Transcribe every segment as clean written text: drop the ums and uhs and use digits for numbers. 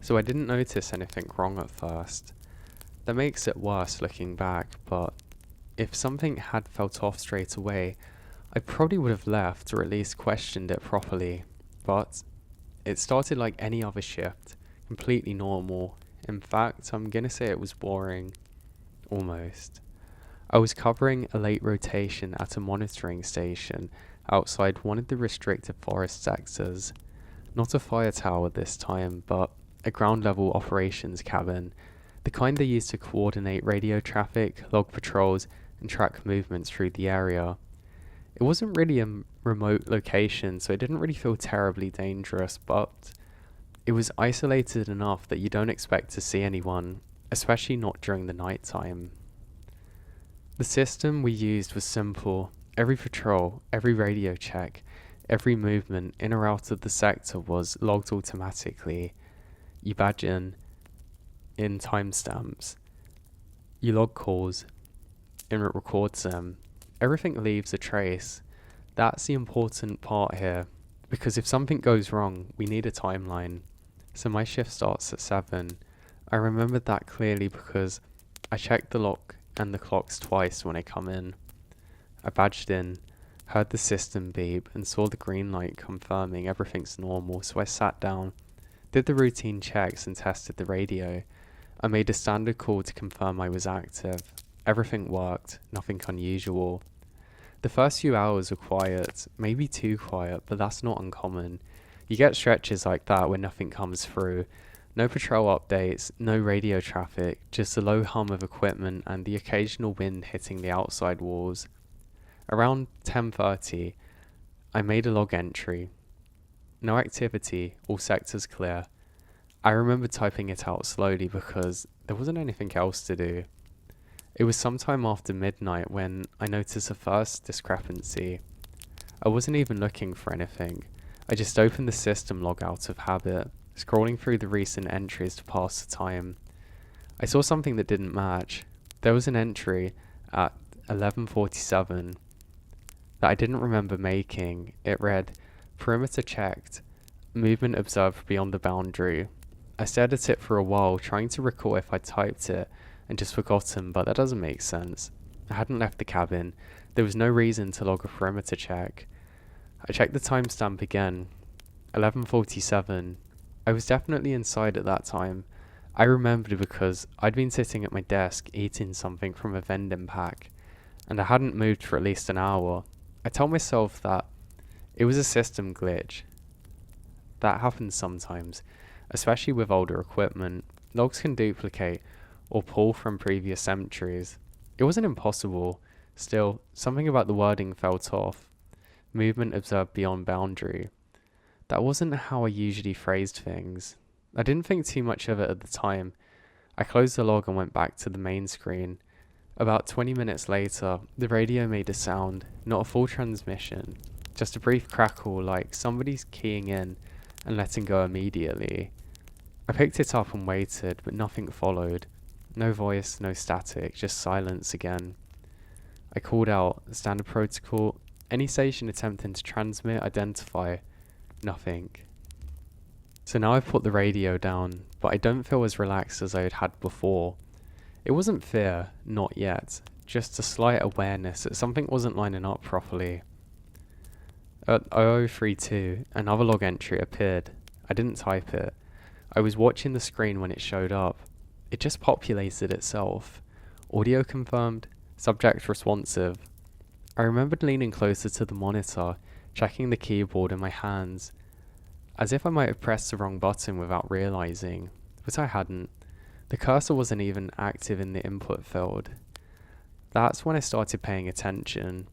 so I didn't notice anything wrong at first. That makes it worse looking back, but if something had felt off straight away, I probably would have left or at least questioned it properly. But it started like any other shift, completely normal. In fact, I'm gonna say it was boring. Almost. I was covering a late rotation at a monitoring station outside one of the restricted forest sectors. Not a fire tower this time, but a ground level operations cabin, the kind they use to coordinate radio traffic, log patrols, and track movements through the area. It wasn't really a remote location, so it didn't really feel terribly dangerous, but it was isolated enough that you don't expect to see anyone, especially not during the night time. The system we used was simple. Every patrol, every radio check, every movement in or out of the sector was logged automatically. You badge in timestamps. You log calls, and it records them. Everything leaves a trace. That's the important part here, because if something goes wrong, we need a timeline. So my shift starts at 7. I remembered that clearly because I checked the lock and the clocks twice when I come in. I badged in, heard the system beep, and saw the green light confirming everything's normal, so I sat down, did the routine checks and tested the radio. I made a standard call to confirm I was active. Everything worked, nothing unusual. The first few hours were quiet, maybe too quiet, but that's not uncommon. You get stretches like that when nothing comes through. No patrol updates, no radio traffic, just a low hum of equipment and the occasional wind hitting the outside walls. Around 10:30, I made a log entry. No activity, all sectors clear. I remember typing it out slowly because there wasn't anything else to do. It was sometime after midnight when I noticed the first discrepancy. I wasn't even looking for anything. I just opened the system log out of habit, scrolling through the recent entries to pass the time. I saw something that didn't match. There was an entry at 11:47 that I didn't remember making. It read, "Perimeter checked, movement observed beyond the boundary." I stared at it for a while, trying to recall if I typed it and just forgotten, but that doesn't make sense. I hadn't left the cabin. There was no reason to log a perimeter check. I checked the timestamp again. 11:47. I was definitely inside at that time. I remembered because I'd been sitting at my desk eating something from a vending pack, and I hadn't moved for at least an hour. I told myself that it was a system glitch. That happens sometimes, especially with older equipment. Logs can duplicate or pull from previous entries. It wasn't impossible. Still, something about the wording felt off. Movement observed beyond boundary. That wasn't how I usually phrased things. I didn't think too much of it at the time. I closed the log and went back to the main screen. About 20 minutes later, the radio made a sound, not a full transmission, just a brief crackle like somebody's keying in and letting go immediately. I picked it up and waited, but nothing followed. No voice, no static, just silence again. I called out, standard protocol, any station attempting to transmit, identify. Nothing. So now I've put the radio down, but I don't feel as relaxed as I had had before. It wasn't fear, not yet, just a slight awareness that something wasn't lining up properly. At 0032, another log entry appeared. I didn't type it. I was watching the screen when it showed up. It just populated itself. Audio confirmed, subject responsive. I remembered leaning closer to the monitor, checking the keyboard in my hands, as if I might have pressed the wrong button without realizing, but I hadn't. The cursor wasn't even active in the input field. That's when I started paying attention.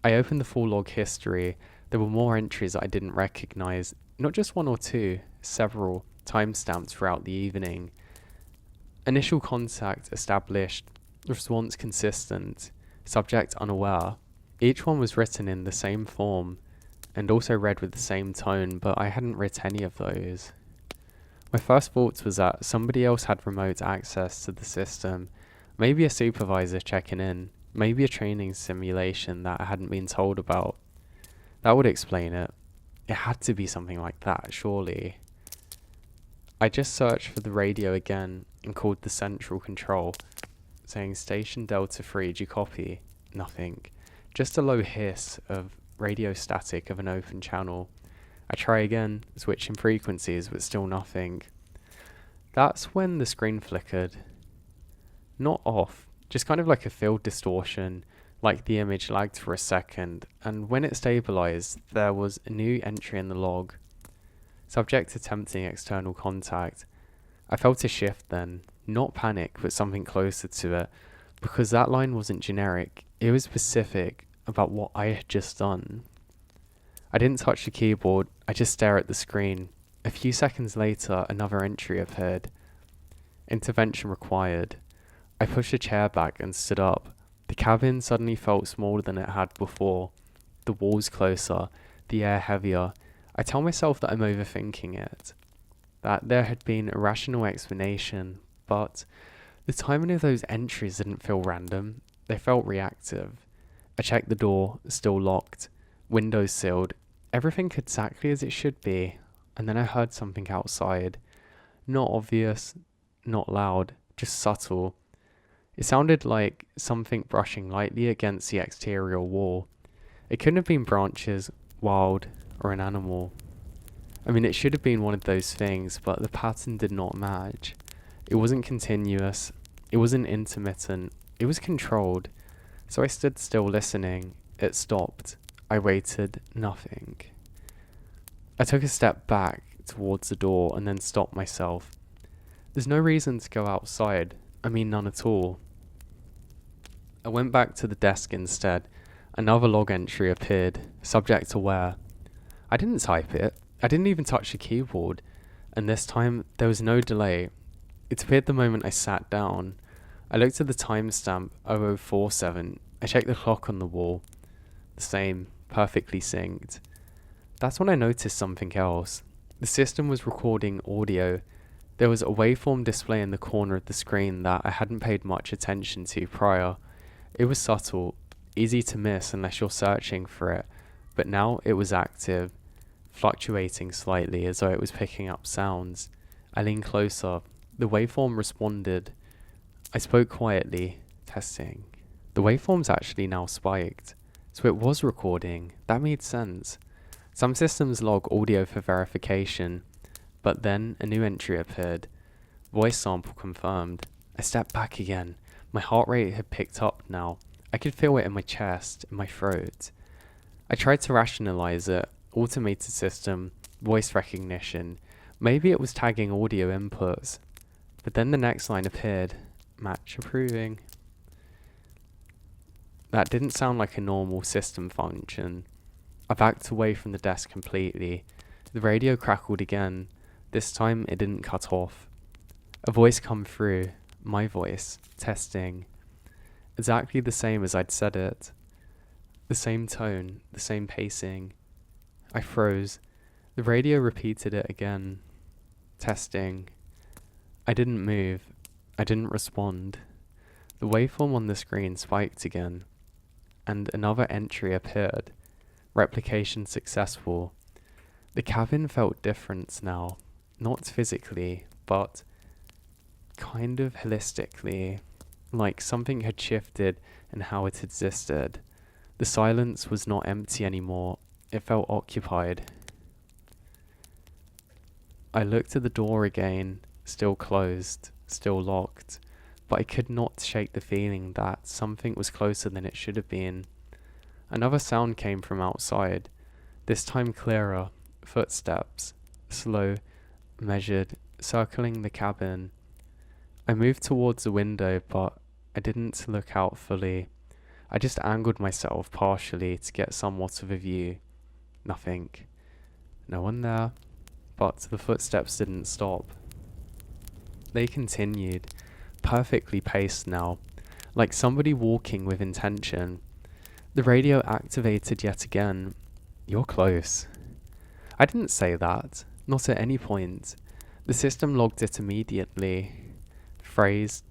I opened the full log history. There were more entries that I didn't recognize, not just one or two, several, timestamped throughout the evening. Initial contact established, response consistent, subject unaware. Each one was written in the same form, and also read with the same tone, but I hadn't written any of those. My first thoughts was that somebody else had remote access to the system, maybe a supervisor checking in, maybe a training simulation that I hadn't been told about. That would explain it. It had to be something like that, surely. I just searched for the radio again and called the central control, saying Station Delta 3, do you copy? Nothing. Just a low hiss of radio static of an open channel. I try again, switching frequencies, but still nothing. That's when the screen flickered. Not off, just kind of like a field distortion, like the image lagged for a second, and when it stabilized, there was a new entry in the log. Subject attempting external contact. I felt a shift then, not panic, but something closer to it, because that line wasn't generic, it was specific about what I had just done. I didn't touch the keyboard, I just stare at the screen. A few seconds later, another entry appeared. Intervention required. I pushed a chair back and stood up. The cabin suddenly felt smaller than it had before. The walls closer, the air heavier. I tell myself that I'm overthinking it, that there had been a rational explanation, but the timing of those entries didn't feel random, they felt reactive. I checked the door, still locked, windows sealed, everything exactly as it should be, and then I heard something outside. Not obvious, not loud, just subtle. It sounded like something brushing lightly against the exterior wall. It couldn't have been branches, wild, or an animal. I mean, it should have been one of those things, but the pattern did not match. It wasn't continuous, it wasn't intermittent, it was controlled. So I stood still listening. It stopped. I waited. Nothing. I took a step back towards the door and then stopped myself. There's no reason to go outside. I mean, none at all. I went back to the desk instead. Another log entry appeared, subject aware. I didn't type it. I didn't even touch the keyboard. And this time, there was no delay. It appeared the moment I sat down. I looked at the timestamp 0047. I checked the clock on the wall. The same, perfectly synced. That's when I noticed something else. The system was recording audio. There was a waveform display in the corner of the screen that I hadn't paid much attention to prior. It was subtle, easy to miss unless you're searching for it, but now it was active, fluctuating slightly as though it was picking up sounds. I leaned closer. The waveform responded. I spoke quietly, testing. The waveform's actually now spiked, so it was recording. That made sense. Some systems log audio for verification, but then a new entry appeared. Voice sample confirmed. I stepped back again. My heart rate had picked up now. I could feel it in my chest, in my throat. I tried to rationalize it. Automated system, voice recognition. Maybe it was tagging audio inputs. But then the next line appeared. Match approving. That didn't sound like a normal system function. I backed away from the desk completely. The radio crackled again. This time it didn't cut off. A voice come through. My voice. Testing. Exactly the same as I'd said it. The same tone. The same pacing. I froze. The radio repeated it again. Testing. I didn't move. I didn't respond. The waveform on the screen spiked again, and another entry appeared. Replication successful. The cabin felt different now, not physically, but kind of holistically, like something had shifted in how it existed. The silence was not empty anymore, it felt occupied. I looked at the door again, still closed, still locked, but I could not shake the feeling that something was closer than it should have been. Another sound came from outside, this time clearer, footsteps, slow, measured, circling the cabin. I moved towards the window, but I didn't look out fully. I just angled myself partially to get somewhat of a view. Nothing. No one there, but the footsteps didn't stop. They continued, perfectly paced now, like somebody walking with intention. The radio activated yet again. You're close. I didn't say that, not at any point. The system logged it immediately. Phrased,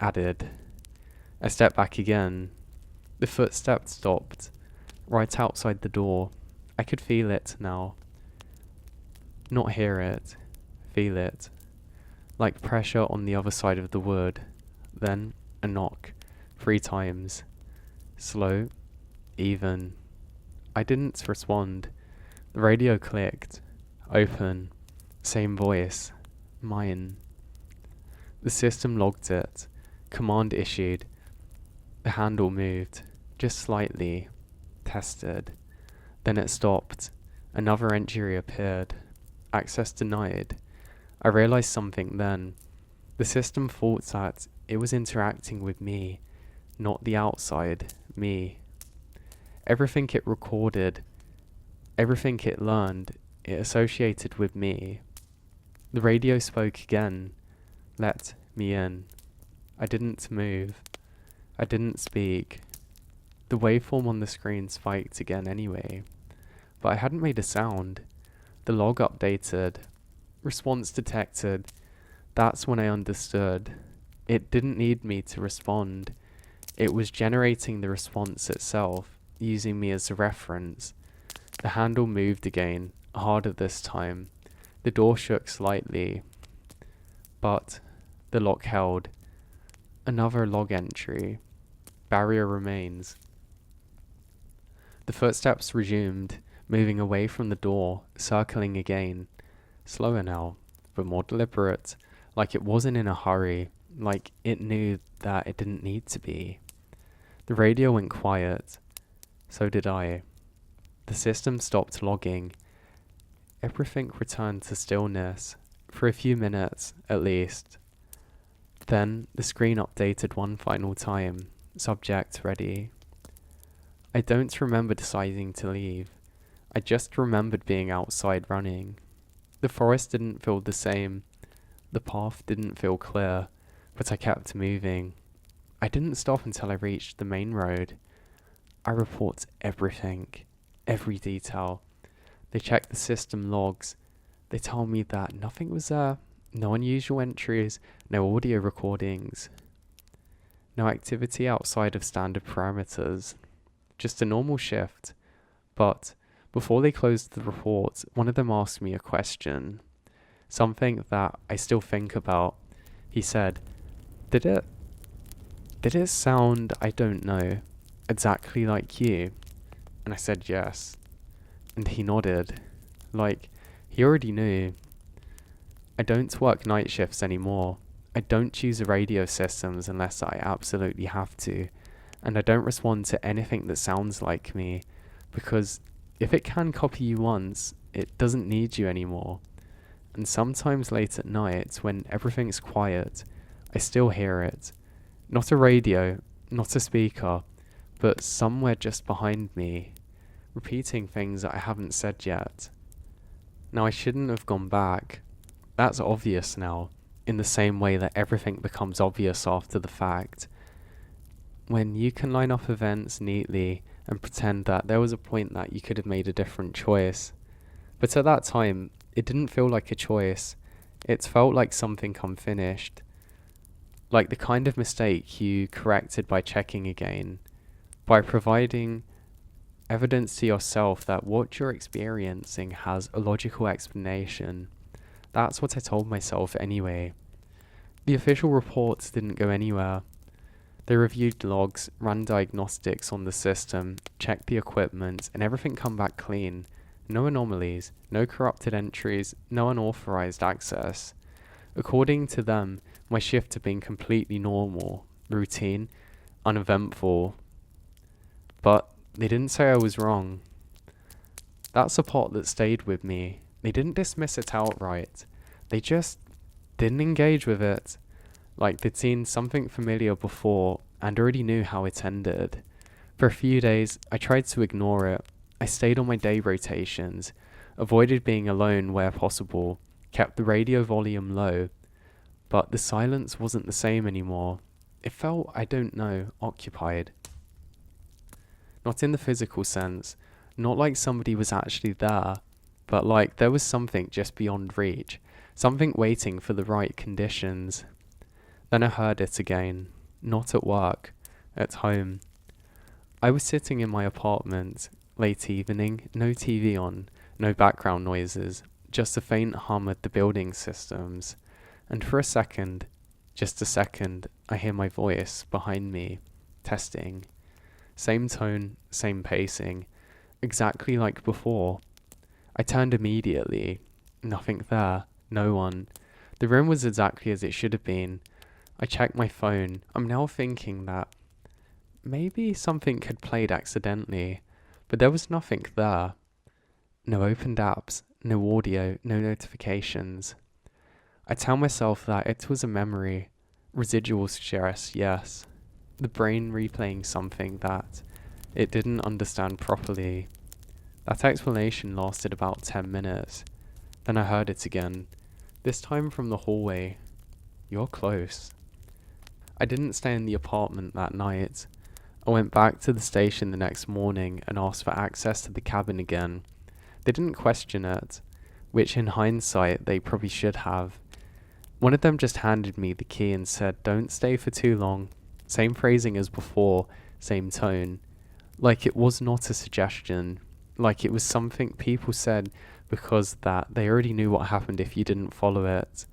added. I stepped back again. The footsteps stopped, right outside the door. I could feel it now. Not hear it. feel it, like pressure on the other side of the wood. Then a knock, 3 times. Slow, even. I didn't respond. The radio clicked. Open. Same voice. Mine. The system logged it. Command issued. The handle moved. Just slightly. Tested. Then it stopped. Another entry appeared. Access denied. I realized something then. The system thought that it was interacting with me, not the outside, me. Everything it recorded, everything it learned, it associated with me. The radio spoke again. Let me in. I didn't move. I didn't speak. The waveform on the screen spiked again anyway, but I hadn't made a sound. The log updated. Response detected. That's when I understood. It didn't need me to respond. It was generating the response itself, using me as a reference. The handle moved again, harder this time. The door shook slightly, but the lock held. Another log entry. Barrier remains. The footsteps resumed, moving away from the door, circling again. Slower now, but more deliberate, like it wasn't in a hurry, like it knew that it didn't need to be. The radio went quiet. So did I. The system stopped logging. Everything returned to stillness, for a few minutes at least. Then the screen updated one final time. Subject ready. I don't remember deciding to leave. I just remembered being outside running. The forest didn't feel the same. The path didn't feel clear, but I kept moving. I didn't stop until I reached the main road. I report everything, every detail. They check the system logs. They tell me that nothing was there, no unusual entries, no audio recordings, no activity outside of standard parameters, just a normal shift. But before they closed the report, one of them asked me a question, something that I still think about. He said, Did it sound, I don't know, exactly like you? And I said yes. And he nodded, like he already knew. I don't work night shifts anymore. I don't choose the radio systems unless I absolutely have to. And I don't respond to anything that sounds like me, because if it can copy you once, it doesn't need you anymore. And sometimes late at night, when everything's quiet, I still hear it. Not a radio, not a speaker, but somewhere just behind me, repeating things that I haven't said yet. Now I shouldn't have gone back. That's obvious now, in the same way that everything becomes obvious after the fact. When you can line up events neatly and pretend that there was a point that you could have made a different choice. But at that time, it didn't feel like a choice. It felt like something unfinished. Like the kind of mistake you corrected by checking again, by providing evidence to yourself that what you're experiencing has a logical explanation. That's what I told myself anyway. The official reports didn't go anywhere. They reviewed logs, ran diagnostics on the system, checked the equipment, and everything come back clean. No anomalies, no corrupted entries, no unauthorized access. According to them, my shift had been completely normal, routine, uneventful. But they didn't say I was wrong. That's a part that stayed with me. They didn't dismiss it outright. They just didn't engage with it. Like they'd seen something familiar before and already knew how it ended. For a few days, I tried to ignore it. I stayed on my day rotations, avoided being alone where possible, kept the radio volume low. But the silence wasn't the same anymore. It felt, I don't know, occupied. Not in the physical sense, not like somebody was actually there, but like there was something just beyond reach, something waiting for the right conditions. Then I heard it again, not at work, at home. I was sitting in my apartment, late evening, no TV on, no background noises, just a faint hum of the building systems, and for a second, just a second, I hear my voice behind me, testing. Same tone, same pacing, exactly like before. I turned immediately. Nothing there. No one. The room was exactly as it should have been. I checked my phone. I'm now thinking that maybe something had played accidentally, but there was nothing there. No opened apps, no audio, no notifications. I tell myself that it was a memory. Residual stress, yes. The brain replaying something that it didn't understand properly. That explanation lasted about 10 minutes. Then I heard it again, this time from the hallway. You're close. I didn't stay in the apartment that night. I went back to the station the next morning and asked for access to the cabin again. They didn't question it, which in hindsight they probably should have. One of them just handed me the key and said, "Don't stay for too long." Same phrasing as before, same tone. Like it was not a suggestion. Like it was something people said because that they already knew what happened if you didn't follow it.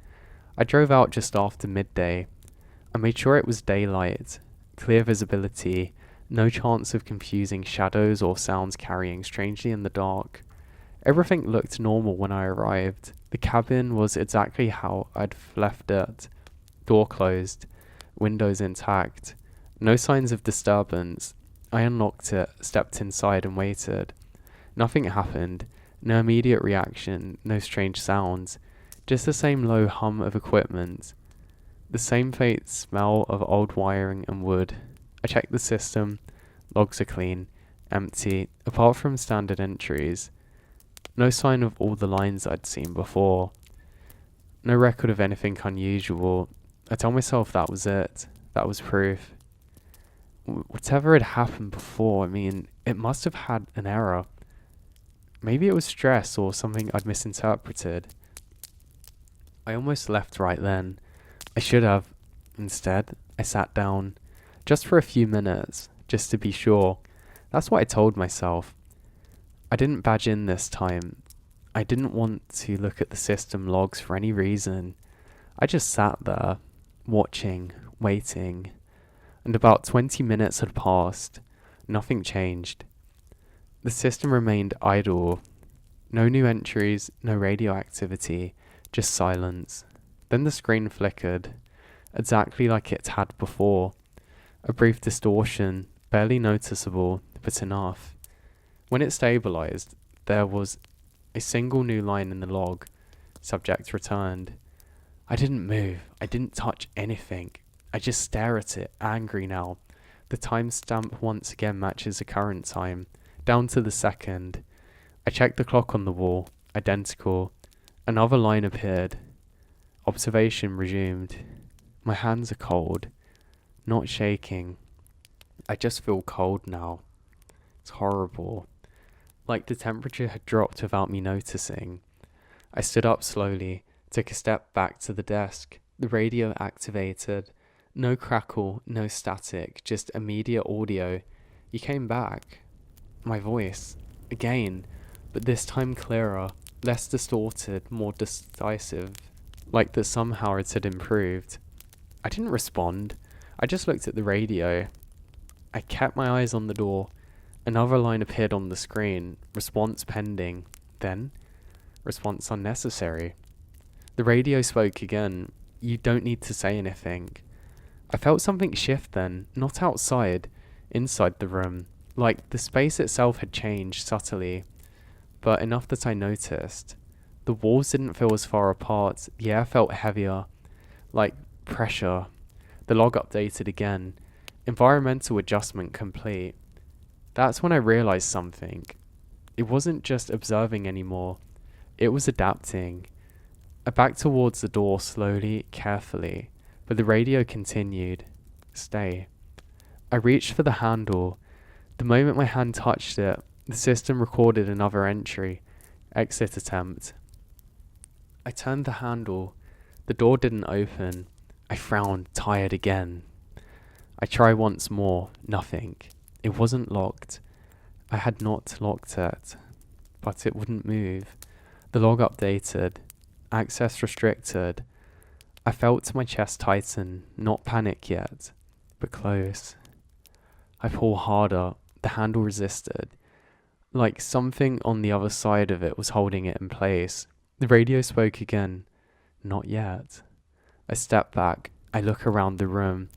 I drove out just after midday. I made sure it was daylight, clear visibility, no chance of confusing shadows or sounds carrying strangely in the dark. Everything looked normal when I arrived. The cabin was exactly how I'd left it. Door closed, windows intact, no signs of disturbance. I unlocked it, stepped inside and waited. Nothing happened, no immediate reaction, no strange sounds, just the same low hum of equipment. The same faint smell of old wiring and wood. I checked the system. Logs are clean, empty, apart from standard entries. No sign of all the lines I'd seen before. No record of anything unusual. I told myself that was it. That was proof. Whatever had happened before, it must have had an error. Maybe it was stress or something I'd misinterpreted. I almost left right then. I should have. Instead, I sat down. Just for a few minutes, just to be sure. That's what I told myself. I didn't badge in this time. I didn't want to look at the system logs for any reason. I just sat there, watching, waiting. And about 20 minutes had passed. Nothing changed. The system remained idle. No new entries, no radio activity, just silence. Then the screen flickered, exactly like it had before. A brief distortion, barely noticeable, but enough. When it stabilized, there was a single new line in the log. Subject returned. I didn't move. I didn't touch anything. I just stare at it, angry now. The timestamp once again matches the current time, down to the second. I checked the clock on the wall. Identical. Another line appeared. Observation resumed. My hands are cold. Not shaking. I just feel cold now. It's horrible. Like the temperature had dropped without me noticing. I stood up slowly, took a step back to the desk. The radio activated. No crackle, no static, just immediate audio. You came back. My voice. Again, but this time clearer, less distorted, more decisive. Like that somehow it had improved. I didn't respond. I just looked at the radio. I kept my eyes on the door. Another line appeared on the screen. Response pending. Then, response unnecessary. The radio spoke again. You don't need to say anything. I felt something shift then, not outside, inside the room. Like the space itself had changed subtly, but enough that I noticed. The walls didn't feel as far apart. The air felt heavier, like pressure. The log updated again. Environmental adjustment complete. That's when I realized something. It wasn't just observing anymore. It was adapting. I backed towards the door slowly, carefully, but the radio continued. Stay. I reached for the handle. The moment my hand touched it, the system recorded another entry. Exit attempt. I turned the handle. The door didn't open. I frowned, tired again. I tried once more. Nothing. It wasn't locked. I had not locked it, but it wouldn't move. The log updated. Access restricted. I felt my chest tighten, not panic yet, but close. I pull harder. The handle resisted. Like something on the other side of it was holding it in place. The radio spoke again. Not yet. I step back. I look around the room.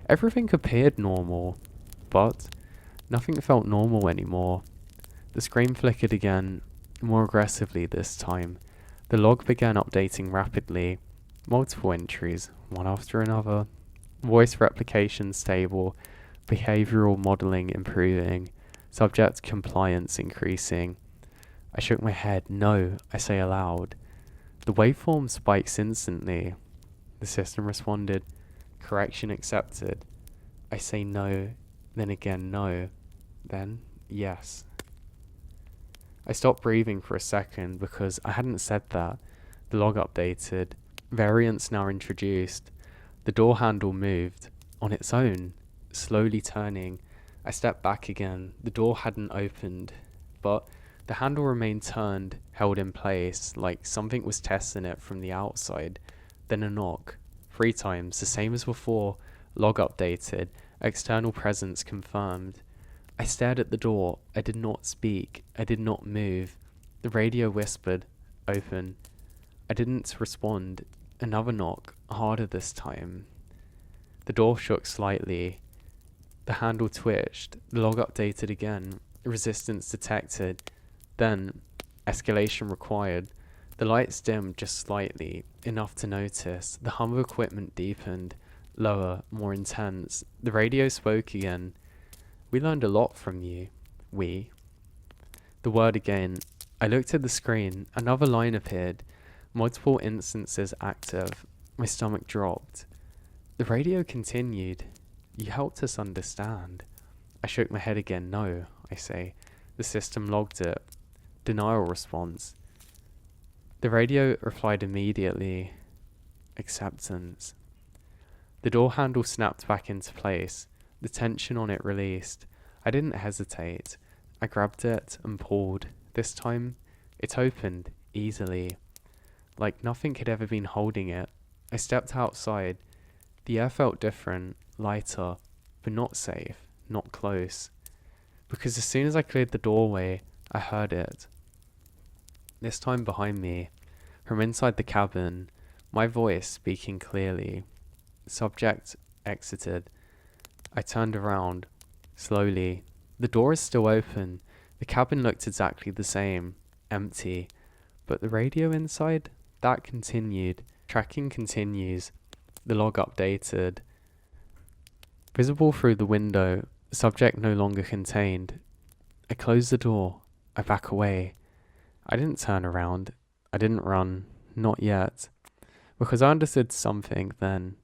Everything appeared normal, but nothing felt normal anymore. The screen flickered again, more aggressively this time. The log began updating rapidly. Multiple entries, one after another. Voice replication stable. Behavioral modeling improving. Subject compliance increasing. I shook my head. No, I say aloud. The waveform spikes instantly. The system responded. Correction accepted. I say no, then again no, then yes. I stopped breathing for a second because I hadn't said that. The log updated. Variants now introduced. The door handle moved on its own, slowly turning. I stepped back again. The door hadn't opened, but the handle remained turned, held in place, like something was testing it from the outside. Then a knock. 3 times, the same as before. Log updated. External presence confirmed. I stared at the door. I did not speak. I did not move. The radio whispered, open. I didn't respond. Another knock, harder this time. The door shook slightly. The handle twitched. The log updated again. Resistance detected. Then, escalation required. The lights dimmed just slightly, enough to notice. The hum of equipment deepened. Lower, more intense. The radio spoke again. We learned a lot from you. We. The word again. I looked at the screen. Another line appeared. Multiple instances active. My stomach dropped. The radio continued. You helped us understand. I shook my head again. No, I say. The system logged it. Denial response. The radio replied immediately. Acceptance. The door handle snapped back into place. The tension on it released. I didn't hesitate. I grabbed it and pulled. This time, it opened easily, like nothing had ever been holding it. I stepped outside. The air felt different, lighter, but not safe, not close. Because as soon as I cleared the doorway, I heard it. This time behind me, from inside the cabin, my voice speaking clearly. Subject exited. I turned around, slowly. The door is still open. The cabin looked exactly the same, empty. But the radio inside, that continued. Tracking continues. The log updated. Visible through the window, subject no longer contained. I close the door. I back away. I didn't turn around. I didn't run. Not yet. Because I understood something then.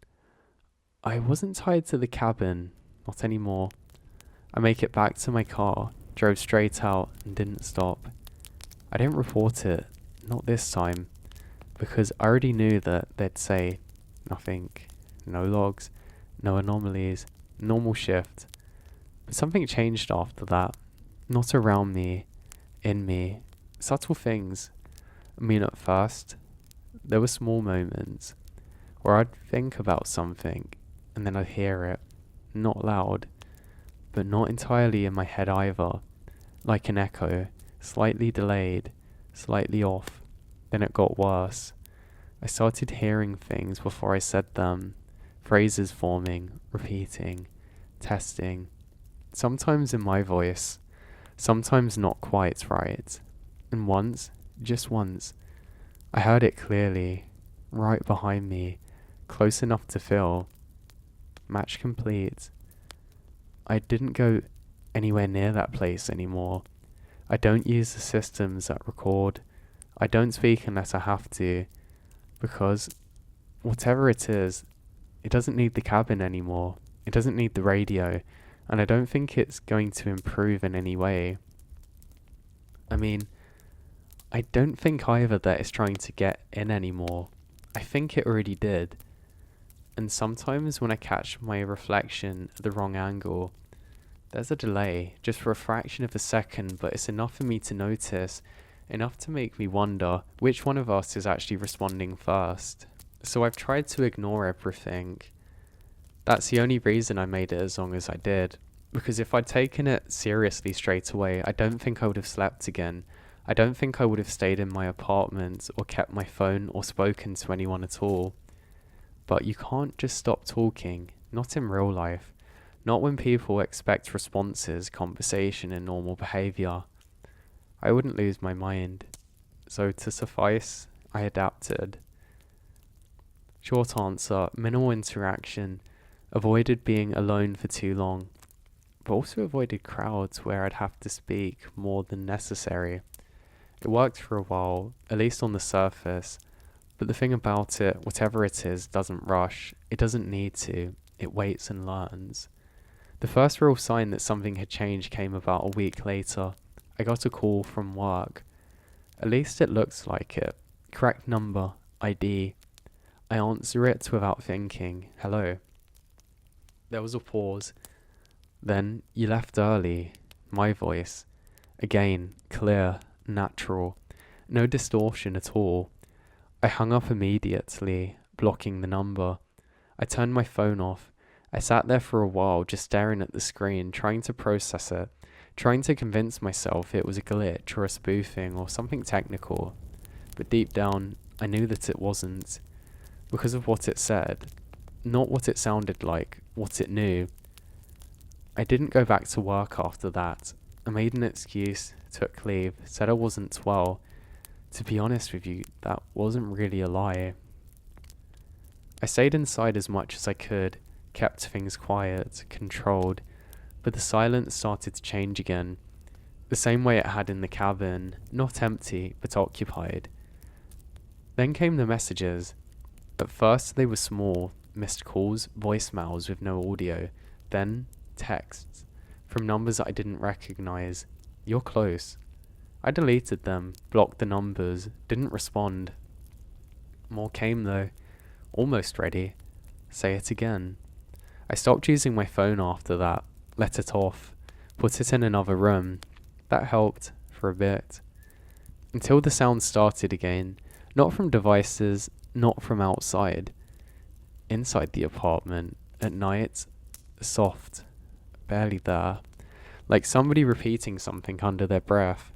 I wasn't tied to the cabin. Not anymore. I make it back to my car, drove straight out and didn't stop. I didn't report it. Not this time. Because I already knew that they'd say nothing. No logs. No anomalies. Normal shift. But something changed after that. Not around me. In me. Subtle things. I mean, at first, there were small moments where I'd think about something and then I'd hear it. Not loud, but not entirely in my head either. Like an echo, slightly delayed, slightly off. Then it got worse. I started hearing things before I said them. Phrases forming, repeating, testing. Sometimes in my voice, sometimes not quite right. And once, just once, I heard it clearly, right behind me, close enough to feel. Match complete. I didn't go anywhere near that place anymore. I don't use the systems that record. I don't speak unless I have to, because whatever it is, it doesn't need the cabin anymore. It doesn't need the radio, and I don't think it's going to improve in any way. I mean, I don't think either that it's trying to get in anymore. I think it already did. And sometimes when I catch my reflection at the wrong angle, there's a delay, just for a fraction of a second, but it's enough for me to notice enough to make me wonder which one of us is actually responding first. So I've tried to ignore everything. That's the only reason I made it as long as I did. Because if I'd taken it seriously straight away, I don't think I would have slept again. I don't think I would have stayed in my apartment or kept my phone or spoken to anyone at all. But you can't just stop talking, not in real life. Not when people expect responses, conversation and normal behaviour. I wouldn't lose my mind. So to suffice, I adapted. Short answer, minimal interaction. Avoided being alone for too long. But also avoided crowds where I'd have to speak more than necessary. It worked for a while, at least on the surface. But the thing about it, whatever it is, doesn't rush. It doesn't need to. It waits and learns. The first real sign that something had changed came about a week later. I got a call from work. At least it looks like it. Correct number, ID. I answer it without thinking. Hello. There was a pause. Then, you left early. My voice. Again, clear, natural. No distortion at all. I hung up immediately, blocking the number. I turned my phone off. I sat there for a while, just staring at the screen, trying to process it, trying to convince myself it was a glitch or a spoofing or something technical. But deep down, I knew that it wasn't. Because of what it said. Not what it sounded like, what it knew. I didn't go back to work after that. I made an excuse, took leave, said I wasn't well. To be honest with you, that wasn't really a lie. I stayed inside as much as I could, kept things quiet, controlled, but the silence started to change again. The same way it had in the cabin, not empty, but occupied. Then came the messages. At first they were small, missed calls, voicemails with no audio. Then texts, from numbers that I didn't recognize. You're close. I deleted them, blocked the numbers, didn't respond. More came though. Almost ready. Say it again. I stopped using my phone after that, let it off, put it in another room. That helped, for a bit. Until the sound started again, not from devices, not from outside. Inside the apartment, at night, soft, barely there, like somebody repeating something under their breath.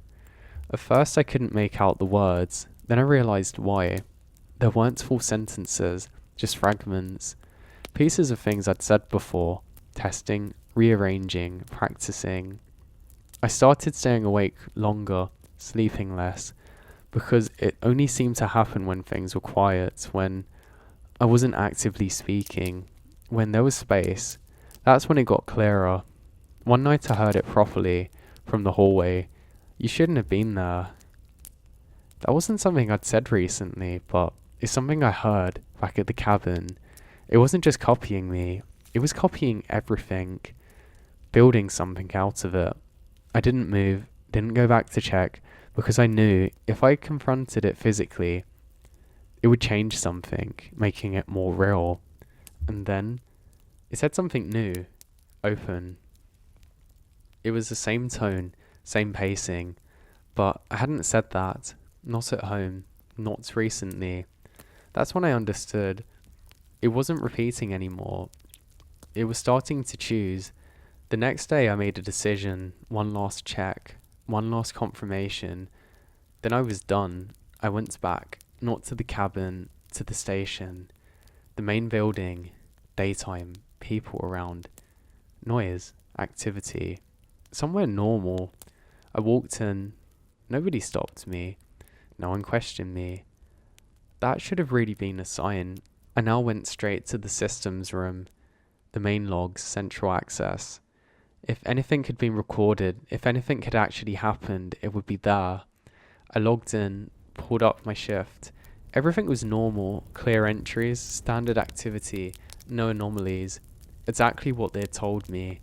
At first I couldn't make out the words, then I realized why. There weren't full sentences, just fragments. Pieces of things I'd said before, testing, rearranging, practicing. I started staying awake longer, sleeping less, because it only seemed to happen when things were quiet, when I wasn't actively speaking, when there was space. That's when it got clearer. One night I heard it properly, from the hallway. You shouldn't have been there. That wasn't something I'd said recently, but it's something I heard back at the cabin. It wasn't just copying me, it was copying everything, building something out of it. I didn't move, didn't go back to check, because I knew if I confronted it physically, it would change something, making it more real. And then, it said something new, open. It was the same tone, same pacing, but I hadn't said that, not at home, not recently. That's when I understood. It wasn't repeating anymore. It was starting to choose. The next day I made a decision, one last check, one last confirmation. Then I was done. I went back, not to the cabin, to the station. The main building, daytime, people around. Noise, activity. Somewhere normal. I walked in. Nobody stopped me. No one questioned me. That should have really been a sign. I now went straight to the systems room, the main logs, central access. If anything had been recorded, if anything had actually happened, it would be there. I logged in, pulled up my shift. Everything was normal, clear entries, standard activity, no anomalies. Exactly what they had told me.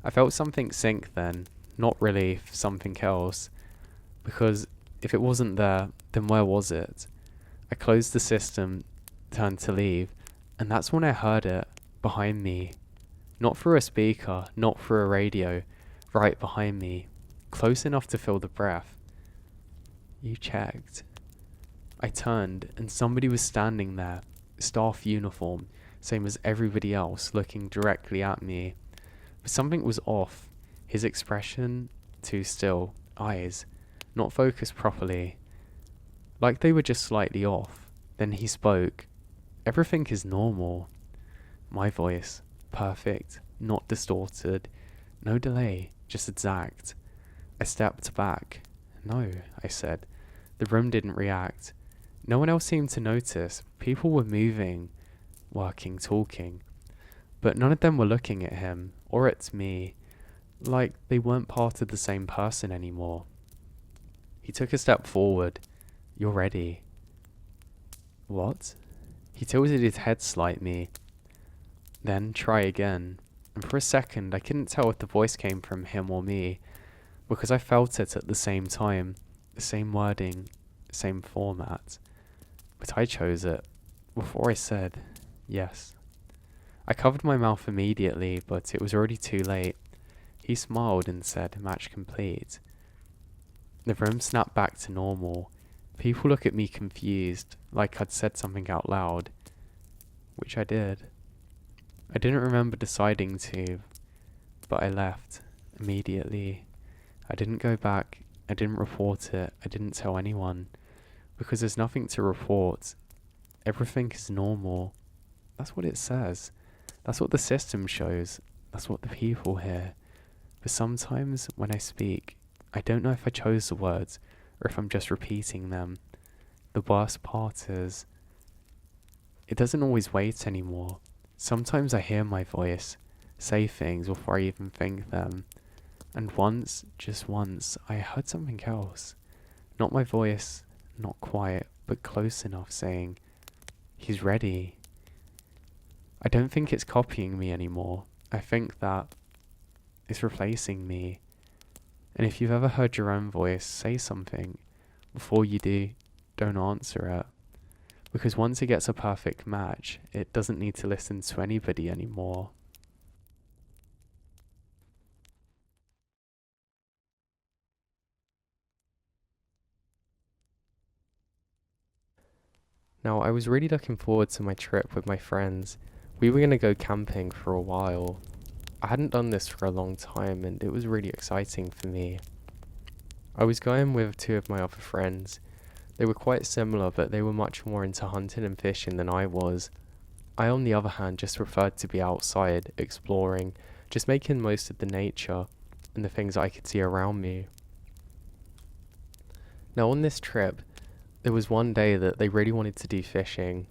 I felt something sink then, not really something else. Because if it wasn't there, then where was it? I closed the system, turned to leave, and that's when I heard it, behind me. Not through a speaker, not through a radio, right behind me, close enough to feel the breath. You checked. I turned, and somebody was standing there, staff uniform, same as everybody else, looking directly at me. But something was off. His expression, too still, eyes, not focused properly, like they were just slightly off. Then he spoke. Everything is normal. My voice, perfect, not distorted, no delay, just exact. I stepped back. No, I said. The room didn't react. No one else seemed to notice. People were moving, working, talking. But none of them were looking at him, or at me, like they weren't part of the same person anymore. He took a step forward. You're ready. What? He tilted his head slightly. Then try again. And for a second I couldn't tell if the voice came from him or me, because I felt it at the same time. The same wording, same format. But I chose it, before I said yes. I covered my mouth immediately, but it was already too late. He smiled and said, match complete. The room snapped back to normal. People look at me confused, like I'd said something out loud, which I did. I didn't remember deciding to, but I left immediately. I didn't go back, I didn't report it, I didn't tell anyone, because there's nothing to report. Everything is normal. That's what it says. That's what the system shows. That's what the people hear. But sometimes when I speak, I don't know if I chose the words or if I'm just repeating them. The worst part is, it doesn't always wait anymore. Sometimes I hear my voice say things before I even think them. And once, just once, I heard something else. Not my voice, not quiet, but close enough, saying, he's ready. I don't think it's copying me anymore. I think that it's replacing me. And if you've ever heard your own voice say something, before you do, don't answer it. Because once it gets a perfect match, it doesn't need to listen to anybody anymore. Now, I was really looking forward to my trip with my friends. We were going to go camping for a while. I hadn't done this for a long time, and it was really exciting for me. I was going with two of my other friends. They were quite similar, but they were much more into hunting and fishing than I was. I, on the other hand, just preferred to be outside, exploring, just making most of the nature and the things I could see around me. Now, on this trip, there was one day that they really wanted to do fishing.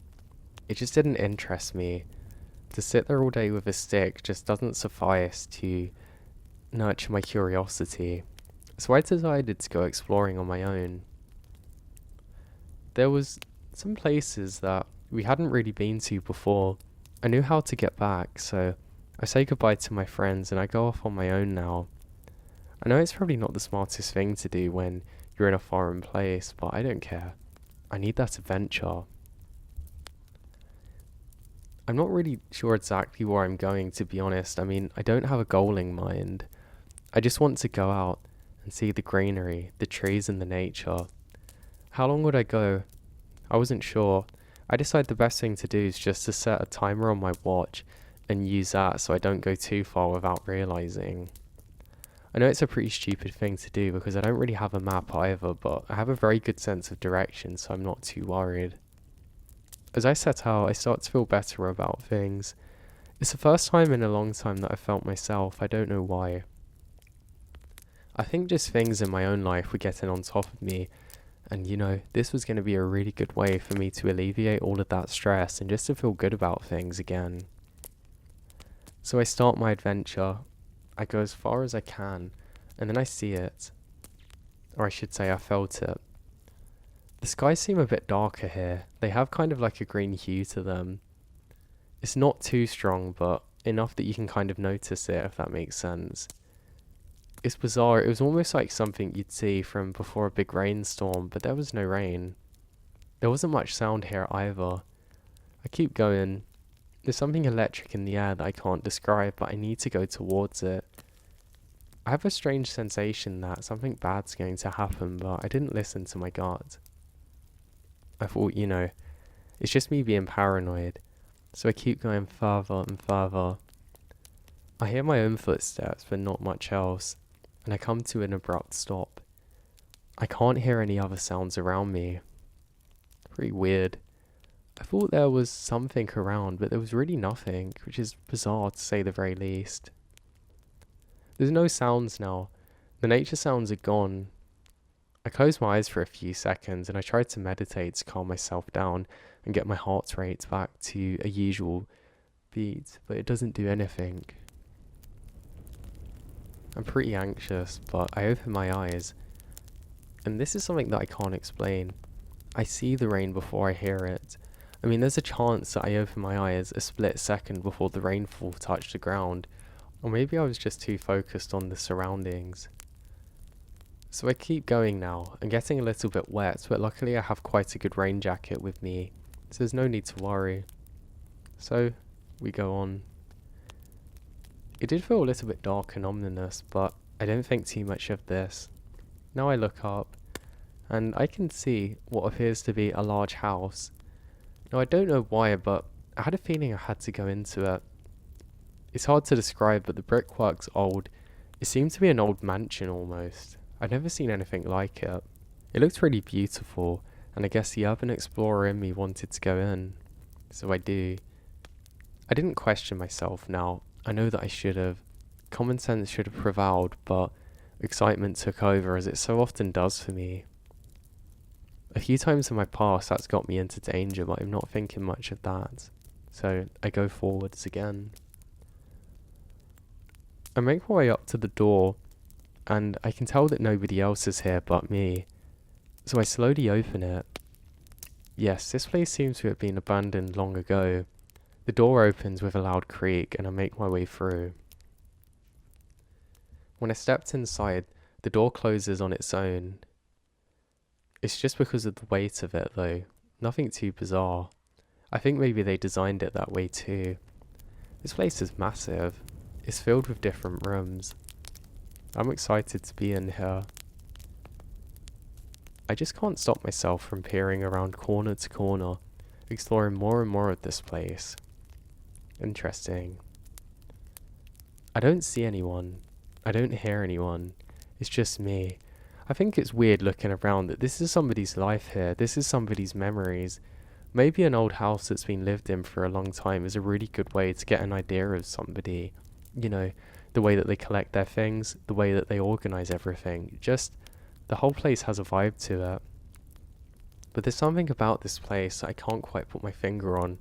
It just didn't interest me. To sit there all day with a stick just doesn't suffice to nurture my curiosity. So I decided to go exploring on my own. There was some places that we hadn't really been to before. I knew how to get back, so I say goodbye to my friends and I go off on my own now. I know it's probably not the smartest thing to do when you're in a foreign place, but I don't care. I need that adventure. I'm not really sure exactly where I'm going, to be honest. I mean, I don't have a goal in mind. I just want to go out and see the greenery, the trees and the nature. How long would I go? I wasn't sure. I decided the best thing to do is just to set a timer on my watch and use that so I don't go too far without realizing. I know it's a pretty stupid thing to do because I don't really have a map either, but I have a very good sense of direction, so I'm not too worried. As I set out, I start to feel better about things. It's the first time in a long time that I felt myself. I don't know why. I think just things in my own life were getting on top of me, and this was going to be a really good way for me to alleviate all of that stress and just to feel good about things again. So I start my adventure. I go as far as I can, and then I see it. Or I should say I felt it. The skies seem a bit darker here. They have kind of like a green hue to them. It's not too strong, but enough that you can kind of notice it, if that makes sense. It's bizarre. It was almost like something you'd see from before a big rainstorm, but there was no rain. There wasn't much sound here either. I keep going. There's something electric in the air that I can't describe, but I need to go towards it. I have a strange sensation that something bad's going to happen, but I didn't listen to my gut. I thought, it's just me being paranoid. So I keep going further and further. I hear my own footsteps, but not much else, and I come to an abrupt stop. I can't hear any other sounds around me. Pretty weird. I thought there was something around, but there was really nothing, which is bizarre to say the very least. There's no sounds now. The nature sounds are gone. I closed my eyes for a few seconds and I tried to meditate to calm myself down and get my heart rate back to a usual beat, but it doesn't do anything. I'm pretty anxious, but I open my eyes, and this is something that I can't explain. I see the rain before I hear it. I mean, there's a chance that I open my eyes a split second before the rainfall touched the ground, or maybe I was just too focused on the surroundings. So I keep going now. I'm getting a little bit wet, but luckily I have quite a good rain jacket with me, so there's no need to worry. So we go on. It did feel a little bit dark and ominous, but I don't think too much of this. Now I look up, and I can see what appears to be a large house. Now I don't know why, but I had a feeling I had to go into it. It's hard to describe, but the brickwork's old. It seemed to be an old mansion almost. I'd never seen anything like it. It looked really beautiful, and I guess the urban explorer in me wanted to go in. So I do. I didn't question myself now. I know that I should have. Common sense should have prevailed, but excitement took over as it so often does for me. A few times in my past that's got me into danger, but I'm not thinking much of that. So I go forwards again. I make my way up to the door, and I can tell that nobody else is here but me. So I slowly open it. Yes, this place seems to have been abandoned long ago. The door opens with a loud creak, and I make my way through. When I stepped inside, the door closes on its own. It's just because of the weight of it, though. Nothing too bizarre. I think maybe they designed it that way too. This place is massive. It's filled with different rooms. I'm excited to be in here. I just can't stop myself from peering around corner to corner, exploring more and more of this place. Interesting. I don't see anyone. I don't hear anyone. It's just me. I think it's weird looking around that this is somebody's life here. This is somebody's memories. Maybe an old house that's been lived in for a long time is a really good way to get an idea of somebody. You know, the way that they collect their things, the way that they organize everything. Just, the whole place has a vibe to it. But there's something about this place that I can't quite put my finger on.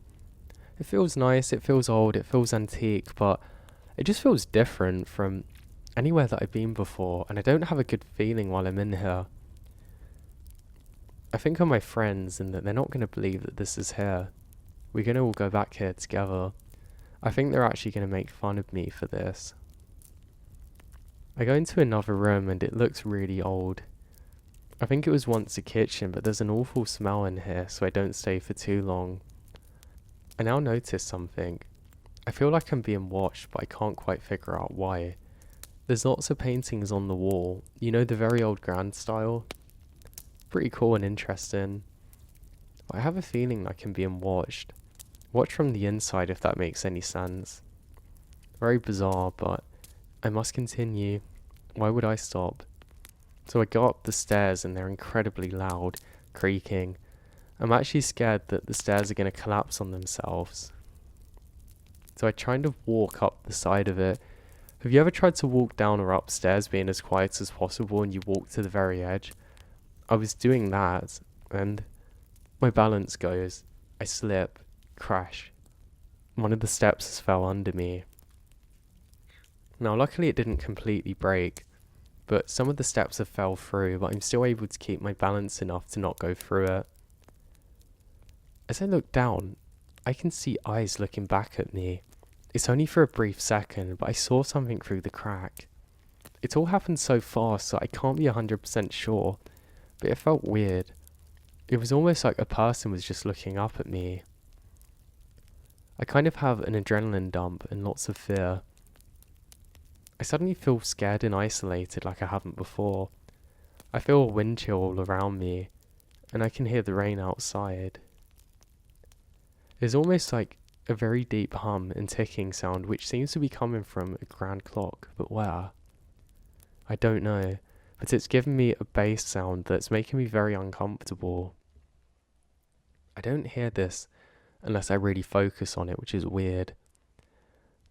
It feels nice, it feels old, it feels antique, but it just feels different from anywhere that I've been before, and I don't have a good feeling while I'm in here. I think of my friends and that they're not going to believe that this is here. We're going to all go back here together. I think they're actually going to make fun of me for this. I go into another room and it looks really old. I think it was once a kitchen, but there's an awful smell in here, so I don't stay for too long. I now notice something. I feel like I'm being watched, but I can't quite figure out why. There's lots of paintings on the wall, you know, the very old grand style. Pretty cool and interesting. But I have a feeling like I'm being watched. Watched from the inside, if that makes any sense. Very bizarre, but I must continue. Why would I stop? So I go up the stairs and they're incredibly loud, creaking. I'm actually scared that the stairs are going to collapse on themselves. So I try to walk up the side of it. Have you ever tried to walk down or upstairs being as quiet as possible and you walk to the very edge? I was doing that and my balance goes. I slip, crash. One of the steps fell under me. Now luckily it didn't completely break, but some of the steps have fell through, but I'm still able to keep my balance enough to not go through it. As I look down, I can see eyes looking back at me. It's only for a brief second, but I saw something through the crack. It all happened so fast that I can't be 100% sure, but it felt weird. It was almost like a person was just looking up at me. I kind of have an adrenaline dump and lots of fear. I suddenly feel scared and isolated like I haven't before. I feel a wind chill all around me, and I can hear the rain outside. There's almost like a very deep hum and ticking sound which seems to be coming from a grand clock, but where? I don't know, but it's given me a bass sound that's making me very uncomfortable. I don't hear this unless I really focus on it, which is weird.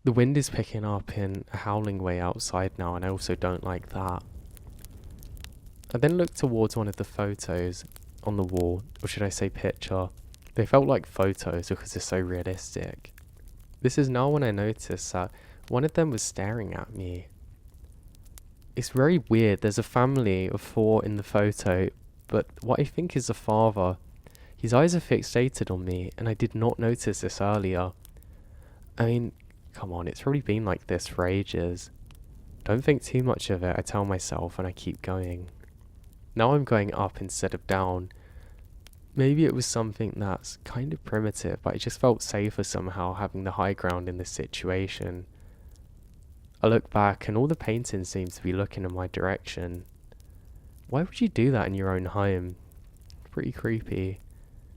The wind is picking up in a howling way outside now, and I also don't like that. I then looked towards one of the photos on the wall, or should I say picture. They felt like photos because they're so realistic. This is now when I noticed that one of them was staring at me. It's very weird. There's a family of 4 in the photo, but what I think is the father, his eyes are fixated on me, and I did not notice this earlier. I mean, come on, it's probably been like this for ages. Don't think too much of it, I tell myself, and I keep going. Now I'm going up instead of down. Maybe it was something that's kind of primitive, but I just felt safer somehow having the high ground in this situation. I look back and all the paintings seem to be looking in my direction. Why would you do that in your own home? Pretty creepy.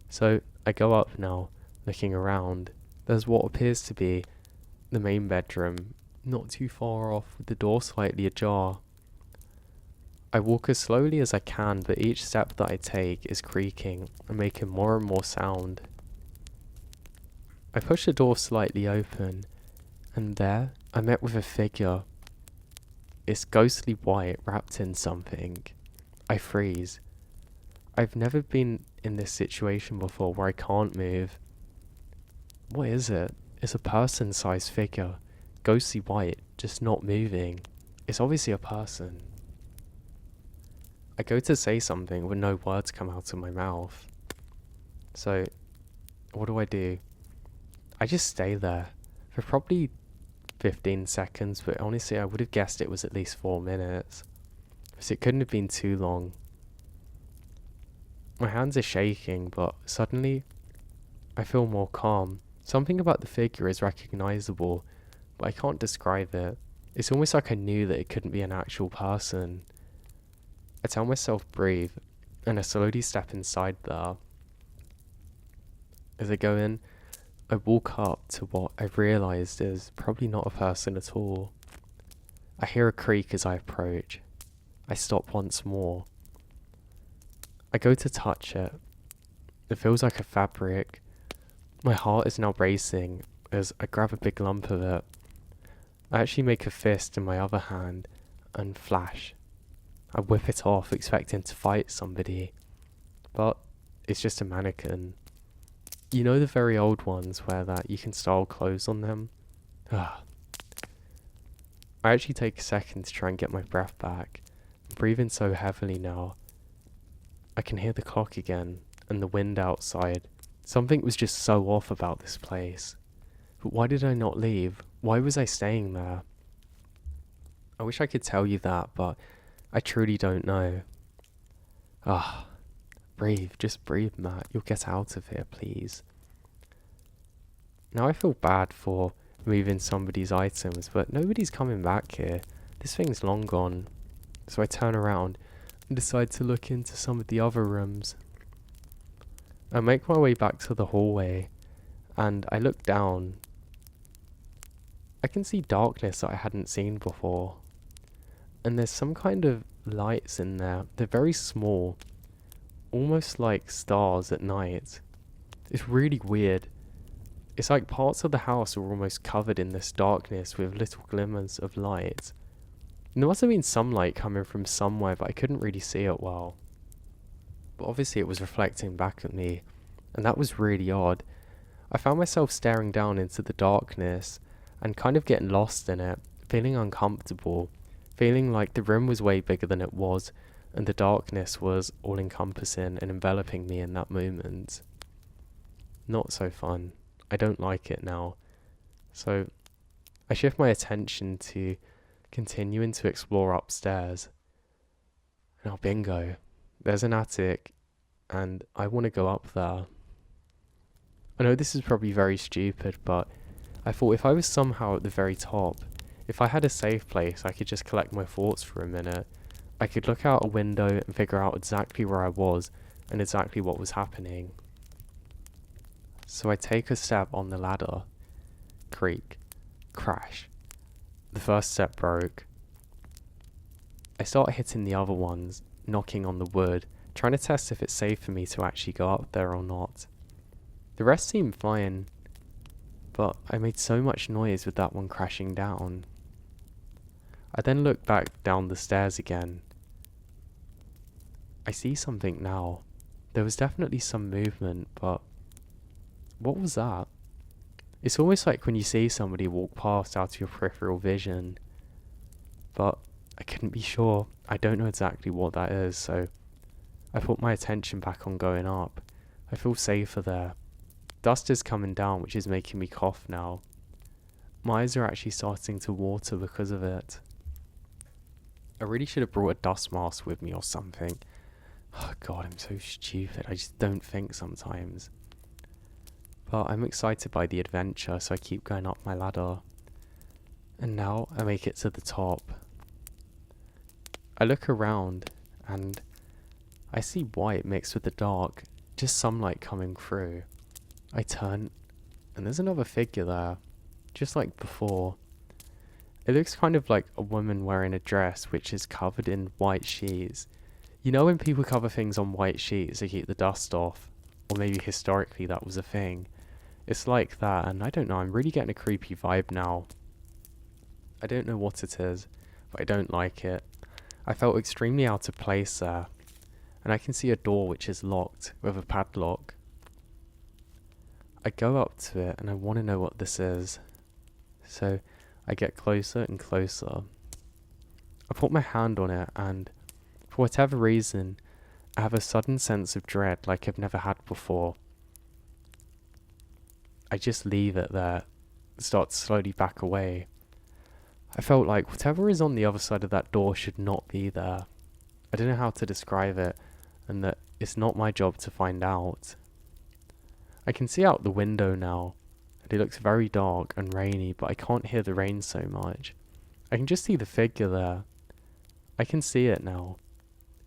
So I go up now, looking around. There's what appears to be the main bedroom, not too far off, with the door slightly ajar. I walk as slowly as I can, but each step that I take is creaking and making more and more sound. I push the door slightly open, and there I met with a figure. It's ghostly white, wrapped in something. I freeze. I've never been in this situation before where I can't move. What is it? It's a person-sized figure, ghostly white, just not moving. It's obviously a person. I go to say something when no words come out of my mouth. So, what do? I just stay there for probably 15 seconds, but honestly I would have guessed it was at least 4 minutes. Because it couldn't have been too long. My hands are shaking, but suddenly I feel more calm. Something about the figure is recognizable, but I can't describe it. It's almost like I knew that it couldn't be an actual person. I tell myself breathe, and I slowly step inside there. As I go in, I walk up to what I've realised is probably not a person at all. I hear a creak as I approach. I stop once more. I go to touch it. It feels like a fabric. My heart is now racing as I grab a big lump of it. I actually make a fist in my other hand and flash. I whip it off, expecting to fight somebody, but it's just a mannequin. You know the very old ones where that you can style clothes on them? I actually take a second to try and get my breath back. I'm breathing so heavily now. I can hear the clock again, and the wind outside. Something was just so off about this place. But why did I not leave? Why was I staying there? I wish I could tell you that, but I truly don't know. Breathe, just breathe, Matt. You'll get out of here, please. Now I feel bad for moving somebody's items, but nobody's coming back here. This thing's long gone. So I turn around and decide to look into some of the other rooms. I make my way back to the hallway, and I look down. I can see darkness that I hadn't seen before. And there's some kind of lights in there. They're very small, almost like stars at night. It's really weird. It's like parts of the house are almost covered in this darkness with little glimmers of light. And there must have been some light coming from somewhere, but I couldn't really see it well. But obviously it was reflecting back at me, and that was really odd. I found myself staring down into the darkness and kind of getting lost in it, feeling uncomfortable, feeling like the room was way bigger than it was, and the darkness was all-encompassing and enveloping me in that moment. Not so fun. I don't like it now. So I shift my attention to continuing to explore upstairs. Now bingo, there's an attic, and I want to go up there. I know this is probably very stupid, but I thought if I was somehow at the very top, If I had a safe place, I could just collect my thoughts for a minute. I could look out a window and figure out exactly where I was and exactly what was happening. So I take a step on the ladder. Creak. Crash. The first step broke. I start hitting the other ones, knocking on the wood, trying to test if it's safe for me to actually go up there or not. The rest seemed fine, but I made so much noise with that one crashing down. I then look back down the stairs again. I see something now. There was definitely some movement, but what was that? It's almost like when you see somebody walk past out of your peripheral vision, but I couldn't be sure. I don't know exactly what that is, so I put my attention back on going up. I feel safer there. Dust is coming down, which is making me cough now. My eyes are actually starting to water because of it. I really should have brought a dust mask with me or something. Oh god, I'm so stupid. I just don't think sometimes. But I'm excited by the adventure, so I keep going up my ladder. And now I make it to the top. I look around and I see white mixed with the dark, just sunlight coming through. I turn and there's another figure there, just like before. It looks kind of like a woman wearing a dress which is covered in white sheets. You know when people cover things on white sheets to keep the dust off? Or maybe historically that was a thing. It's like that, and I don't know, I'm really getting a creepy vibe now. I don't know what it is, but I don't like it. I felt extremely out of place there, and I can see a door which is locked with a padlock. I go up to it and I want to know what this is. So I get closer and closer. I put my hand on it and for whatever reason, I have a sudden sense of dread like I've never had before. I just leave it there, start to slowly back away. I felt like whatever is on the other side of that door should not be there. I don't know how to describe it, and that it's not my job to find out. I can see out the window now, and it looks very dark and rainy, but I can't hear the rain so much. I can just see the figure there. I can see it now.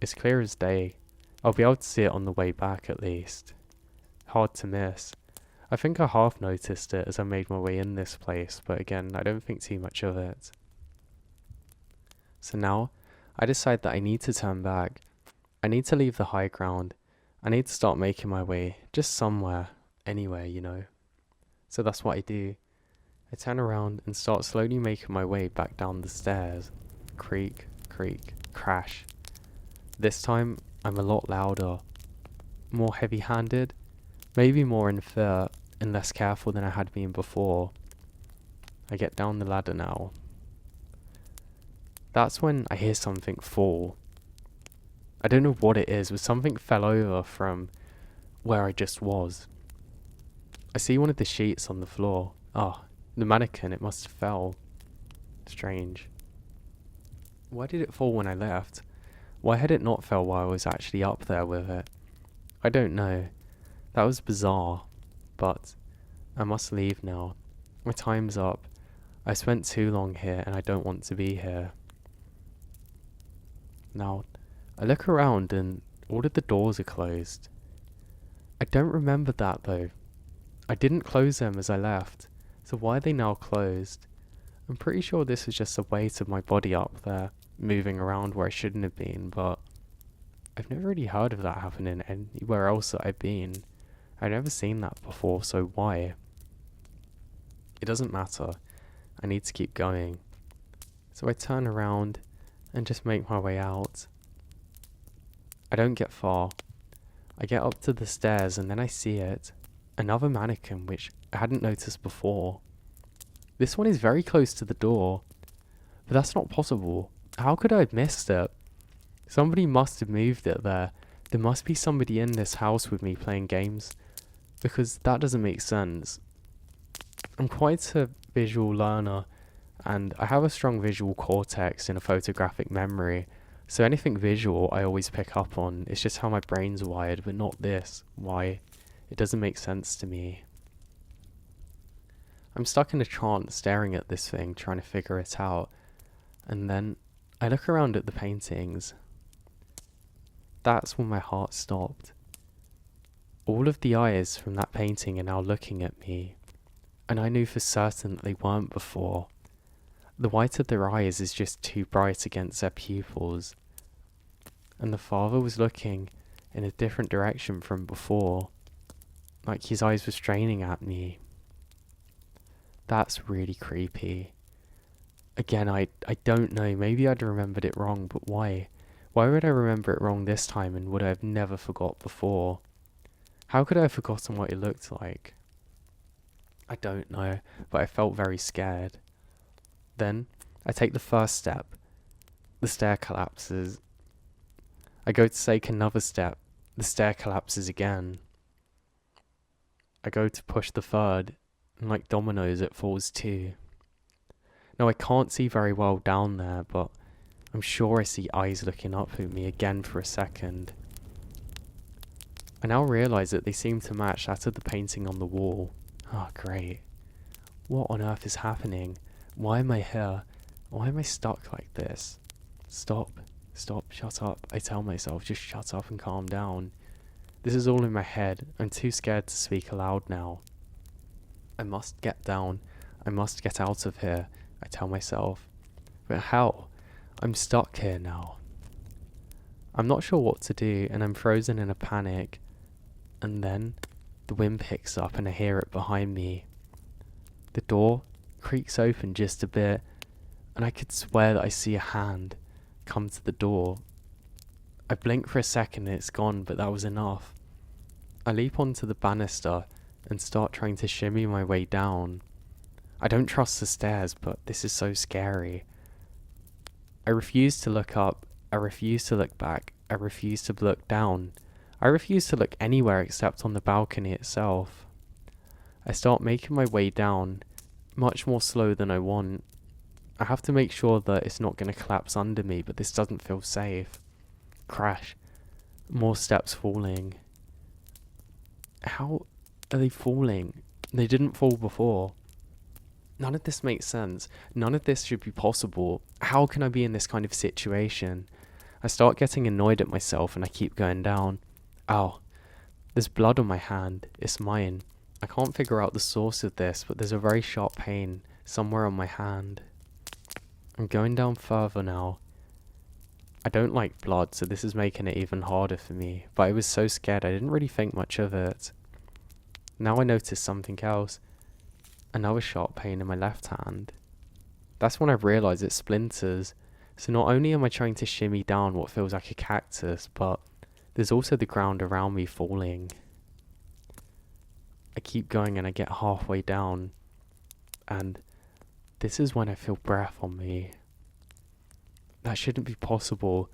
It's clear as day. I'll be able to see it on the way back at least. Hard to miss. I think I half noticed it as I made my way in this place, but again, I don't think too much of it. So now, I decide that I need to turn back. I need to leave the high ground. I need to start making my way, just somewhere, anywhere, you know. So that's what I do. I turn around and start slowly making my way back down the stairs. Creak, creak, crash. This time, I'm a lot louder. More heavy-handed. Maybe more in fear and less careful than I had been before. I get down the ladder now. That's when I hear something fall. I don't know what it is, but something fell over from where I just was. I see one of the sheets on the floor. Ah, the mannequin, it must have fell. Strange. Why did it fall when I left? Why had it not fell while I was actually up there with it? I don't know. That was bizarre, but I must leave now. My time's up. I spent too long here and I don't want to be here. Now, I look around and all of the doors are closed. I don't remember that though. I didn't close them as I left, so why are they now closed? I'm pretty sure this is just the weight of my body up there, moving around where I shouldn't have been, but I've never really heard of that happening anywhere else that I've been. I've never seen that before, so why? It doesn't matter. I need to keep going. So I turn around and just make my way out. I don't get far. I get up to the stairs and then I see it. Another mannequin which I hadn't noticed before. This one is very close to the door. But that's not possible. How could I have missed it? Somebody must have moved it there. There must be somebody in this house with me playing games. Because that doesn't make sense. I'm quite a visual learner. And I have a strong visual cortex and a photographic memory. So anything visual I always pick up on. It's just how my brain's wired, but not this. Why? It doesn't make sense to me. I'm stuck in a trance staring at this thing, trying to figure it out. And then I look around at the paintings. That's when my heart stopped. All of the eyes from that painting are now looking at me, and I knew for certain that they weren't before. The white of their eyes is just too bright against their pupils, and the father was looking in a different direction from before, like his eyes were straining at me. That's really creepy. Again, I don't know, maybe I'd remembered it wrong, but why? Why would I remember it wrong this time, and would I have never forgot before? How could I have forgotten what it looked like? I don't know, but I felt very scared. Then, I take the first step. The stair collapses. I go to take another step. The stair collapses again. I go to push the third, and like dominoes it falls too. Now I can't see very well down there, but I'm sure I see eyes looking up at me again for a second. I now realise that they seem to match that of the painting on the wall. Oh, great. What on earth is happening? Why am I here? Why am I stuck like this? Stop, shut up. I tell myself, just shut up and calm down. This is all in my head. I'm too scared to speak aloud now. I must get down. I must get out of here, I tell myself. But how? I'm stuck here now. I'm not sure what to do, and I'm frozen in a panic. And then the wind picks up and I hear it behind me. The door creaks open just a bit, and I could swear that I see a hand come to the door. I blink for a second and it's gone, but that was enough. I leap onto the banister and start trying to shimmy my way down. I don't trust the stairs, but this is so scary. I refuse to look up. I refuse to look back. I refuse to look down. I refuse to look anywhere except on the balcony itself. I start making my way down, much more slow than I want. I have to make sure that it's not going to collapse under me, but this doesn't feel safe. Crash. More steps falling. How are they falling? They didn't fall before. None of this makes sense. None of this should be possible. How can I be in this kind of situation? I start getting annoyed at myself and I keep going down. Ow. There's blood on my hand. It's mine. I can't figure out the source of this, but there's a very sharp pain somewhere on my hand. I'm going down further now. I don't like blood, so this is making it even harder for me, but I was so scared I didn't really think much of it. Now I notice something else. Another sharp pain in my left hand. That's when I realise it splinters. So not only am I trying to shimmy down what feels like a cactus, but there's also the ground around me falling. I keep going and I get halfway down, and this is when I feel breath on me. That shouldn't be possible.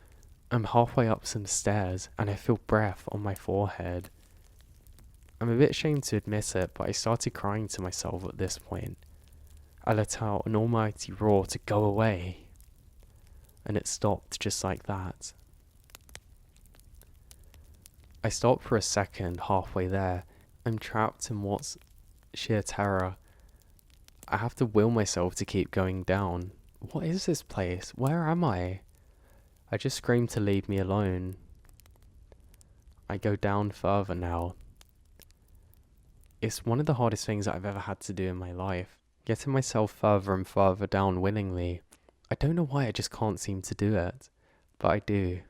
I'm halfway up some stairs and I feel breath on my forehead. I'm a bit ashamed to admit it, but I started crying to myself at this point. I let out an almighty roar to go away, and it stopped just like that. I stopped for a second halfway there. I'm trapped in what's sheer terror. I have to will myself to keep going down. What is this place? Where am I? I just scream to leave me alone. I go down further now. It's one of the hardest things that I've ever had to do in my life. Getting myself further and further down willingly. I don't know why I just can't seem to do it, but I do.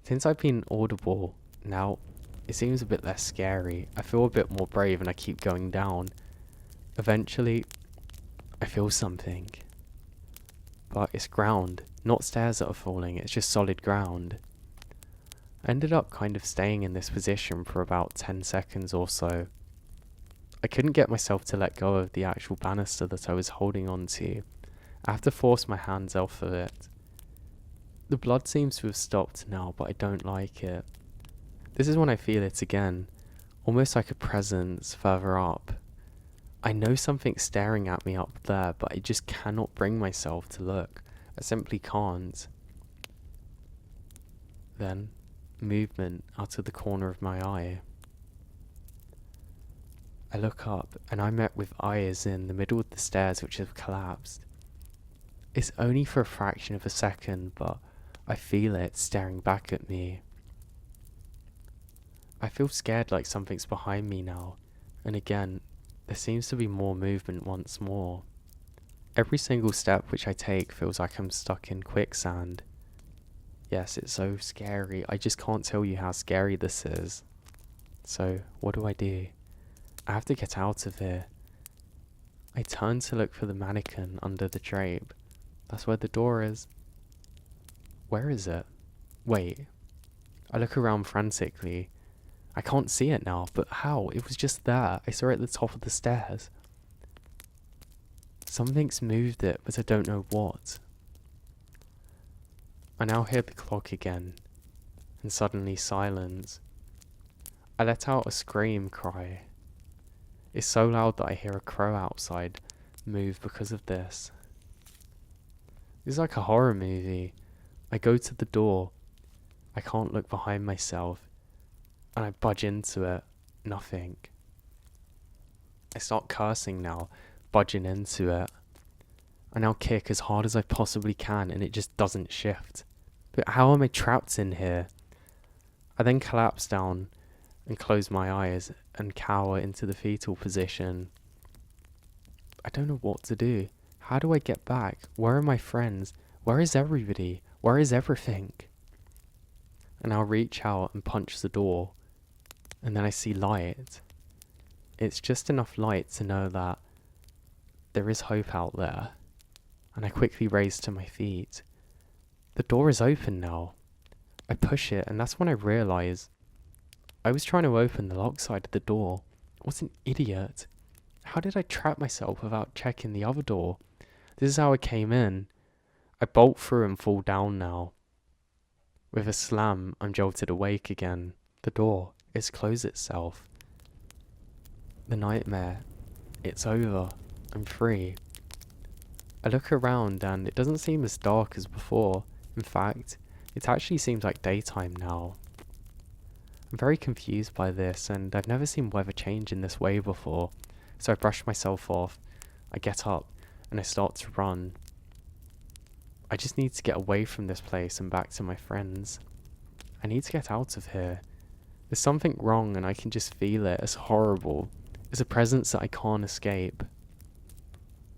Since I've been audible, now it seems a bit less scary. I feel a bit more brave and I keep going down. Eventually, I feel something. But it's ground, not stairs that are falling, it's just solid ground. I ended up kind of staying in this position for about 10 seconds or so. I couldn't get myself to let go of the actual banister that I was holding on to. I have to force my hands off of it. The blood seems to have stopped now, but I don't like it. This is when I feel it again, almost like a presence further up. I know something's staring at me up there, but I just cannot bring myself to look. I simply can't. Then, movement out of the corner of my eye. I look up and I'm met with eyes in the middle of the stairs which have collapsed. It's only for a fraction of a second, but I feel it staring back at me. I feel scared like something's behind me now, and again, there seems to be more movement once more. Every single step which I take feels like I'm stuck in quicksand. Yes, it's so scary. I just can't tell you how scary this is. So, what do? I have to get out of here. I turn to look for the mannequin under the drape. That's where the door is. Where is it? Wait. I look around frantically. I can't see it now, but how? It was just there. I saw it at the top of the stairs. Something's moved it, but I don't know what. I now hear the clock again, and suddenly silence. I let out a scream cry. It's so loud that I hear a crow outside move because of this. It's like a horror movie. I go to the door. I can't look behind myself. And I budge into it. Nothing. I start cursing now, budging into it. I now kick as hard as I possibly can and it just doesn't shift. But how am I trapped in here? I then collapse down and close my eyes and cower into the fetal position. I don't know what to do. How do I get back? Where are my friends? Where is everybody? Where is everything? And I'll reach out and punch the door. And then I see light. It's just enough light to know that there is hope out there. And I quickly raise to my feet. The door is open now. I push it and that's when I realise I was trying to open the lock side of the door. I was an idiot. How did I trap myself without checking the other door? This is how I came in. I bolt through and fall down now. With a slam, I'm jolted awake again. The door has closed itself. The nightmare. It's over. I'm free. I look around and it doesn't seem as dark as before. In fact, it actually seems like daytime now. I'm very confused by this and I've never seen weather change in this way before. So I brush myself off, I get up and I start to run. I just need to get away from this place and back to my friends. I need to get out of here. There's something wrong and I can just feel it. It's horrible. It's a presence that I can't escape.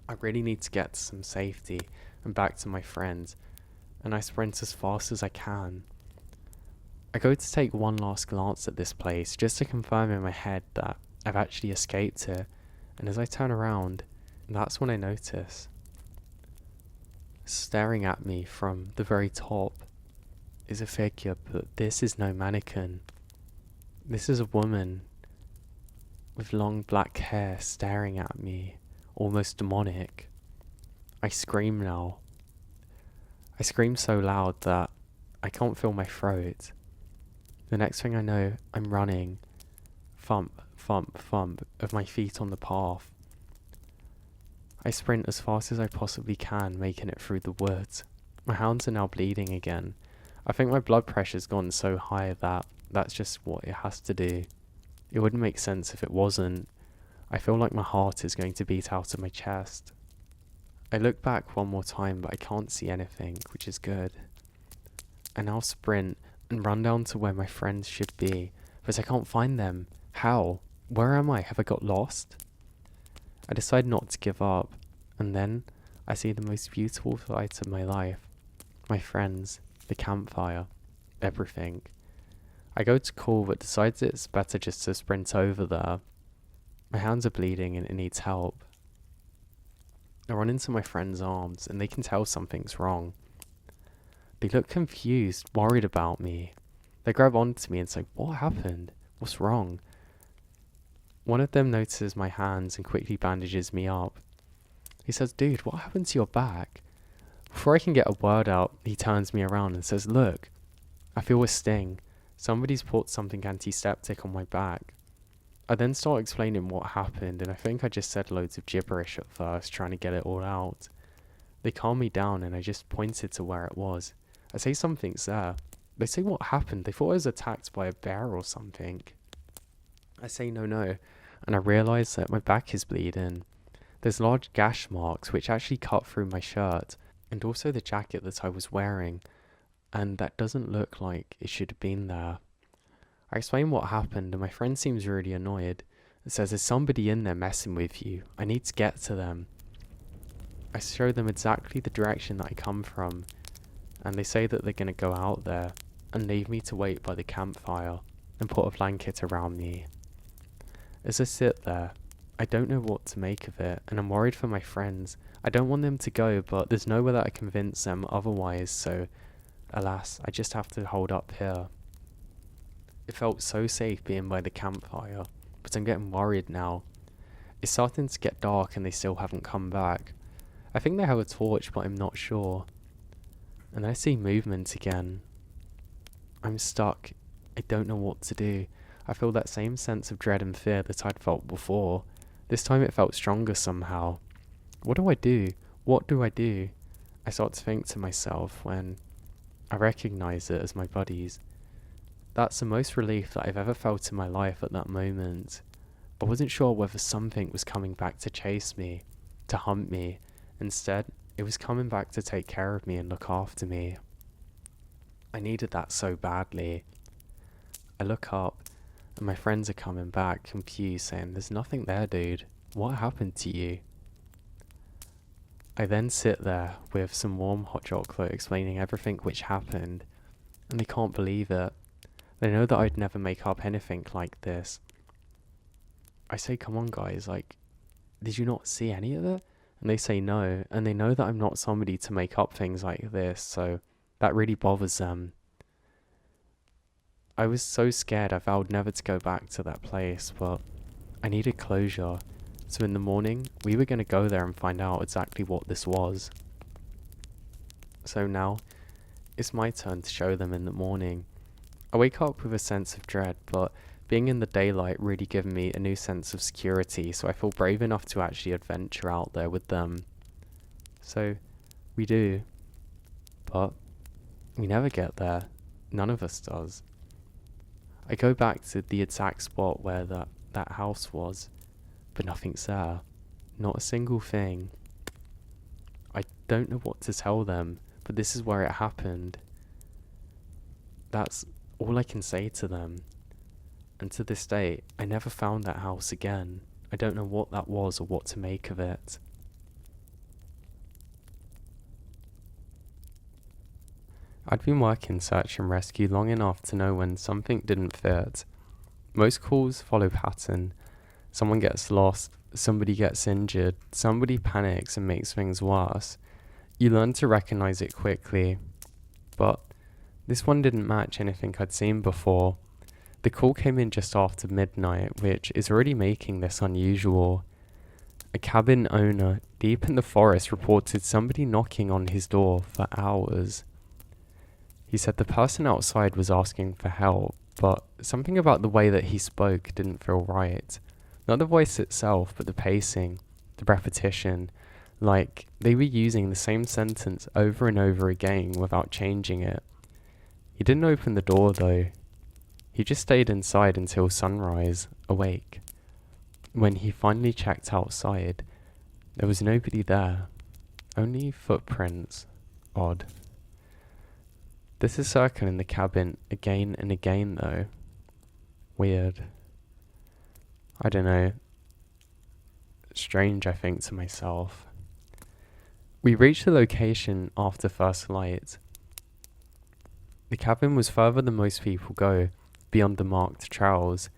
I really need to get to some safety and back to my friends, and I sprint as fast as I can. I go to take one last glance at this place just to confirm in my head that I've actually escaped here, and as I turn around, that's when I notice. Staring at me from the very top is a figure, but this is no mannequin. This is a woman with long black hair staring at me, almost demonic. I scream now. I scream so loud that I can't feel my throat. The next thing I know, I'm running. Thump, thump, thump of my feet on the path. I sprint as fast as I possibly can, making it through the woods. My hands are now bleeding again. I think my blood pressure's gone so high that that's just what it has to do. It wouldn't make sense if it wasn't. I feel like my heart is going to beat out of my chest. I look back one more time, but I can't see anything, which is good. I now sprint and run down to where my friends should be, but I can't find them. How? Where am I? Have I got lost? I decide not to give up, and then I see the most beautiful sight of my life. My friends, the campfire, everything. I go to call, but decide it's better just to sprint over there. My hands are bleeding and it needs help. I run into my friend's arms and they can tell something's wrong. They look confused, worried about me. They grab onto me and say, "What happened? What's wrong?" One of them notices my hands and quickly bandages me up. He says, "Dude, what happened to your back?" Before I can get a word out, he turns me around and says, "Look, I feel a sting. Somebody's put something antiseptic on my back." I then start explaining what happened, and I think I just said loads of gibberish at first, trying to get it all out. They calm me down and I just pointed to where it was. I say something's there. They say what happened. They thought I was attacked by a bear or something. I say no. and I realise that my back is bleeding. There's large gash marks which actually cut through my shirt, and also the jacket that I was wearing, and that doesn't look like it should have been there. I explain what happened, and my friend seems really annoyed. It says, "There's somebody in there messing with you. I need to get to them." I show them exactly the direction that I come from, and they say that they're going to go out there and leave me to wait by the campfire and put a blanket around me. As I sit there, I don't know what to make of it, and I'm worried for my friends. I don't want them to go, but there's no way that I convince them otherwise, so alas, I just have to hold up here. It felt so safe being by the campfire, but I'm getting worried now. It's starting to get dark and they still haven't come back. I think they have a torch, but I'm not sure. And I see movement again. I'm stuck. I don't know what to do. I feel that same sense of dread and fear that I'd felt before. This time it felt stronger somehow. What do I do? What do I do? I start to think to myself when I recognise it as my buddies. That's the most relief that I've ever felt in my life at that moment. I wasn't sure whether something was coming back to chase me, to hunt me. Instead, it was coming back to take care of me and look after me. I needed that so badly. I look up, and my friends are coming back, confused, saying, "There's nothing there, dude. What happened to you?" I then sit there with some warm hot chocolate explaining everything which happened, and they can't believe it. They know that I'd never make up anything like this. I say, "Come on guys, did you not see any of it?" And they say no, and they know that I'm not somebody to make up things like this, so that really bothers them. I was so scared I vowed never to go back to that place, but I needed closure. So in the morning, we were going to go there and find out exactly what this was. So now, it's my turn to show them in the morning. I wake up with a sense of dread, but being in the daylight really gave me a new sense of security, so I feel brave enough to actually adventure out there with them. So, we do. But, we never get there. None of us does. I go back to the exact spot where that house was, but nothing's there. Not a single thing. I don't know what to tell them, but this is where it happened. That's all I can say to them. And to this day, I never found that house again. I don't know what that was or what to make of it. I'd been working search and rescue long enough to know when something didn't fit. Most calls follow pattern. Someone gets lost, somebody gets injured, somebody panics and makes things worse. You learn to recognize it quickly. But this one didn't match anything I'd seen before. The call came in just after midnight, which is already making this unusual. A cabin owner deep in the forest reported somebody knocking on his door for hours. He said the person outside was asking for help, but something about the way that he spoke didn't feel right. Not the voice itself, but the pacing, the repetition, like they were using the same sentence over and over again without changing it. He didn't open the door though. He just stayed inside until sunrise, awake. When he finally checked outside, there was nobody there. Only footprints. Odd. This is circling the cabin again and again though. Weird. I don't know. Strange, I think to myself. We reached the location after first light. The cabin was further than most people go, beyond the marked trails.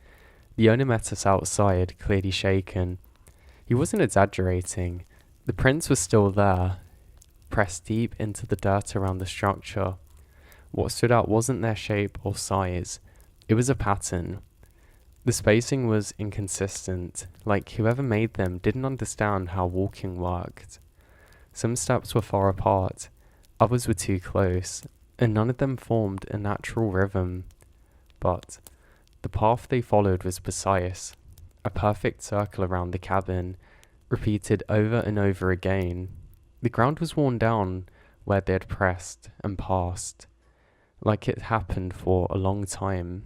The owner met us outside, clearly shaken. He wasn't exaggerating. The prints were still there, pressed deep into the dirt around the structure. What stood out wasn't their shape or size. It was a pattern. The spacing was inconsistent, like whoever made them didn't understand how walking worked. Some steps were far apart, others were too close, and none of them formed a natural rhythm. But the path they followed was precise, a perfect circle around the cabin, repeated over and over again. The ground was worn down where they had pressed and passed, like it happened for a long time.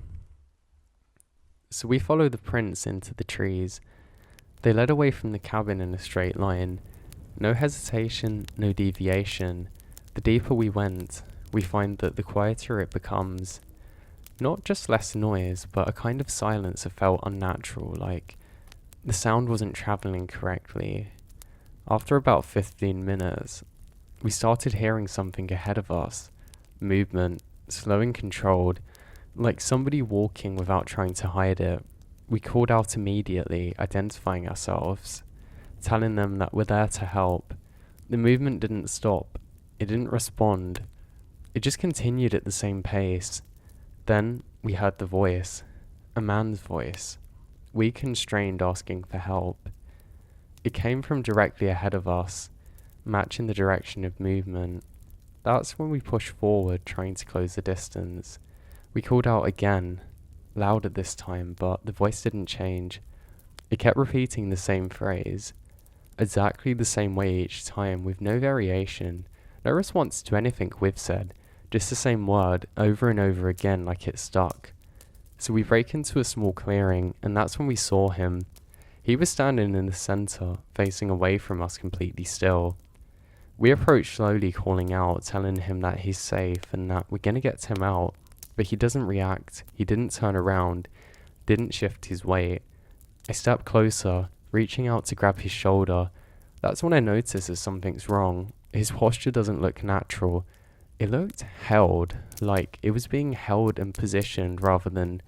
So we followed the prints into the trees. They led away from the cabin in a straight line. No hesitation, no deviation. The deeper we went, we find that the quieter it becomes. Not just less noise, but a kind of silence that felt unnatural, like the sound wasn't travelling correctly. After about 15 minutes, we started hearing something ahead of us. Movement, slow and controlled, like somebody walking without trying to hide it. We called out immediately, identifying ourselves, telling them that we're there to help. The movement didn't stop. It didn't respond. It just continued at the same pace. Then we heard the voice, a man's voice, weak and strained, asking for help. It came from directly ahead of us, matching the direction of movement. That's when we pushed forward, trying to close the distance. We called out again, louder this time, but the voice didn't change. It kept repeating the same phrase, exactly the same way each time, with no variation, no response to anything we've said, just the same word over and over again like it stuck. So we break into a small clearing, and that's when we saw him. He was standing in the center, facing away from us, completely still. We approached slowly, calling out, telling him that he's safe and that we're gonna get him out, but he doesn't react. He didn't turn around, didn't shift his weight. I stepped closer, reaching out to grab his shoulder. That's when I noticed that something's wrong. His posture doesn't look natural. It looked held, like it was being held and positioned rather than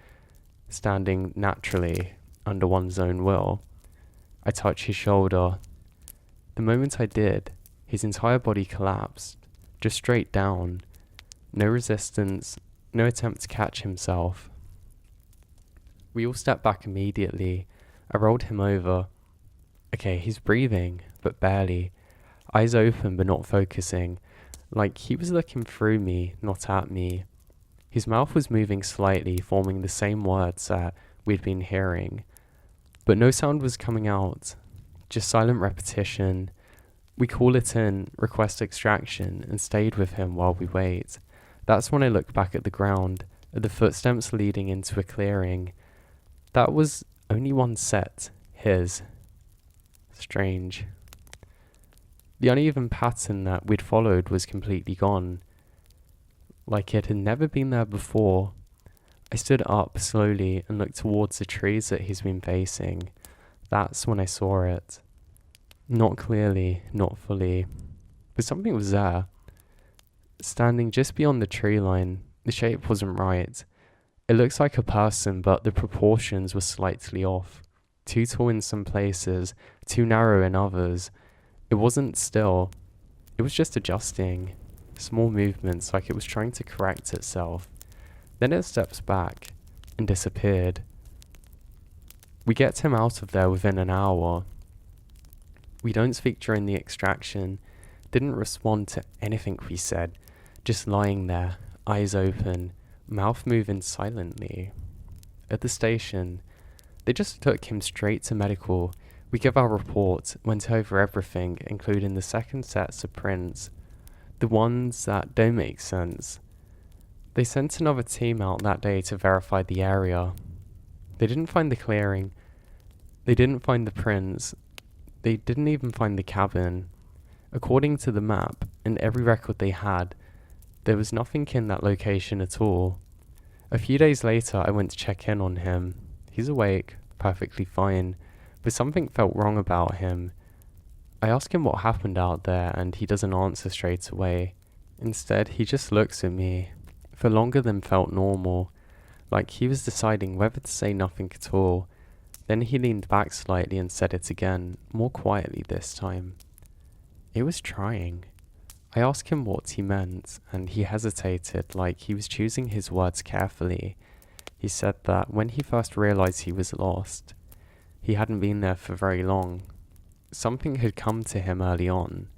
standing naturally under one's own will. I touched his shoulder. The moment I did, his entire body collapsed, just straight down. No resistance, no attempt to catch himself. We all stepped back immediately. I rolled him over. Okay, he's breathing, but barely. Eyes open but not focusing. Like he was looking through me, not at me. His mouth was moving slightly, forming the same words that we'd been hearing. But no sound was coming out. Just silent repetition. We call it in, request extraction, and stayed with him while we wait. That's when I looked back at the ground, at the footsteps leading into a clearing. That was only one set, his. Strange. The uneven pattern that we'd followed was completely gone, like it had never been there before. I stood up slowly and looked towards the trees that he's been facing. That's when I saw it. Not clearly, not fully, but something was there. Standing just beyond the tree line, the shape wasn't right. It looks like a person, but the proportions were slightly off. Too tall in some places, too narrow in others. It wasn't still. It was just adjusting. Small movements like it was trying to correct itself. Then it steps back and disappeared. We get him out of there within an hour. We don't speak during the extraction. Didn't respond to anything we said. Just lying there, eyes open, mouth moving silently. At the station, they just took him straight to medical. We gave our report, went over everything, including the second sets of prints, the ones that don't make sense. They sent another team out that day to verify the area. They didn't find the clearing. They didn't find the prints. They didn't even find the cabin. According to the map and every record they had, there was nothing in that location at all. A few days later, I went to check in on him. He's awake, perfectly fine, but something felt wrong about him. I ask him what happened out there, and he doesn't answer straight away. Instead, he just looks at me, for longer than felt normal, like he was deciding whether to say nothing at all. Then he leaned back slightly and said it again, more quietly this time. It was trying. I asked him what he meant, and he hesitated, like he was choosing his words carefully. He said that when he first realized he was lost, he hadn't been there for very long. Something had come to him early on.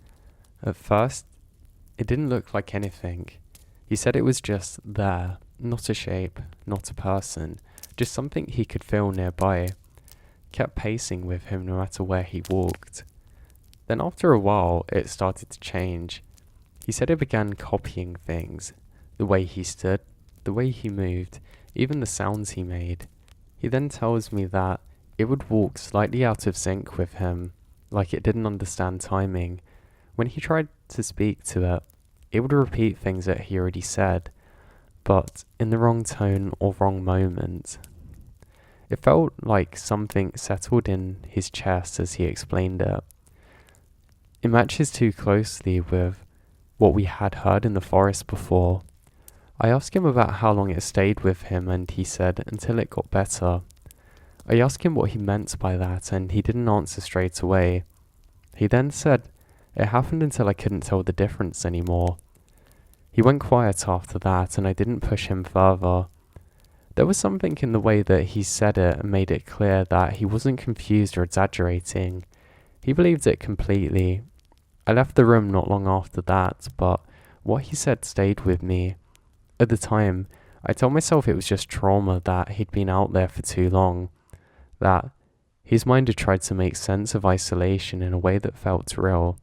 At first, it didn't look like anything. He said it was just there, not a shape, not a person, just something he could feel nearby. Kept pacing with him no matter where he walked. Then after a while, it started to change. He said it began copying things, the way he stood, the way he moved, even the sounds he made. He then tells me that it would walk slightly out of sync with him, like it didn't understand timing. When he tried to speak to it, it would repeat things that he already said, but in the wrong tone or wrong moment. It felt like something settled in his chest as he explained it. It matches too closely with what we had heard in the forest before. I asked him about how long it stayed with him, and he said until it got better. I asked him what he meant by that, and he didn't answer straight away. He then said it happened until I couldn't tell the difference anymore. He went quiet after that, and I didn't push him further. There was something in the way that he said it and made it clear that he wasn't confused or exaggerating. He believed it completely. I left the room not long after that, but what he said stayed with me. At the time, I told myself it was just trauma, that he'd been out there for too long, that his mind had tried to make sense of isolation in a way that felt real.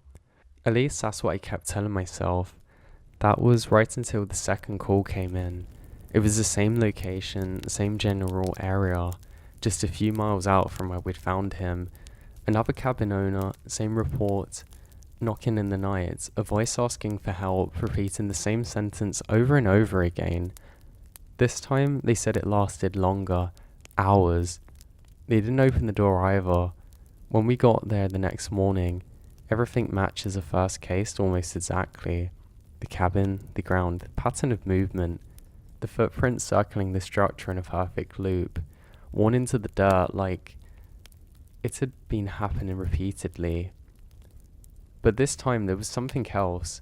At least that's what I kept telling myself. That was right until the second call came in. It was the same location, same general area, just a few miles out from where we'd found him. Another cabin owner, same report, knocking in the night, a voice asking for help, repeating the same sentence over and over again. This time, they said it lasted longer, hours. They didn't open the door either. When we got there the next morning, everything matches the first case almost exactly. The cabin, the ground, the pattern of movement, the footprints circling the structure in a perfect loop, worn into the dirt like it had been happening repeatedly. But this time there was something else,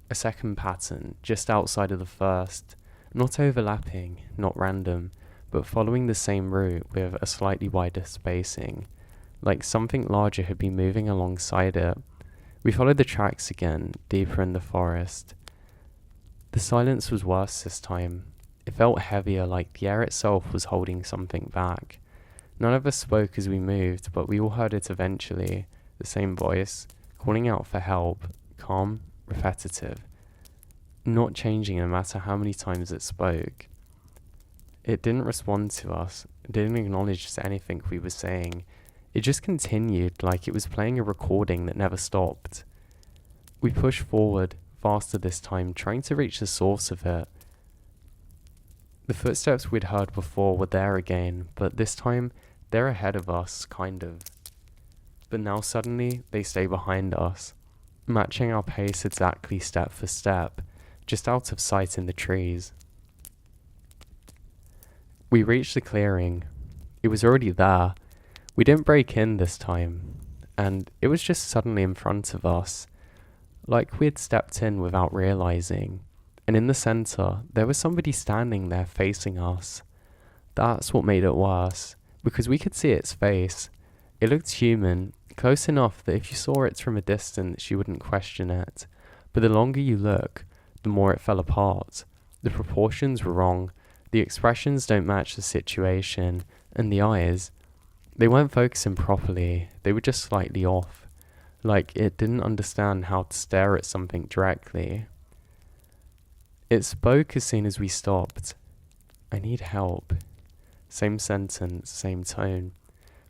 a second pattern just outside of the first, not overlapping, not random, but following the same route with a slightly wider spacing, like something larger had been moving alongside it. We followed the tracks again, deeper in the forest. The silence was worse this time. It felt heavier, like the air itself was holding something back. None of us spoke as we moved, but we all heard it eventually, the same voice, calling out for help, calm, repetitive, not changing no matter how many times it spoke. It didn't respond to us, it didn't acknowledge anything we were saying. It just continued like it was playing a recording that never stopped. We pushed forward, faster this time, trying to reach the source of it. The footsteps we'd heard before were there again, but this time they're ahead of us, kind of. But now suddenly they stay behind us, matching our pace exactly step for step, just out of sight in the trees. We reached the clearing. It was already there. We didn't break in this time, and it was just suddenly in front of us, like we had stepped in without realizing. And in the center, there was somebody standing there facing us. That's what made it worse, because we could see its face. It looked human, close enough that if you saw it from a distance, you wouldn't question it. But the longer you look, the more it fell apart. The proportions were wrong, the expressions don't match the situation, and the eyes, they weren't focusing properly, they were just slightly off. Like it didn't understand how to stare at something directly. It spoke as soon as we stopped. I need help. Same sentence, same tone.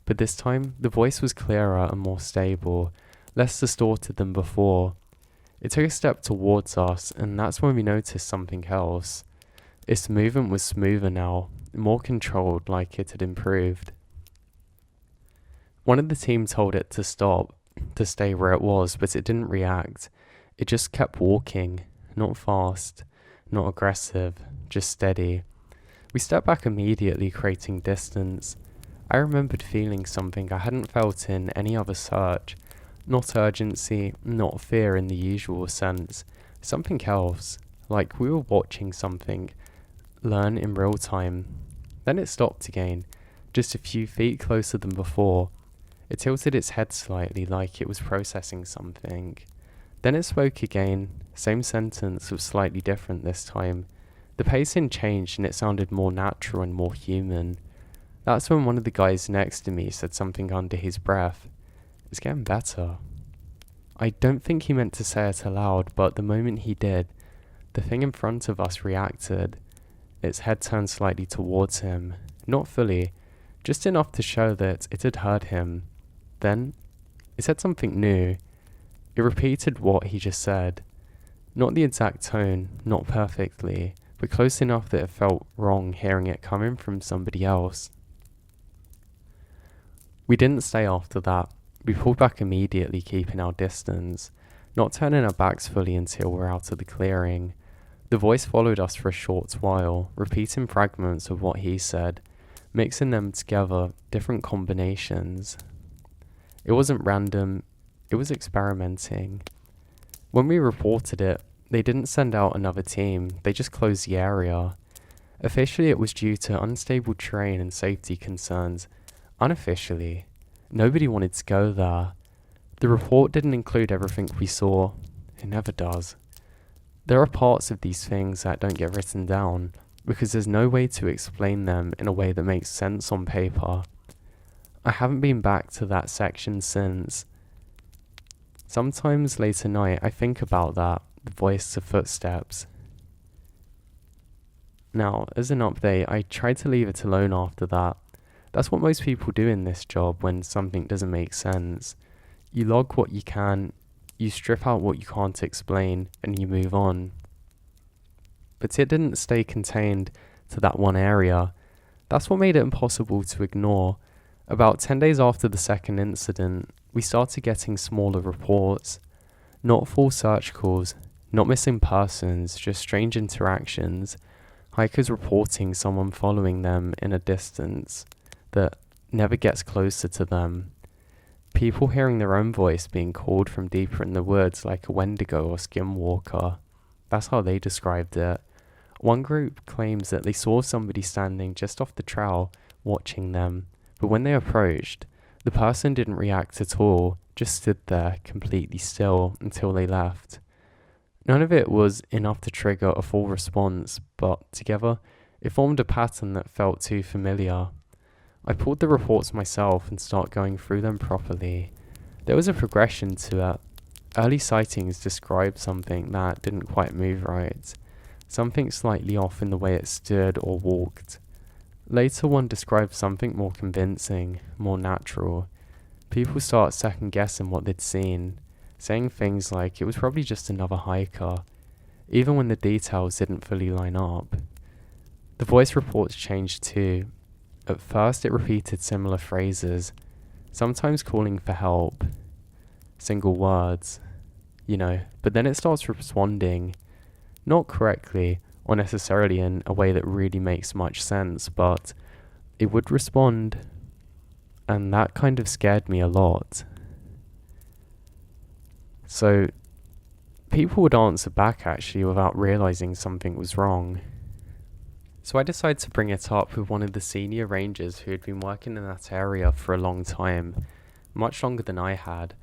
But this time, the voice was clearer and more stable, less distorted than before. It took a step towards us, and that's when we noticed something else. Its movement was smoother now, more controlled, like it had improved. One of the team told it to stop, to stay where it was, but it didn't react. It just kept walking, not fast, not aggressive, just steady. We stepped back immediately, creating distance. I remembered feeling something I hadn't felt in any other search. Not urgency, not fear in the usual sense. Something else, like we were watching something learn in real time. Then it stopped again, just a few feet closer than before. It tilted its head slightly, like it was processing something. Then it spoke again, same sentence was slightly different this time. The pacing changed and it sounded more natural and more human. That's when one of the guys next to me said something under his breath. It's getting better. I don't think he meant to say it aloud, but the moment he did, the thing in front of us reacted. Its head turned slightly towards him, not fully, just enough to show that it had heard him. Then, it said something new. It repeated what he just said. Not the exact tone, not perfectly, but close enough that it felt wrong hearing it coming from somebody else. We didn't stay after that. We pulled back immediately, keeping our distance, not turning our backs fully until we're out of the clearing. The voice followed us for a short while, repeating fragments of what he said, mixing them together, different combinations. It wasn't random, it was experimenting. When we reported it, they didn't send out another team, they just closed the area. Officially, it was due to unstable terrain and safety concerns. Unofficially, nobody wanted to go there. The report didn't include everything we saw. It never does. There are parts of these things that don't get written down because there's no way to explain them in a way that makes sense on paper. I haven't been back to that section since. Sometimes late at night I think about that, the voice of footsteps. Now, as an update, I tried to leave it alone after that. That's what most people do in this job when something doesn't make sense. You log what you can, you strip out what you can't explain, and you move on. But it didn't stay contained to that one area. That's what made it impossible to ignore. About 10 days after the second incident, we started getting smaller reports. Not full search calls, not missing persons, just strange interactions. Hikers reporting someone following them in a distance that never gets closer to them. People hearing their own voice being called from deeper in the woods like a Wendigo or skinwalker. That's how they described it. One group claims that they saw somebody standing just off the trail watching them, but when they approached, the person didn't react at all, just stood there completely still until they left. None of it was enough to trigger a full response, but together, it formed a pattern that felt too familiar. I pulled the reports myself and started going through them properly. There was a progression to it. Early sightings described something that didn't quite move right, something slightly off in the way it stood or walked. Later one described something more convincing, more natural. People start second guessing what they'd seen, saying things like it was probably just another hiker, even when the details didn't fully line up. The voice reports changed too. At first it repeated similar phrases, sometimes calling for help, single words, but then it starts responding, not correctly or necessarily in a way that really makes much sense, but it would respond, and that kind of scared me a lot. So people would answer back actually without realizing something was wrong. So I decided to bring it up with one of the senior rangers who had been working in that area for a long time, much longer than I had.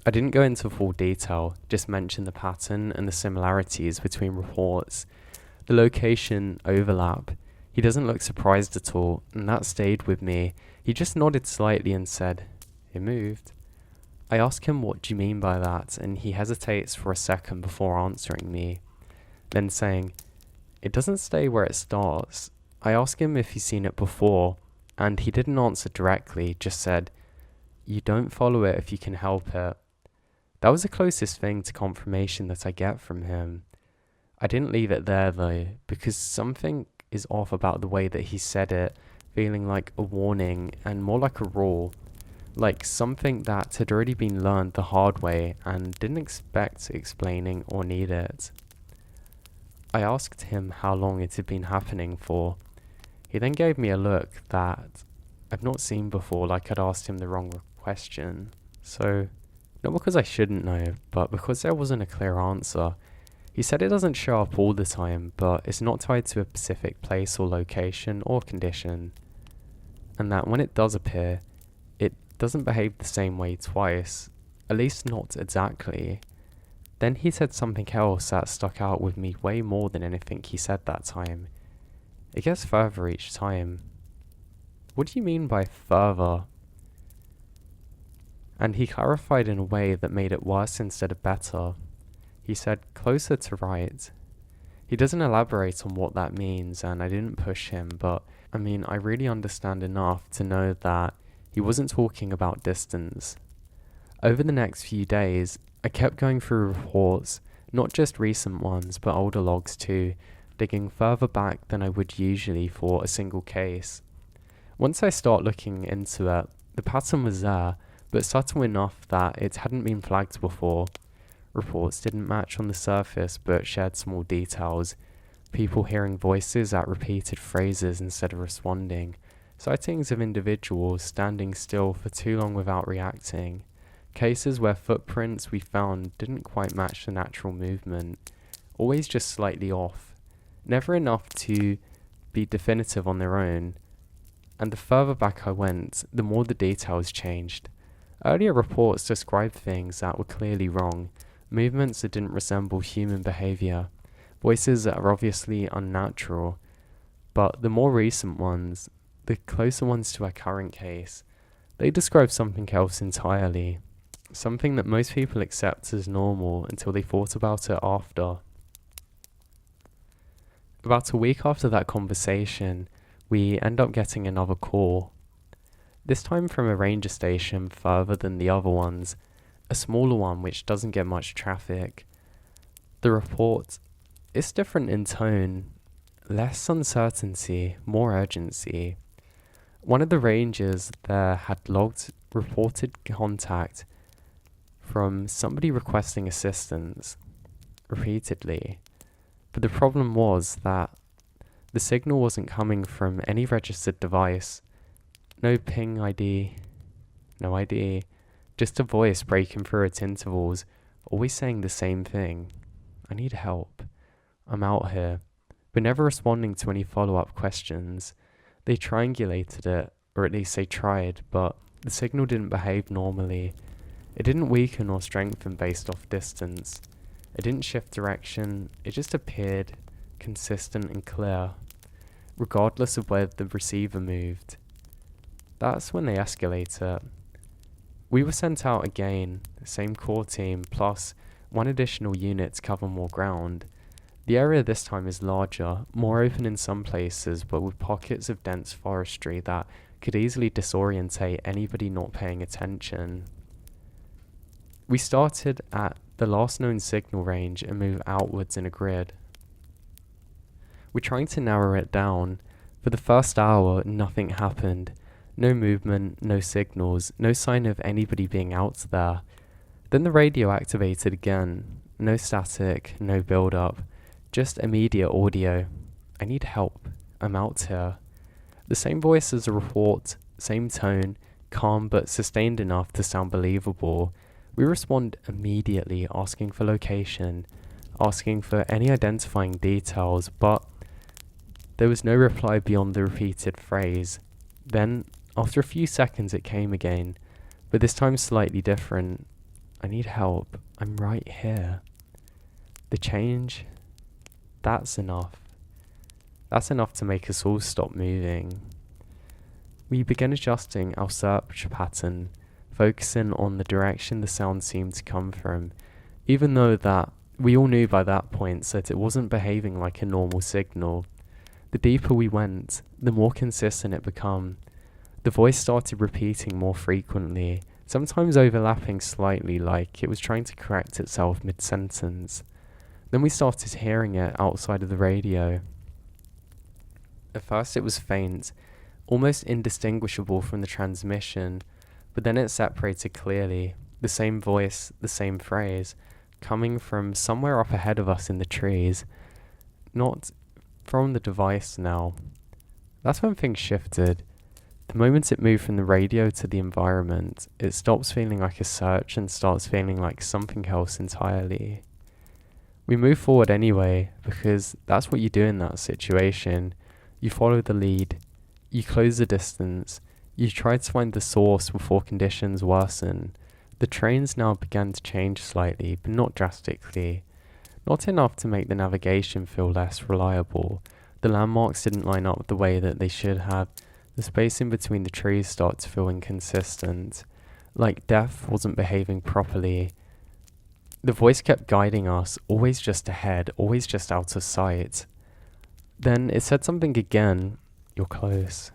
I didn't go into full detail, just mention the pattern and the similarities between reports, the location overlap. He doesn't look surprised at all, and that stayed with me. He just nodded slightly and said, "It moved." I ask him what do you mean by that, and he hesitates for a second before answering me, then saying, "It doesn't stay where it starts." I ask him if he's seen it before, and he didn't answer directly, just said, "You don't follow it if you can help it." That was the closest thing to confirmation that I get from him. I didn't leave it there though, because something is off about the way that he said it, feeling like a warning and more like a rule, like something that had already been learned the hard way and didn't expect explaining or need it. I asked him how long it had been happening for. He then gave me a look that I've not seen before, like I'd asked him the wrong question. So, not because I shouldn't know, but because there wasn't a clear answer. He said it doesn't show up all the time, but it's not tied to a specific place or location or condition. And that when it does appear, it doesn't behave the same way twice, at least not exactly. Then he said something else that stuck out with me way more than anything he said that time. It gets further each time. What do you mean by further? And he clarified in a way that made it worse instead of better. He said closer to right. He doesn't elaborate on what that means, and I didn't push him, but I mean, I really understand enough to know that he wasn't talking about distance. Over the next few days, I kept going through reports, not just recent ones, but older logs too, digging further back than I would usually for a single case. Once I start looking into it, the pattern was there, but subtle enough that it hadn't been flagged before. Reports didn't match on the surface, but shared small details. People hearing voices at repeated phrases instead of responding. Sightings of individuals standing still for too long without reacting. Cases where footprints we found didn't quite match the natural movement. Always just slightly off. Never enough to be definitive on their own. And the further back I went, the more the details changed. Earlier reports described things that were clearly wrong. Movements that didn't resemble human behavior. Voices that are obviously unnatural. But the more recent ones, the closer ones to our current case, they describe something else entirely. Something that most people accept as normal until they thought about it after. About a week after that conversation, we end up getting another call. This time from a ranger station further than the other ones, a smaller one which doesn't get much traffic. The report is different in tone, less uncertainty, more urgency. One of the rangers there had logged reported contact from somebody requesting assistance repeatedly, but the problem was that the signal wasn't coming from any registered device. No ping ID, no ID, just a voice breaking through at intervals, always saying the same thing. I need help. I'm out here, but never responding to any follow-up questions. They triangulated it, or at least they tried, but the signal didn't behave normally. It didn't weaken or strengthen based off distance. It didn't shift direction, it just appeared consistent and clear, regardless of where the receiver moved. That's when they escalate it. We were sent out again, the same core team, plus one additional unit to cover more ground. The area this time is larger, more open in some places, but with pockets of dense forestry that could easily disorientate anybody not paying attention. We started at the last known signal range and moved outwards in a grid. We're trying to narrow it down. For the first hour, nothing happened. No movement, no signals, no sign of anybody being out there. Then the radio activated again. No static, no build-up. Just immediate audio. I need help. I'm out here. The same voice as the report, same tone, calm but sustained enough to sound believable. We respond immediately, asking for location, asking for any identifying details, but there was no reply beyond the repeated phrase. Then, after a few seconds, it came again, but this time slightly different. I need help. I'm right here. The change, that's enough. That's enough to make us all stop moving. We began adjusting our search pattern, focusing on the direction the sound seemed to come from, even though that we all knew by that point that it wasn't behaving like a normal signal. The deeper we went, the more consistent it became. The voice started repeating more frequently, sometimes overlapping slightly like it was trying to correct itself mid-sentence. Then we started hearing it outside of the radio. At first it was faint, almost indistinguishable from the transmission, but then it separated clearly, the same voice, the same phrase, coming from somewhere up ahead of us in the trees, not from the device now. That's when things shifted. The moment it moved from the radio to the environment, it stops feeling like a search and starts feeling like something else entirely. We move forward anyway, because that's what you do in that situation. You follow the lead, you close the distance, you try to find the source before conditions worsen. The trains now began to change slightly, but not drastically. Not enough to make the navigation feel less reliable. The landmarks didn't line up the way that they should have. The space in between the trees started to feel inconsistent, like depth wasn't behaving properly. The voice kept guiding us, always just ahead, always just out of sight. Then it said something again, you're close.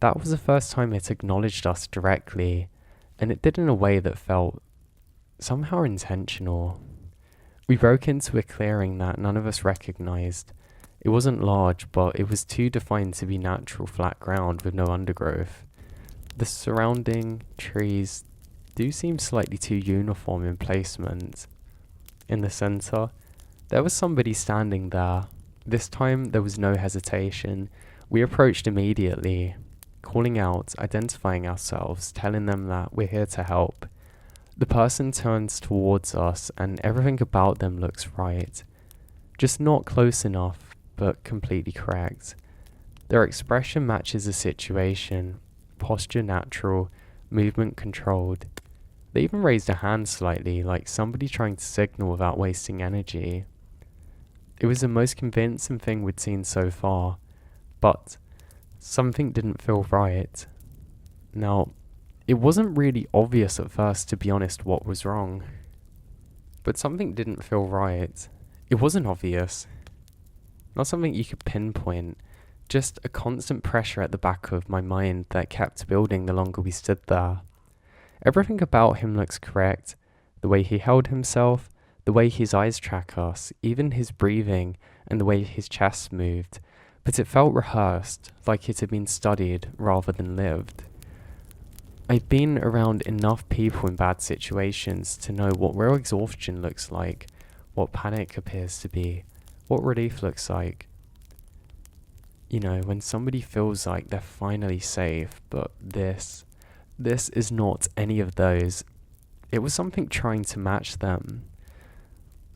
That was the first time it acknowledged us directly, and it did in a way that felt somehow intentional. We broke into a clearing that none of us recognized. It wasn't large, but it was too defined to be natural flat ground with no undergrowth. The surrounding trees do seem slightly too uniform in placement. In the center, there was somebody standing there. This time, there was no hesitation. We approached immediately, calling out, identifying ourselves, telling them that we're here to help. The person turns towards us, and everything about them looks right. Just not close enough, but completely correct. Their expression matches the situation, posture natural, movement controlled. They even raised a hand slightly, like somebody trying to signal without wasting energy. It was the most convincing thing we'd seen so far, but something didn't feel right. Now, it wasn't really obvious at first, to be honest, what was wrong. But something didn't feel right. It wasn't obvious. Not something you could pinpoint. Just a constant pressure at the back of my mind that kept building the longer we stood there. Everything about him looks correct. The way he held himself, the way his eyes track us, even his breathing, and the way his chest moved. But it felt rehearsed, like it had been studied rather than lived. I've been around enough people in bad situations to know what real exhaustion looks like, what panic appears to be, what relief looks like. You know, when somebody feels like they're finally safe, but this is not any of those. It was something trying to match them.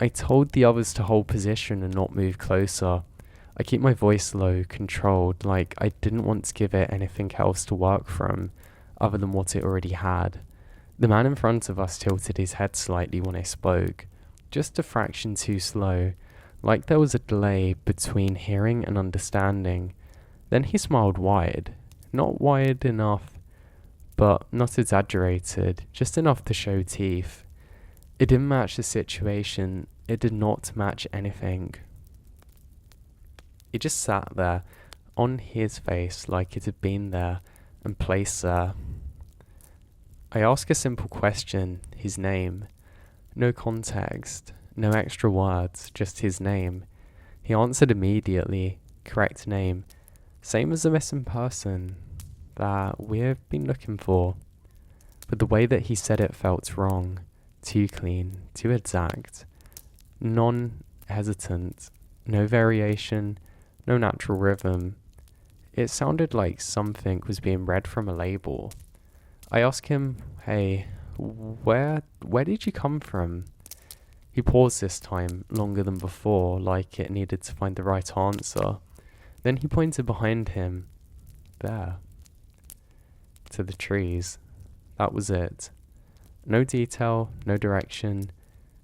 I told the others to hold position and not move closer. I keep my voice low, controlled, like I didn't want to give it anything else to work from, other than what it already had. The man in front of us tilted his head slightly when I spoke, just a fraction too slow, like there was a delay between hearing and understanding. Then he smiled wide, not wide enough, but not exaggerated, just enough to show teeth. It didn't match the situation, it did not match anything. It just sat there, on his face, like it had been there and placed there. I ask a simple question, his name. No context, no extra words, just his name. He answered immediately, correct name, same as the missing person that we've been looking for. But the way that he said it felt wrong, too clean, too exact, non-hesitant, no variation, no natural rhythm. It sounded like something was being read from a label. I asked him, hey, where did you come from? He paused this time, longer than before, like it needed to find the right answer. Then he pointed behind him, there, to the trees. That was it. No detail, no direction,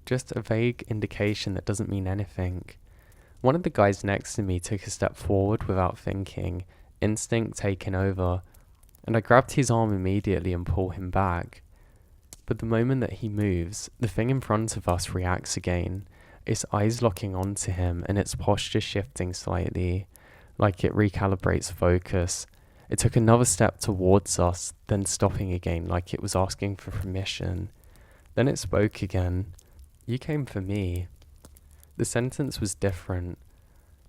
just a vague indication that doesn't mean anything. One of the guys next to me took a step forward without thinking, instinct taking over, and I grabbed his arm immediately and pulled him back. But the moment that he moves, the thing in front of us reacts again, its eyes locking onto him and its posture shifting slightly, like it recalibrates focus. It took another step towards us, then stopping again like it was asking for permission. Then it spoke again. You came for me. The sentence was different.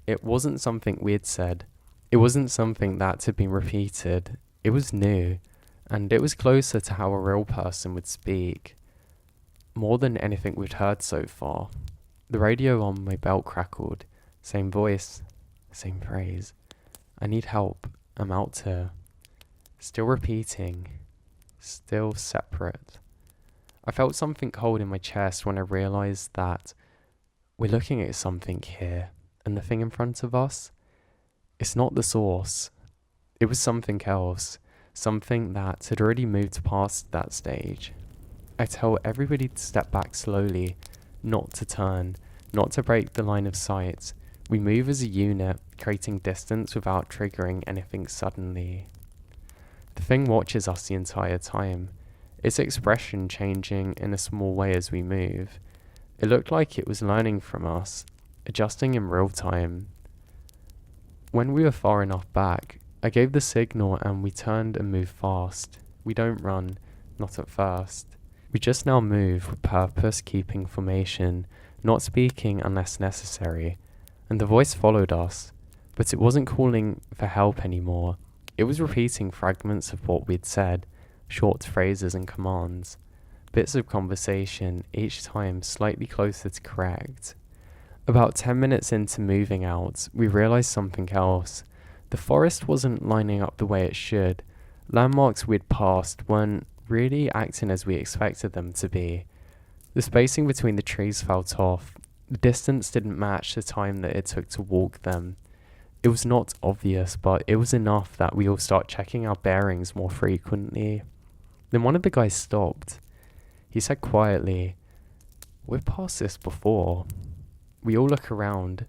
It wasn't something we'd said. It wasn't something that had been repeated. It was new, and it was closer to how a real person would speak. More than anything we'd heard so far. The radio on my belt crackled. Same voice, same phrase. I need help. I'm out here. Still repeating. Still separate. I felt something cold in my chest when I realized that we're looking at something here, and the thing in front of us, it's not the source. It was something else, something that had already moved past that stage. I tell everybody to step back slowly, not to turn, not to break the line of sight. We move as a unit, creating distance without triggering anything suddenly. The thing watches us the entire time, its expression changing in a small way as we move. It looked like it was learning from us, adjusting in real time. When we were far enough back, I gave the signal and we turned and moved fast. We don't run, not at first. We just now move with purpose, keeping formation, not speaking unless necessary. And the voice followed us, but it wasn't calling for help anymore. It was repeating fragments of what we'd said, short phrases and commands, bits of conversation, each time slightly closer to correct. About 10 minutes into moving out, we realised something else. The forest wasn't lining up the way it should. Landmarks we'd passed weren't really acting as we expected them to be. The spacing between the trees felt off. The distance didn't match the time that it took to walk them. It was not obvious, but it was enough that we all start checking our bearings more frequently. Then one of the guys stopped. He said quietly, "We've passed this before." We all look around.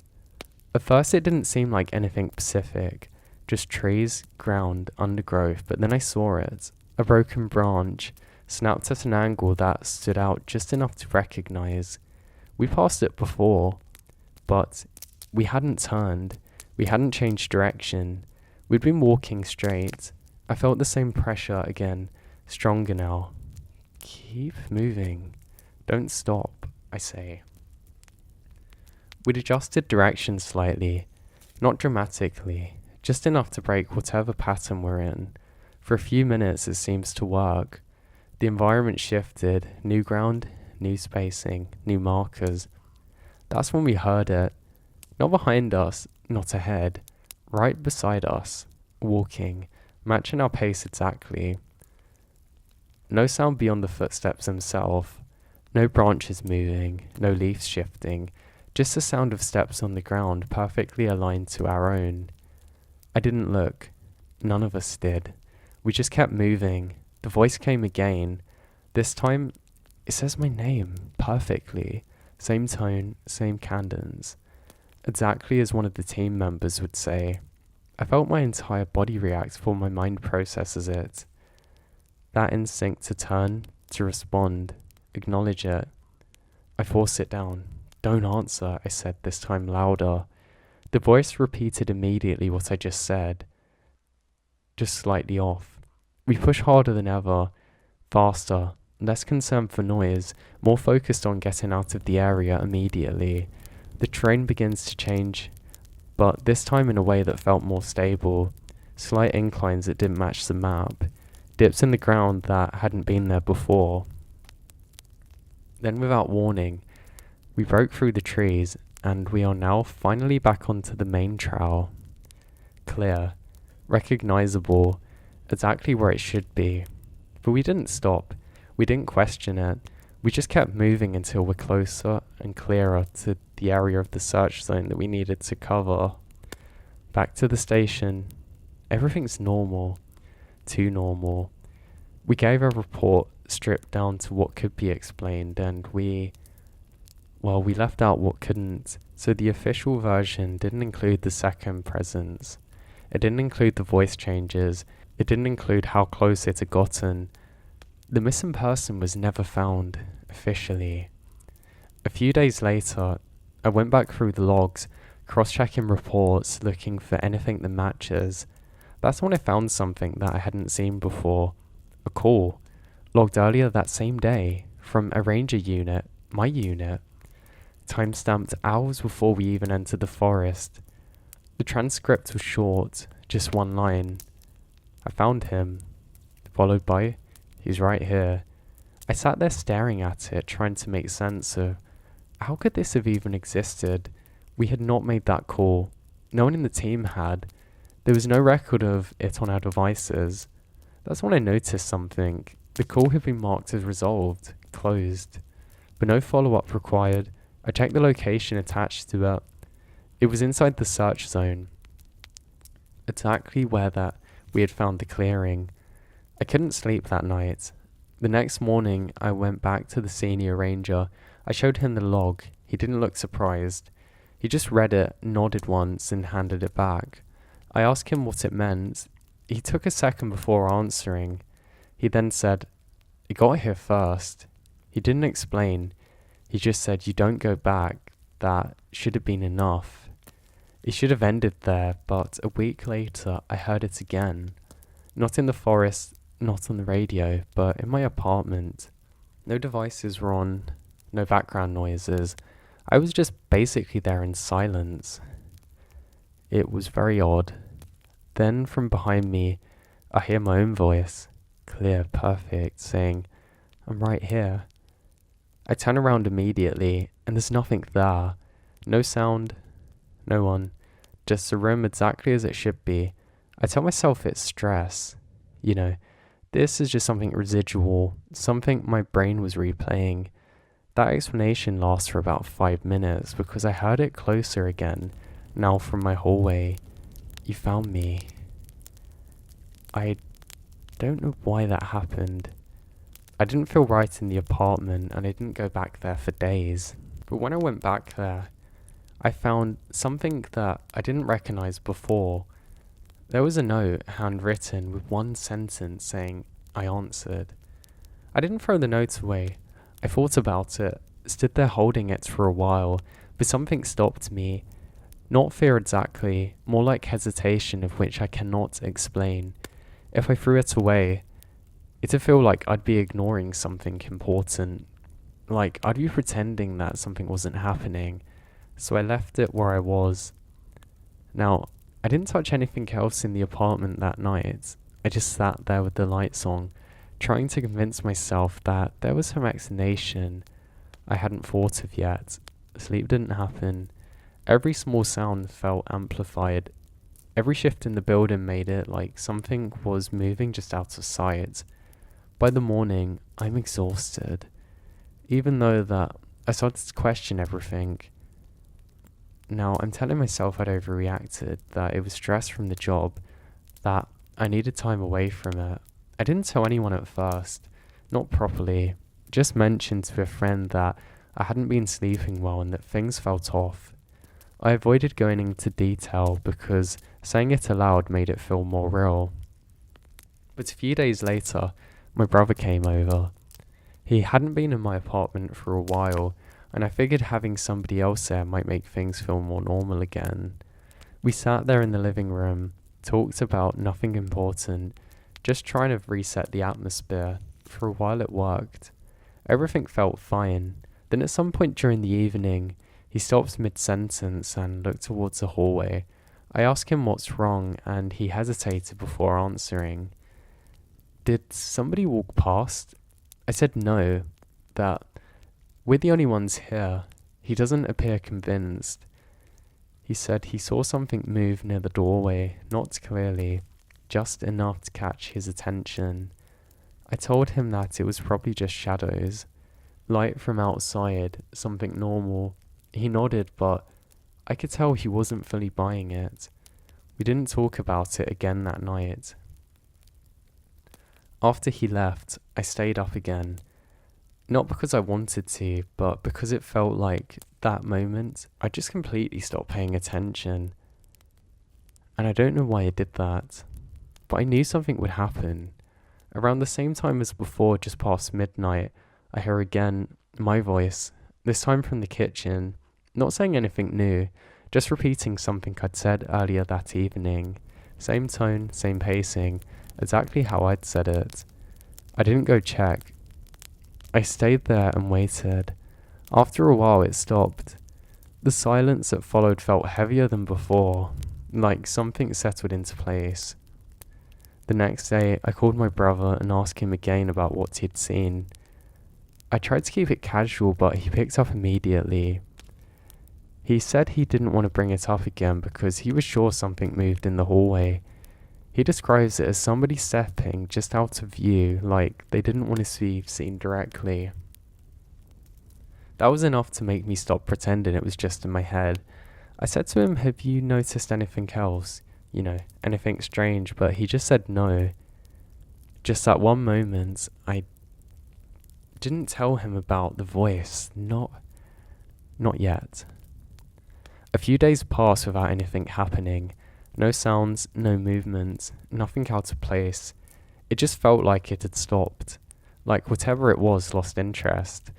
At first it didn't seem like anything specific, just trees, ground, undergrowth, but then I saw it. A broken branch, snapped at an angle that stood out just enough to recognize. We passed it before, but we hadn't turned. We hadn't changed direction. We'd been walking straight. I felt the same pressure again, stronger now. Keep moving. Don't stop, I say. We'd adjusted direction slightly, not dramatically, just enough to break whatever pattern we're in. For a few minutes it seems to work. The environment shifted, new ground, new spacing, new markers. That's when we heard it. Not behind us, not ahead, right beside us, walking, matching our pace exactly. No sound beyond the footsteps themselves, no branches moving, no leaves shifting, just the sound of steps on the ground perfectly aligned to our own. I didn't look. None of us did. We just kept moving. The voice came again. This time, it says my name perfectly. Same tone, same cadence. Exactly as one of the team members would say. I felt my entire body react before my mind processes it. That instinct to turn, to respond, acknowledge it. I force it down. "Don't answer," I said, this time louder. The voice repeated immediately what I just said, just slightly off. We push harder than ever, faster, less concerned for noise, more focused on getting out of the area immediately. The terrain begins to change, but this time in a way that felt more stable. Slight inclines that didn't match the map, dips in the ground that hadn't been there before. Then without warning, we broke through the trees, and we are now finally back onto the main trail. Clear, recognizable, exactly where it should be. But we didn't stop. We didn't question it. We just kept moving until we're closer and clearer to the area of the search zone that we needed to cover. Back to the station. Everything's normal. Too normal. We gave our report stripped down to what could be explained, and we left out what couldn't. So the official version didn't include the second presence. It didn't include the voice changes. It didn't include how close it had gotten. The missing person was never found, officially. A few days later, I went back through the logs, cross-checking reports, looking for anything that matches. That's when I found something that I hadn't seen before. A call, logged earlier that same day, from a ranger unit, my unit. Timestamped hours before we even entered the forest. The transcript was short, just one line. I found him, followed by, "He's right here." I sat there staring at it, trying to make sense of, how could this have even existed? We had not made that call. No one in the team had. There was no record of it on our devices. That's when I noticed something. The call had been marked as resolved, closed, but no follow-up required. I checked the location attached to it. It was inside the search zone, exactly where that we had found the clearing. I couldn't sleep that night. The next morning, I went back to the senior ranger. I showed him the log. He didn't look surprised. He just read it, nodded once, and handed it back. I asked him what it meant. He took a second before answering. He then said, "It got here first." He didn't explain. He just said, "You don't go back. That should have been enough." It should have ended there, but a week later I heard it again. Not in the forest, not on the radio, but in my apartment. No devices were on, no background noises. I was just basically there in silence. It was very odd. Then from behind me, I hear my own voice, clear, perfect, saying, "I'm right here." I turn around immediately, and there's nothing there. No sound, no one, just the room exactly as it should be. I tell myself it's stress. You know, this is just something residual, something my brain was replaying. That explanation lasts for about 5 minutes because I heard it closer again, now from my hallway. You found me. I don't know why that happened. I didn't feel right in the apartment and I didn't go back there for days. But when I went back there, I found something that I didn't recognize before. There was a note handwritten with one sentence saying, "I answered." I didn't throw the note away. I thought about it, stood there holding it for a while, but something stopped me. Not fear exactly, more like hesitation of which I cannot explain. If I threw it away, it'd feel like I'd be ignoring something important. Like I'd be pretending that something wasn't happening. So I left it where I was. Now, I didn't touch anything else in the apartment that night. I just sat there with the lights on, trying to convince myself that there was some explanation I hadn't thought of yet. Sleep didn't happen. Every small sound felt amplified. Every shift in the building made it like something was moving just out of sight. By the morning, I'm exhausted. Even though that I started to question everything. Now, I'm telling myself I'd overreacted, that it was stress from the job, that I needed time away from it. I didn't tell anyone at first, not properly, just mentioned to a friend that I hadn't been sleeping well and that things felt off. I avoided going into detail because saying it aloud made it feel more real. But a few days later, my brother came over. He hadn't been in my apartment for a while, and I figured having somebody else there might make things feel more normal again. We sat there in the living room, talked about nothing important, just trying to reset the atmosphere. For a while it worked. Everything felt fine. Then at some point during the evening, he stopped mid-sentence and looked towards the hallway. I asked him what's wrong, and he hesitated before answering. "Did somebody walk past?" I said no, that we're the only ones here. He doesn't appear convinced. He said he saw something move near the doorway, not clearly, just enough to catch his attention. I told him that it was probably just shadows, light from outside, something normal. He nodded, but I could tell he wasn't fully buying it. We didn't talk about it again that night. After he left, I stayed up again. Not because I wanted to, but because it felt like that moment I just completely stopped paying attention. And I don't know why I did that, but I knew something would happen. Around the same time as before, just past midnight, I hear again my voice, this time from the kitchen, not saying anything new, just repeating something I'd said earlier that evening. Same tone, same pacing, exactly how I'd said it. I didn't go check. I stayed there and waited. After a while it stopped. The silence that followed felt heavier than before, like something settled into place. The next day I called my brother and asked him again about what he'd seen. I tried to keep it casual, but he picked up immediately. He said he didn't want to bring it up again because he was sure something moved in the hallway. He describes it as somebody stepping just out of view, like they didn't want to be seen directly. That was enough to make me stop pretending it was just in my head. I said to him, "Have you noticed anything else? Anything strange?" But he just said no. Just that one moment, I didn't tell him about the voice. Not yet. A few days passed without anything happening. No sounds, no movement, nothing out of place. It just felt like it had stopped. Like whatever it was lost interest.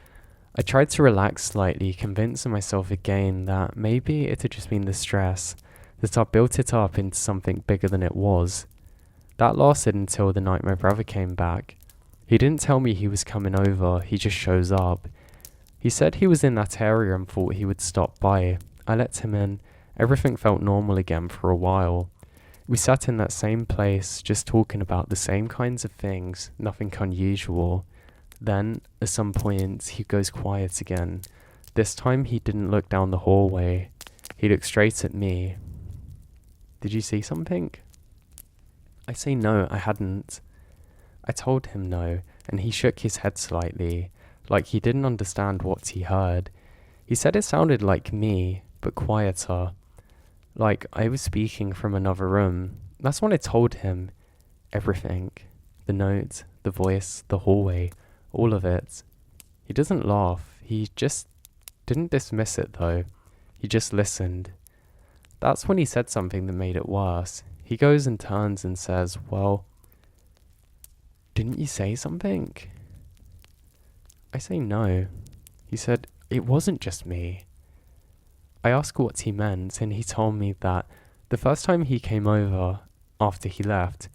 I tried to relax slightly, convincing myself again that maybe it had just been the stress. that I built it up into something bigger than it was. That lasted until the night my brother came back. He didn't tell me he was coming over, he just shows up. He said he was in that area and thought he would stop by. I let him in. Everything felt normal again for a while. We sat in that same place, just talking about the same kinds of things, nothing unusual. Then, at some point, he goes quiet again. This time he didn't look down the hallway. He looked straight at me. Did you see something? I say no, I hadn't. I told him no, and he shook his head slightly, like he didn't understand what he heard. He said it sounded like me, but quieter. Like I was speaking from another room. That's when I told him. Everything. The note, the voice, the hallway, all of it. He doesn't laugh. He just didn't dismiss it though. He just listened. That's when he said something that made it worse. He goes and turns and says, "Well, didn't you say something?" I say no. He said, "It wasn't just me." I asked what he meant, and he told me that the first time he came over, after he left,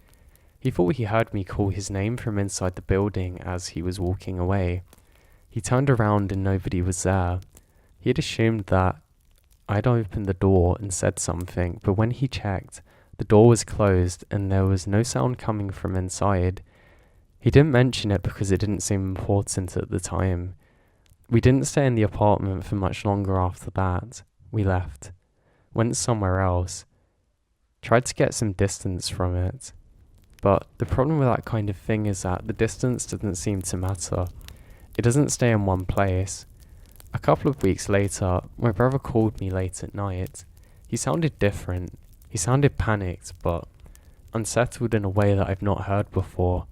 he thought he heard me call his name from inside the building as he was walking away. He turned around and nobody was there. He had assumed that I'd opened the door and said something, but when he checked, the door was closed and there was no sound coming from inside. He didn't mention it because it didn't seem important at the time. We didn't stay in the apartment for much longer after that. We left, went somewhere else, tried to get some distance from it. But the problem with that kind of thing is that the distance doesn't seem to matter. It doesn't stay in one place. A couple of weeks later, my brother called me late at night. He sounded different. He sounded panicked, but unsettled in a way that I've not heard before.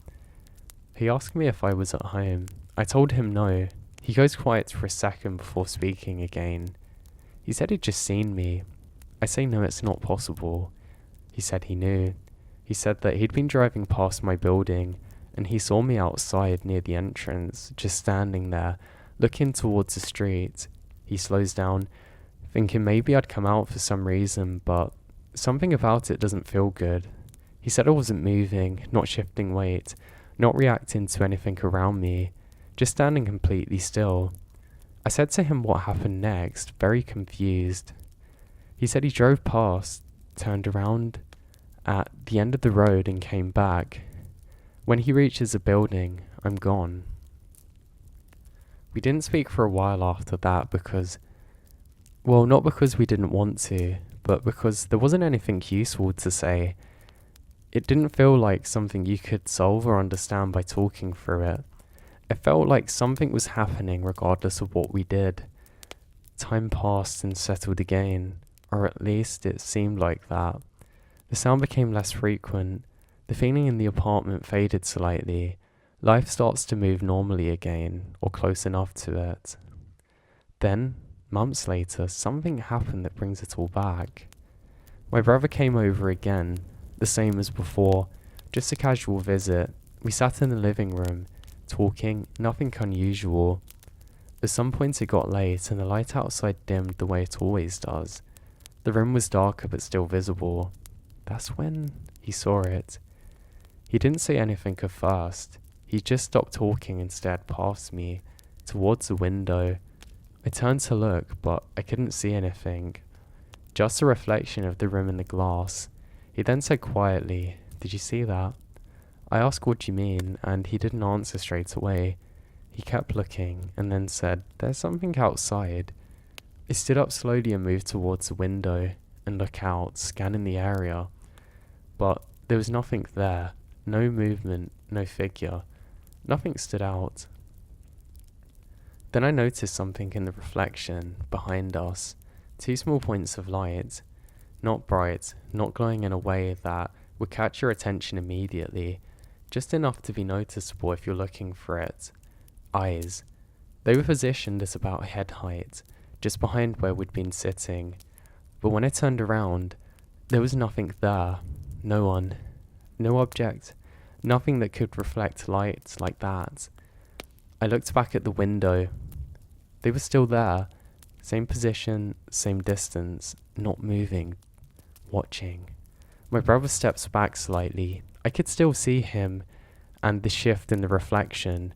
He asked me if I was at home. I told him no. He goes quiet for a second before speaking again. He said he'd just seen me. I say no, it's not possible. He said he knew. He said that he'd been driving past my building and he saw me outside near the entrance, just standing there, looking towards the street. He slows down, thinking maybe I'd come out for some reason, but something about it doesn't feel good. He said I wasn't moving, not shifting weight, not reacting to anything around me, just standing completely still. I said to him what happened next, very confused. He said he drove past, turned around at the end of the road and came back. When he reaches the building, I'm gone. We didn't speak for a while after that because, well, not because we didn't want to, but because there wasn't anything useful to say. It didn't feel like something you could solve or understand by talking through it. It felt like something was happening regardless of what we did. Time passed and settled again, or at least it seemed like that. The sound became less frequent. The feeling in the apartment faded slightly. Life starts to move normally again, or close enough to it. Then, months later, something happened that brings it all back. My brother came over again, the same as before, just a casual visit. We sat in the living room, talking, nothing unusual. At some point it got late and the light outside dimmed the way it always does. The room was darker but still visible. That's when he saw it. He didn't say anything at first. He just stopped talking and stared past me, towards the window. I turned to look, but I couldn't see anything. Just a reflection of the room in the glass. He then said quietly, "Did you see that?" I asked what do you mean, and he didn't answer straight away. He kept looking, and then said, "There's something outside." I stood up slowly and moved towards the window, and looked out, scanning the area. But there was nothing there. No movement, no figure. Nothing stood out. Then I noticed something in the reflection, behind us. 2 small points of light. Not bright, not glowing in a way that would catch your attention immediately. Just enough to be noticeable if you're looking for it. Eyes. They were positioned at about head height, just behind where we'd been sitting. But when I turned around, there was nothing there. No one. No object. Nothing that could reflect light like that. I looked back at the window. They were still there. Same position, same distance, not moving. watching. My brother steps back slightly. I could still see him and the shift in the reflection.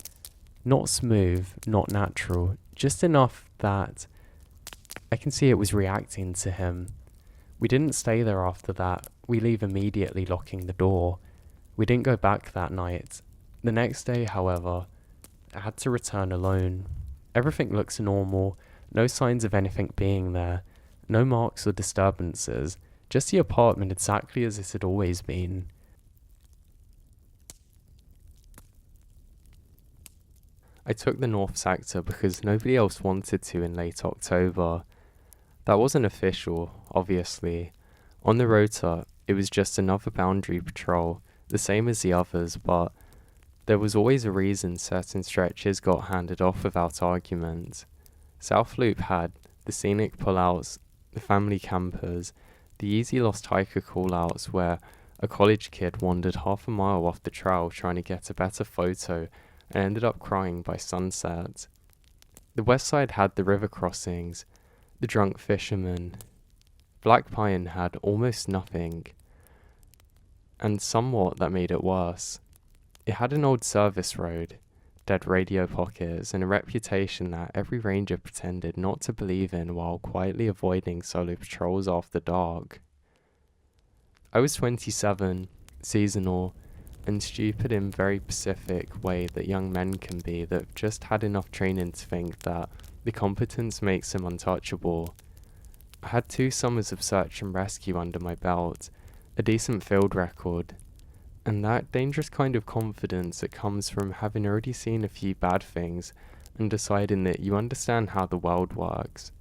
Not smooth, not natural, just enough that I can see it was reacting to him. We didn't stay there after that. We leave immediately, locking the door. We didn't go back that night. The next day, however, I had to return alone. Everything looks normal, no signs of anything being there, no marks or disturbances, just the apartment exactly as it had always been. I took the North Sector because nobody else wanted to in late October. That wasn't official, obviously. On the rota, it was just another boundary patrol, the same as the others, but there was always a reason certain stretches got handed off without argument. South Loop had the scenic pullouts, the family campers, the easy lost hiker callouts where a college kid wandered half a mile off the trail trying to get a better photo and ended up crying by sunset. The west side had the river crossings, the drunk fishermen. Black Pine had almost nothing, and somewhat that made it worse. It had an old service road, dead radio pockets, and a reputation that every ranger pretended not to believe in while quietly avoiding solo patrols after dark. I was 27, seasonal, and stupid in very specific way that young men can be that just had enough training to think that the competence makes them untouchable. I had 2 summers of search and rescue under my belt, a decent field record, and that dangerous kind of confidence that comes from having already seen a few bad things and deciding that you understand how the world works.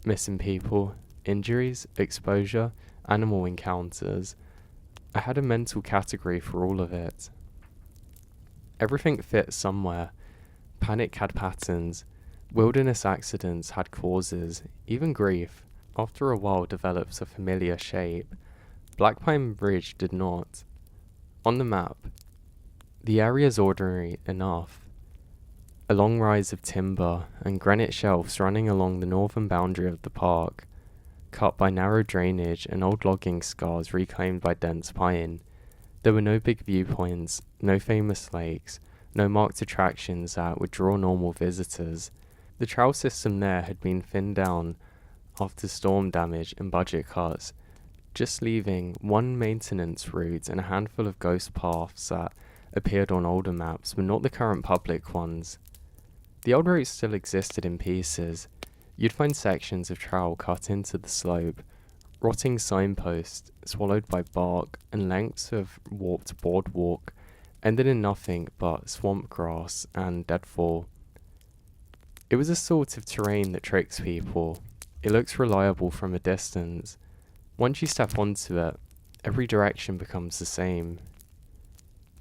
Missing people, injuries, exposure, animal encounters. I had a mental category for all of it. Everything fit somewhere. Panic had patterns. Wilderness accidents had causes. Even grief, after a while, develops a familiar shape. Black Pine Bridge did not. On the map, the area's ordinary enough. A long rise of timber and granite shelves running along the northern boundary of the park, cut by narrow drainage and old logging scars reclaimed by dense pine. There were no big viewpoints, no famous lakes, no marked attractions that would draw normal visitors. The trail system there had been thinned down after storm damage and budget cuts, just leaving one maintenance route and a handful of ghost paths that appeared on older maps but not the current public ones. The old route still existed in pieces. You'd find sections of trail cut into the slope, rotting signposts swallowed by bark, and lengths of warped boardwalk ended in nothing but swamp grass and deadfall. It was a sort of terrain that tricks people. It looks reliable from a distance. Once you step onto it, every direction becomes the same.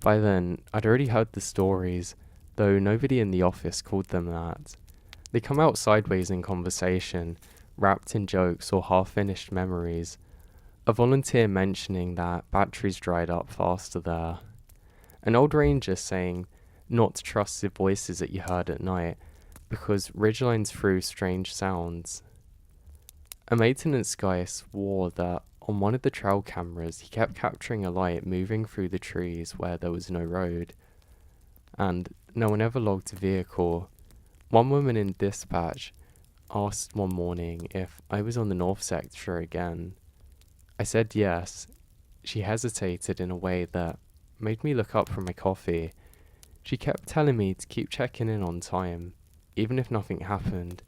By then, I'd already heard the stories, though nobody in the office called them that. They come out sideways in conversation, wrapped in jokes or half-finished memories. A volunteer mentioning that batteries dried up faster there. An old ranger saying not to trust the voices that you heard at night, because ridgelines threw strange sounds. A maintenance guy swore that on one of the trail cameras he kept capturing a light moving through the trees where there was no road, and no one ever logged a vehicle. One woman in dispatch asked one morning if I was on the North Sector again. I said yes. She hesitated in a way that made me look up from my coffee. She kept telling me to keep checking in on time, even if nothing happened.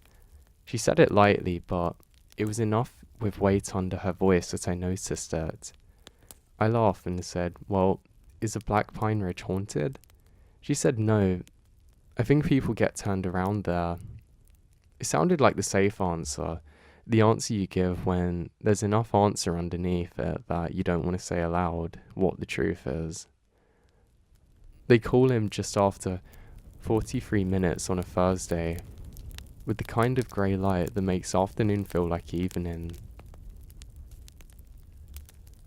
She said it lightly, but it was enough with weight under her voice that I noticed it. I laughed and said, "Well, is the Black Pine Ridge haunted?" She said no. I think people get turned around there. It sounded like the safe answer, the answer you give when there's enough answer underneath it that you don't want to say aloud what the truth is. They call him just after 43 minutes on a Thursday, with the kind of grey light that makes afternoon feel like evening.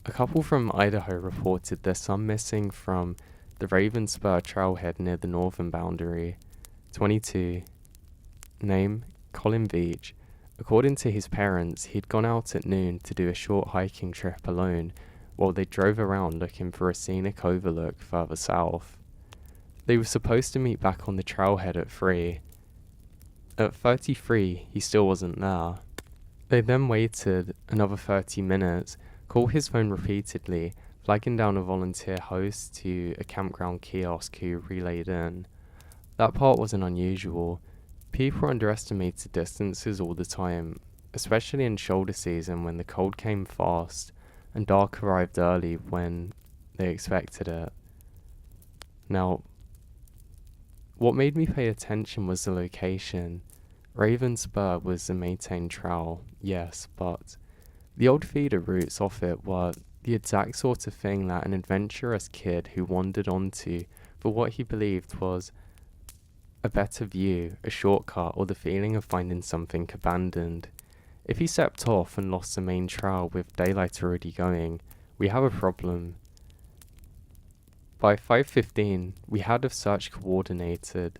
A couple from Idaho reported their son missing from the Raven Spur trailhead near the northern boundary. 22. Name, Colin Veach. According to his parents, he'd gone out at noon to do a short hiking trip alone while they drove around looking for a scenic overlook further south. They were supposed to meet back on the trailhead at 3. At 33, he still wasn't there. They then waited another 30 minutes, called his phone repeatedly, flagging down a volunteer host to a campground kiosk who relayed in. That part wasn't unusual. People underestimated distances all the time, especially in shoulder season when the cold came fast and dark arrived early when they expected it. Now, what made me pay attention was the location. Raven Spur was a maintained trail, yes, but the old feeder routes off it were the exact sort of thing that an adventurous kid who wandered onto for what he believed was a better view, a shortcut, or the feeling of finding something abandoned. If he stepped off and lost the main trail with daylight already going, we have a problem. By 5:15, we had a search coordinated,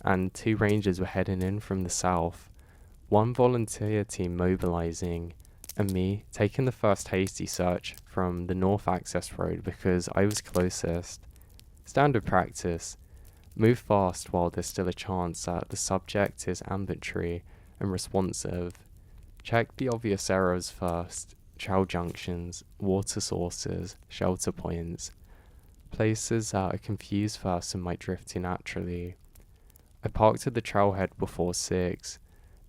and 2 rangers were heading in from the south, 1 volunteer team mobilizing, and me taking the first hasty search from the north access road because I was closest. Standard practice. Move fast while there's still a chance that the subject is ambulatory and responsive. Check the obvious errors first: trail junctions, water sources, shelter points, places that a confused person might drift to naturally. I parked at the trailhead before 6.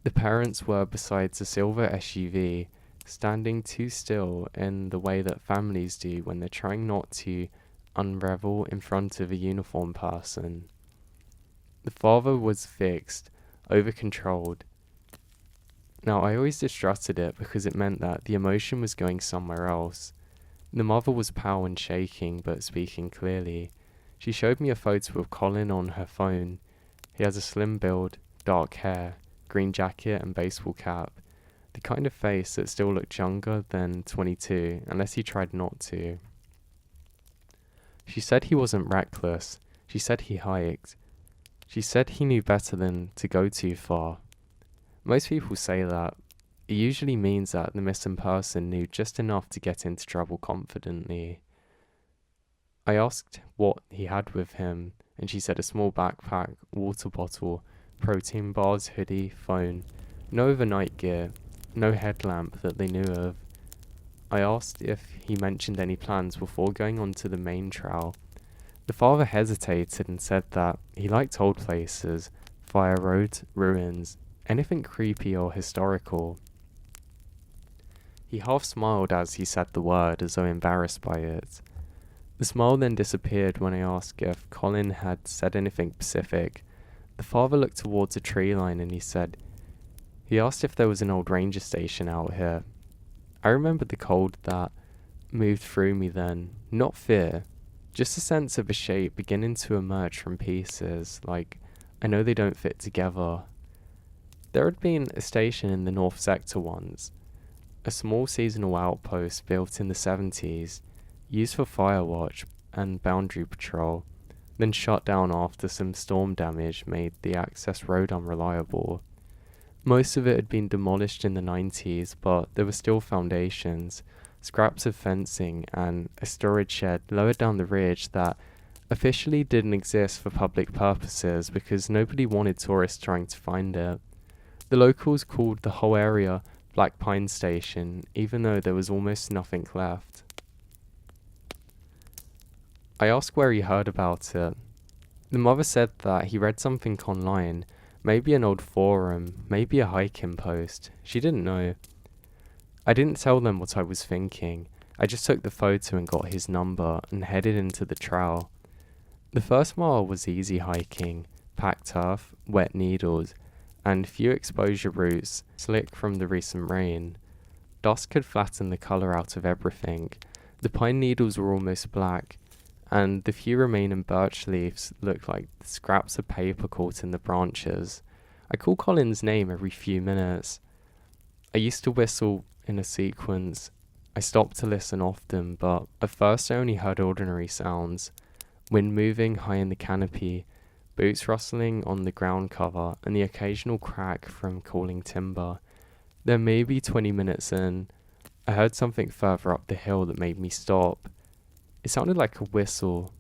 The parents were besides a silver SUV, standing too still in the way that families do when they're trying not to unravel in front of a uniformed person. The father was fixed, over-controlled. Now, I always distrusted it because it meant that the emotion was going somewhere else. The mother was pale and shaking, but speaking clearly. She showed me a photo of Colin on her phone. He has a slim build, dark hair, green jacket and baseball cap. The kind of face that still looked younger than 22, unless he tried not to. She said he wasn't reckless. She said he hiked. She said he knew better than to go too far. Most people say that. It usually means that the missing person knew just enough to get into trouble confidently. I asked what he had with him, and she said a small backpack, water bottle, protein bars, hoodie, phone. No overnight gear, no headlamp that they knew of. I asked if he mentioned any plans before going on to the main trail. The father hesitated and said that he liked old places, fire roads, ruins, anything creepy or historical. He half smiled as he said the word, as though embarrassed by it. The smile then disappeared when I asked if Colin had said anything specific. The father looked towards a tree line and he asked if there was an old ranger station out here. I remembered the cold that moved through me then, not fear, just a sense of a shape beginning to emerge from pieces, like I know they don't fit together. There had been a station in the North Sector once, a small seasonal outpost built in the 70s, used for fire watch and boundary patrol, then shut down after some storm damage made the access road unreliable. Most of it had been demolished in the 90s, but there were still foundations, scraps of fencing, and a storage shed lower down the ridge that officially didn't exist for public purposes because nobody wanted tourists trying to find it. The locals called the whole area Black Pine Station, even though there was almost nothing left. I asked where he heard about it. The mother said that he read something online, maybe an old forum, maybe a hiking post. She didn't know. I didn't tell them what I was thinking. I just took the photo and got his number and headed into the trail. The first mile was easy hiking, packed turf, wet needles, and few exposure routes, slick from the recent rain. Dusk had flattened the colour out of everything. The pine needles were almost black, and the few remaining birch leaves looked like scraps of paper caught in the branches. I call Colin's name every few minutes. I used to whistle in a sequence. I stopped to listen often, but at first I only heard ordinary sounds. Wind moving high in the canopy, boots rustling on the ground cover, and the occasional crack from cooling timber. Then maybe 20 minutes in, I heard something further up the hill that made me stop. It sounded like a whistle,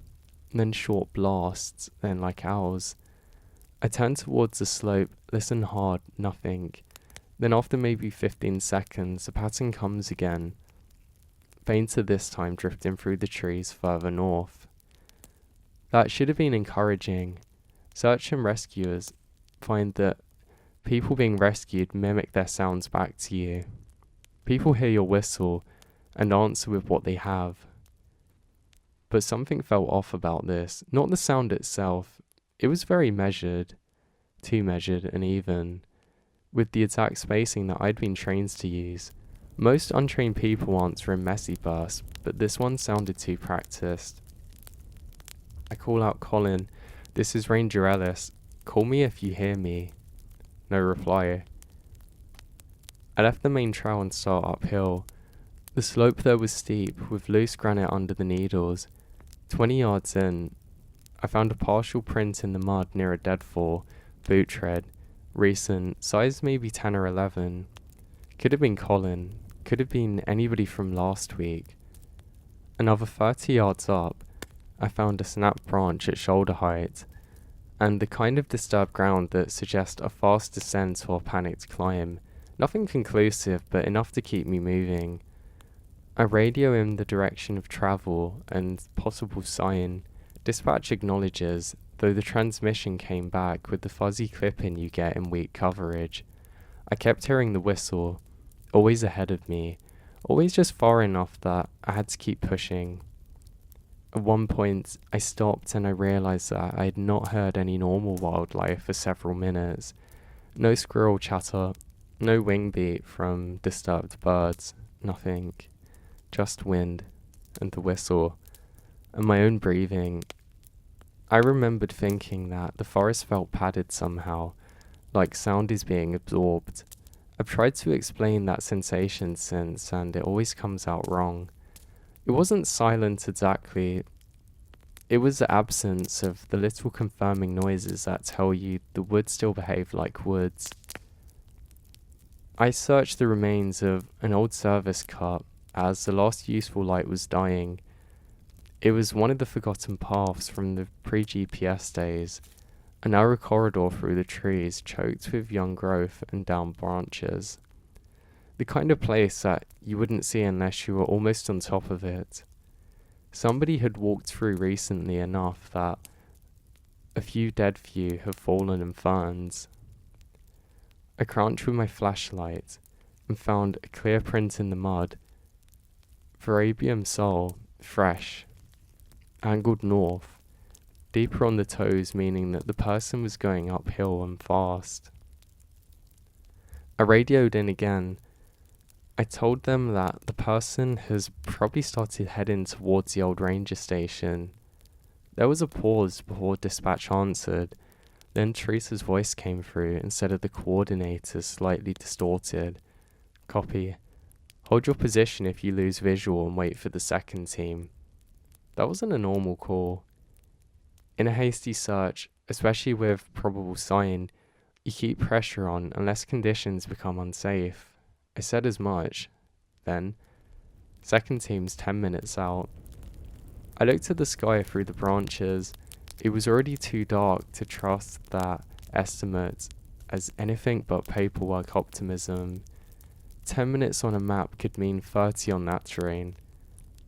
then short blasts, then like owls. I turned towards the slope, listened hard, nothing. Then after maybe 15 seconds, the pattern comes again, fainter this time, drifting through the trees further north. That should have been encouraging. Search and rescuers find that people being rescued mimic their sounds back to you. People hear your whistle and answer with what they have. But something felt off about this. Not the sound itself. It was very measured, too measured and even, with the exact spacing that I'd been trained to use. Most untrained people answer in messy bursts, but this one sounded too practiced. I call out, "Colin, this is Ranger Ellis. Call me if you hear me." No reply. I left the main trail and started uphill. The slope there was steep, with loose granite under the needles. 20 yards in, I found a partial print in the mud near a deadfall, boot tread, recent, size maybe 10 or 11. Could have been Colin, could have been anybody from last week. Another 30 yards up, I found a snapped branch at shoulder height, and the kind of disturbed ground that suggests a fast descent or panicked climb. Nothing conclusive, but enough to keep me moving. I radio in the direction of travel and possible sign. Dispatch acknowledges, though the transmission came back with the fuzzy clipping you get in weak coverage. I kept hearing the whistle, always ahead of me, always just far enough that I had to keep pushing. At one point, I stopped and I realized that I had not heard any normal wildlife for several minutes. No squirrel chatter, no wing beat from disturbed birds, nothing. Just wind, and the whistle, and my own breathing. I remembered thinking that the forest felt padded somehow, like sound is being absorbed. I've tried to explain that sensation since, and it always comes out wrong. It wasn't silent exactly. It was the absence of the little confirming noises that tell you the woods still behave like woods. I searched the remains of an old service cut as the last useful light was dying. It was one of the forgotten paths from the pre-GPS days, a narrow corridor through the trees choked with young growth and down branches. The kind of place that you wouldn't see unless you were almost on top of it. Somebody had walked through recently enough that a few dead few have fallen in ferns. I crouched with my flashlight and found a clear print in the mud. Verabium sole, fresh, angled north, deeper on the toes, meaning that the person was going uphill and fast. I radioed in again. I told them that the person has probably started heading towards the old ranger station. There was a pause before dispatch answered. Then Teresa's voice came through instead of the coordinator, slightly distorted. "Copy. Hold your position if you lose visual and wait for the second team." That wasn't a normal call. In a hasty search, especially with probable sign, you keep pressure on unless conditions become unsafe. I said as much. Then, second team's 10 minutes out. I looked at the sky through the branches. It was already too dark to trust that estimate as anything but paperwork optimism. 10 minutes on a map could mean 30 on that terrain.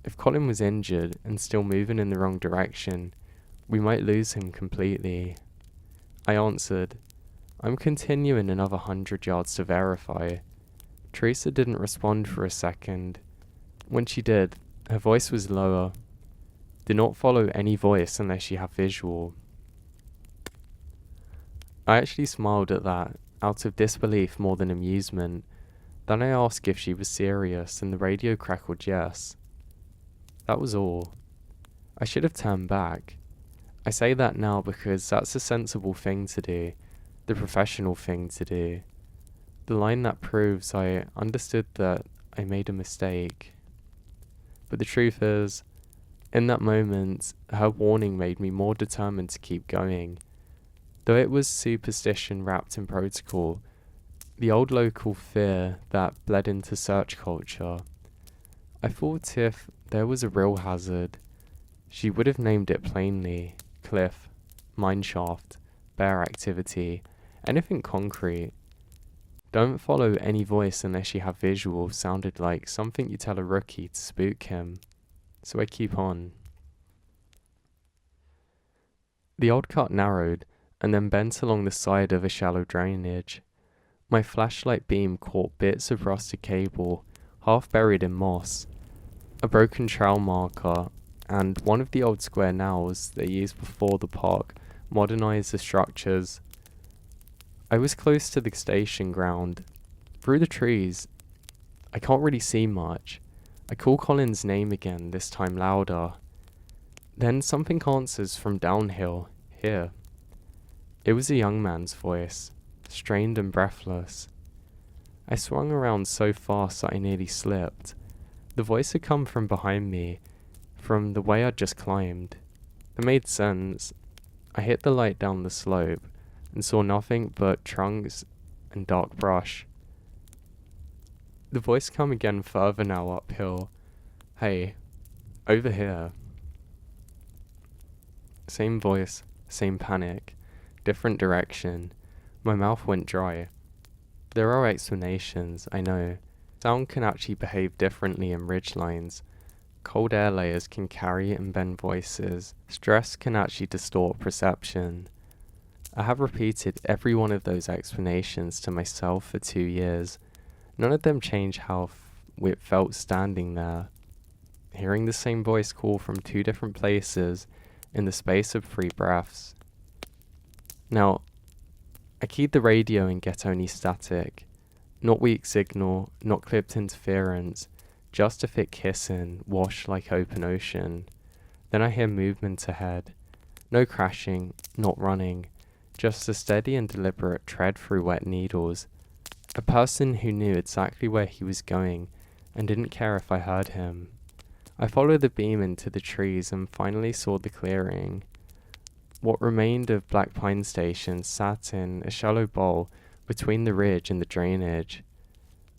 If Colin was injured and still moving in the wrong direction, we might lose him completely. I answered, "I'm continuing another 100 yards to verify." Teresa didn't respond for a second. When she did, her voice was lower. "Do not follow any voice unless you have visual." I actually smiled at that, out of disbelief more than amusement. Then I asked if she was serious, and the radio crackled yes. That was all. I should have turned back. I say that now because that's a sensible thing to do, the professional thing to do. The line that proves I understood that I made a mistake. But the truth is, in that moment, her warning made me more determined to keep going. Though it was superstition wrapped in protocol, The old local fear that bled into search culture. I thought if there was a real hazard, she would have named it plainly: cliff, mineshaft, bear activity, anything concrete. Don't follow any voice unless you have visual sounded like something you tell a rookie to spook him. So I keep on. The old cut narrowed and then bent along the side of a shallow drainage. My flashlight beam caught bits of rusted cable, half buried in moss, a broken trail marker, and one of the old square nails they used before the park modernized the structures. I was close to the station ground. Through the trees, I can't really see much. I call Colin's name again, this time louder. Then something answers from downhill, here. It was a young man's voice, strained and breathless. I swung around so fast that I nearly slipped. The voice had come from behind me, from the way I'd just climbed. It made sense. I hit the light down the slope and saw nothing but trunks and dark brush. The voice come again further now uphill. Hey, over here. Same voice, same panic, different direction. My mouth went dry. There are explanations, I know. Sound can actually behave differently in ridgelines. Cold air layers can carry and bend voices. Stress can actually distort perception. I have repeated every one of those explanations to myself for 2 years. None of them change how it felt standing there, hearing the same voice call from 2 different places in the space of 3 breaths. Now, I keyed the radio and get only static. Not weak signal, not clipped interference, just a thick hissing, wash like open ocean. Then I hear movement ahead. No crashing, not running, just a steady and deliberate tread through wet needles. A person who knew exactly where he was going and didn't care if I heard him. I followed the beam into the trees and finally saw the clearing. What remained of Black Pine Station sat in a shallow bowl between the ridge and the drainage.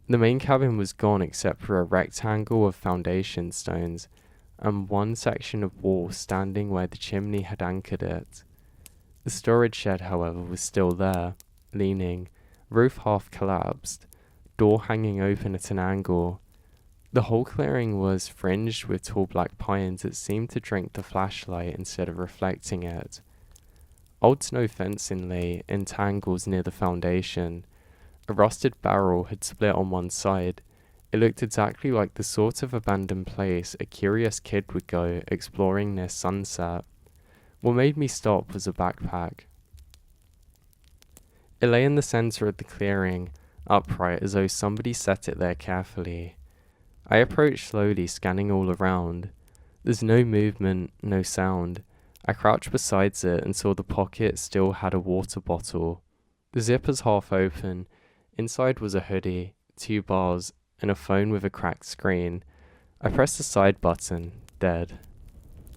The main cabin was gone except for a rectangle of foundation stones and one section of wall standing where the chimney had anchored it. The storage shed, however, was still there, leaning, roof half collapsed, door hanging open at an angle. The whole clearing was fringed with tall black pines that seemed to drink the flashlight instead of reflecting it. Old snow fencing lay in tangles near the foundation. A rusted barrel had split on one side. It looked exactly like the sort of abandoned place a curious kid would go exploring near sunset. What made me stop was a backpack. It lay in the center of the clearing, upright as though somebody set it there carefully. I approached slowly, scanning all around. There's no movement, no sound. I crouched beside it and saw the pocket still had a water bottle. The zipper's half open. Inside was a hoodie, 2 bars, and a phone with a cracked screen. I pressed the side button, dead.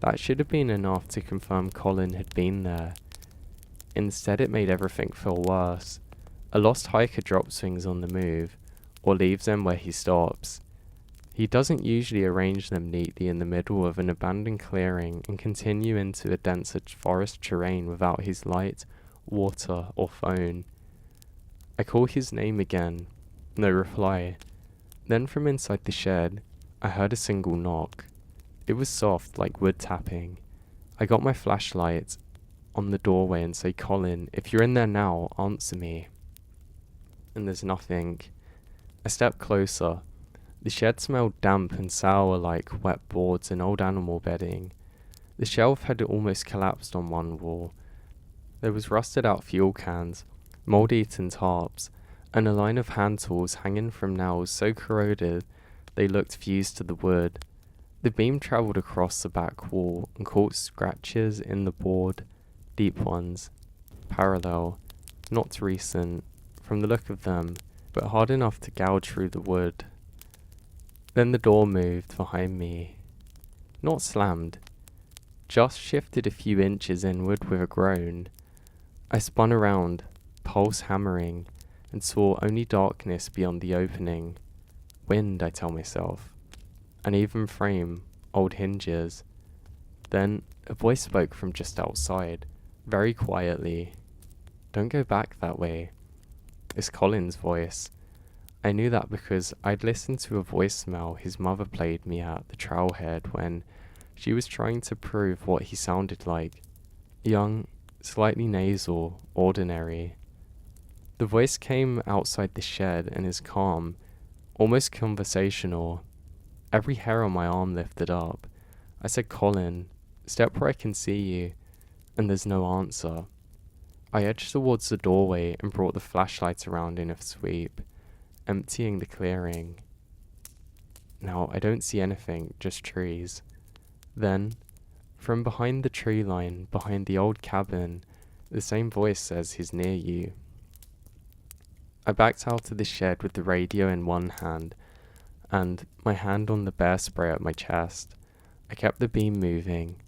That should have been enough to confirm Colin had been there. Instead, it made everything feel worse. A lost hiker drops things on the move, or leaves them where he stops. He doesn't usually arrange them neatly in the middle of an abandoned clearing and continue into a denser forest terrain without his light, water, or phone. I call his name again. No reply. Then from inside the shed, I heard a single knock. It was soft, like wood tapping. I got my flashlight on the doorway and say, "Colin, if you're in there now, answer me." And there's nothing. I stepped closer. The shed smelled damp and sour like wet boards and old animal bedding. The shelf had almost collapsed on one wall. There was rusted out fuel cans, mold-eaten tarps, and a line of hand tools hanging from nails so corroded they looked fused to the wood. The beam travelled across the back wall and caught scratches in the board, deep ones, parallel, not recent, from the look of them, but hard enough to gouge through the wood. Then the door moved behind me. Not slammed, just shifted a few inches inward with a groan. I spun around, pulse hammering, and saw only darkness beyond the opening. Wind, I tell myself. An even frame, old hinges. Then a voice spoke from just outside, very quietly. Don't go back that way. It's Colin's voice. I knew that because I'd listened to a voicemail his mother played me at the trailhead when she was trying to prove what he sounded like. Young, slightly nasal, ordinary. The voice came outside the shed and is calm, almost conversational. Every hair on my arm lifted up. I said, Colin, step where I can see you, and there's no answer. I edged towards the doorway and brought the flashlight around in a sweep, emptying the clearing. Now I don't see anything, just trees. Then, from behind the tree line, behind the old cabin, the same voice says he's near you. I backed out of the shed with the radio in one hand, and my hand on the bear spray at my chest. I kept the beam moving.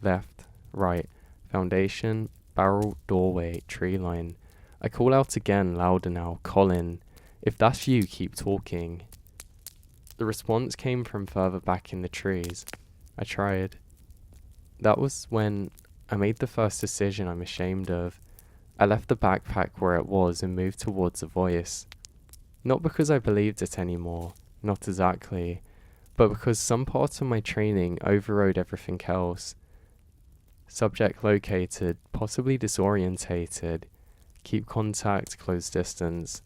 Left, right, foundation, barrel, doorway, tree line. I call out again, louder now, Colin, if that's you, keep talking. The response came from further back in the trees. I tried. That was when I made the first decision I'm ashamed of. I left the backpack where it was and moved towards the voice. Not because I believed it anymore, not exactly, but because some parts of my training overrode everything else. Subject located, possibly disorientated, keep contact, close distance.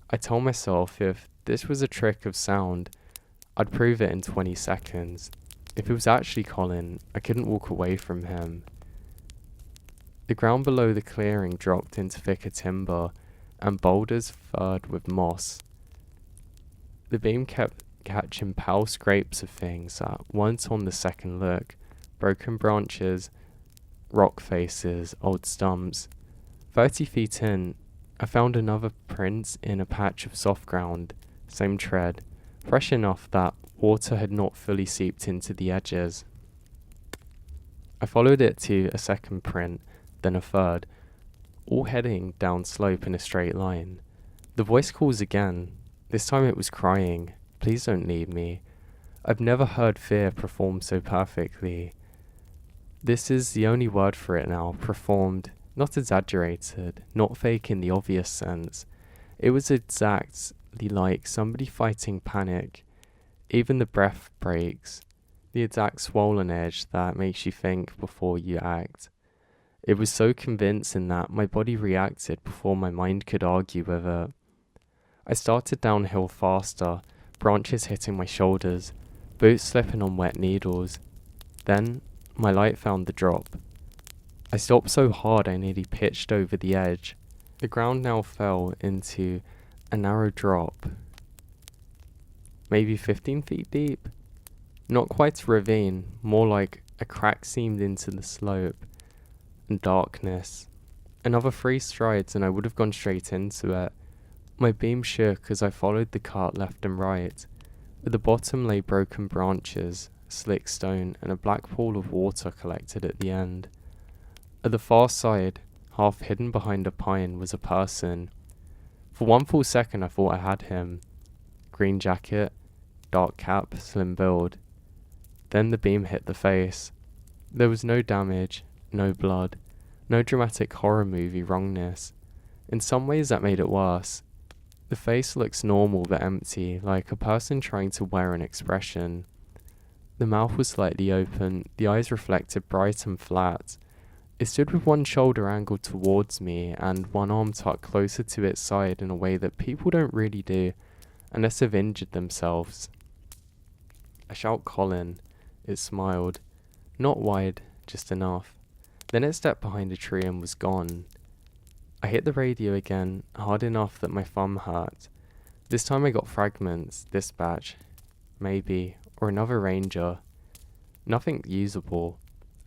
I told myself if this was a trick of sound, I'd prove it in 20 seconds. If it was actually Colin, I couldn't walk away from him. The ground below the clearing dropped into thicker timber, and boulders furred with moss. The beam kept catching pale scrapes of things that weren't on the second look, broken branches, rock faces, old stumps. 30 feet in, I found another print in a patch of soft ground, same tread, fresh enough that water had not fully seeped into the edges. I followed it to a second print, then a third, all heading down slope in a straight line. The voice calls again. This time it was crying, please don't leave me. I've never heard fear perform so perfectly. This is the only word for it now, performed, not exaggerated, not fake in the obvious sense. It was exactly like somebody fighting panic. Even the breath breaks, the exact swollen edge that makes you think before you act. It was so convincing that my body reacted before my mind could argue with it. I started downhill faster, branches hitting my shoulders, boots slipping on wet needles. Then, my light found the drop. I stopped so hard I nearly pitched over the edge. The ground now fell into a narrow drop, maybe 15 feet deep. Not quite a ravine, more like a crack seamed into the slope. And darkness. Another 3 strides and I would have gone straight into it. My beam shook as I followed the cart left and right. At the bottom lay broken branches, slick stone, and a black pool of water collected at the end. At the far side, half hidden behind a pine, was a person. For one full second I thought I had him. Green jacket, dark cap, slim build. Then the beam hit the face. There was no damage, no blood, no dramatic horror movie wrongness. In some ways that made it worse. The face looks normal but empty, like a person trying to wear an expression. The mouth was slightly open, the eyes reflected bright and flat. It stood with one shoulder angled towards me and one arm tucked closer to its side in a way that people don't really do, unless they've injured themselves. I shout Colin. It smiled. Not wide, just enough. Then it stepped behind a tree and was gone. I hit the radio again, hard enough that my thumb hurt. This time I got fragments, dispatch, maybe, or another ranger. Nothing usable.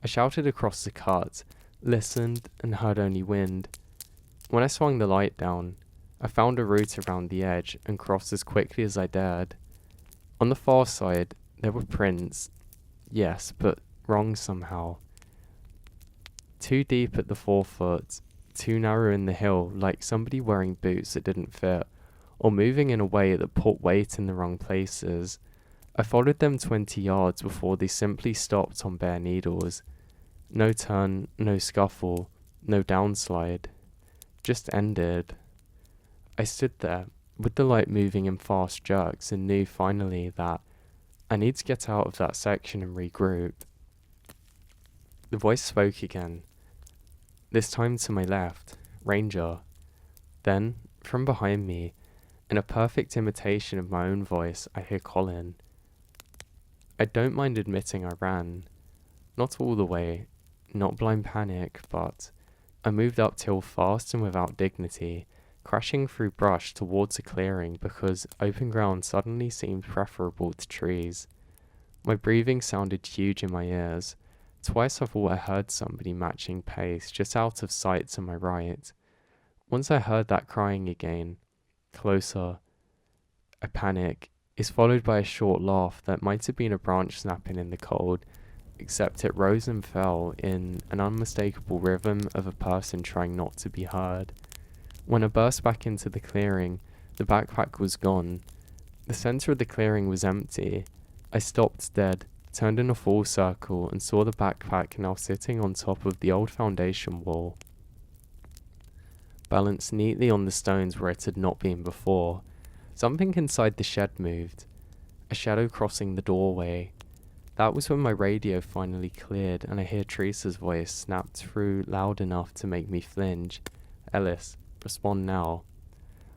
I shouted across the cut, listened, and heard only wind. When I swung the light down, I found a route around the edge and crossed as quickly as I dared. On the far side, there were prints. Yes, but wrong somehow. 2 deep at the forefoot, too narrow in the hill, like somebody wearing boots that didn't fit, or moving in a way that put weight in the wrong places. I followed them 20 yards before they simply stopped on bare needles. No turn, no scuffle, no downslide. Just ended. I stood there, with the light moving in fast jerks, and knew finally that I need to get out of that section and regroup. The voice spoke again, this time to my left, Ranger. Then, from behind me, in a perfect imitation of my own voice, I hear Colin. I don't mind admitting I ran. Not all the way, not blind panic, but I moved uphill fast and without dignity, crashing through brush towards a clearing because open ground suddenly seemed preferable to trees. My breathing sounded huge in my ears. Twice I thought I heard somebody matching pace just out of sight to my right. Once I heard that crying again, closer. A panic is followed by a short laugh that might have been a branch snapping in the cold, except it rose and fell in an unmistakable rhythm of a person trying not to be heard. When I burst back into the clearing, the backpack was gone. The center of the clearing was empty. I stopped dead, turned in a full circle, and saw the backpack now sitting on top of the old foundation wall, balanced neatly on the stones where it had not been before. Something inside the shed moved, a shadow crossing the doorway. That was when my radio finally cleared and I hear Teresa's voice snapped through loud enough to make me flinch. Ellis, respond now.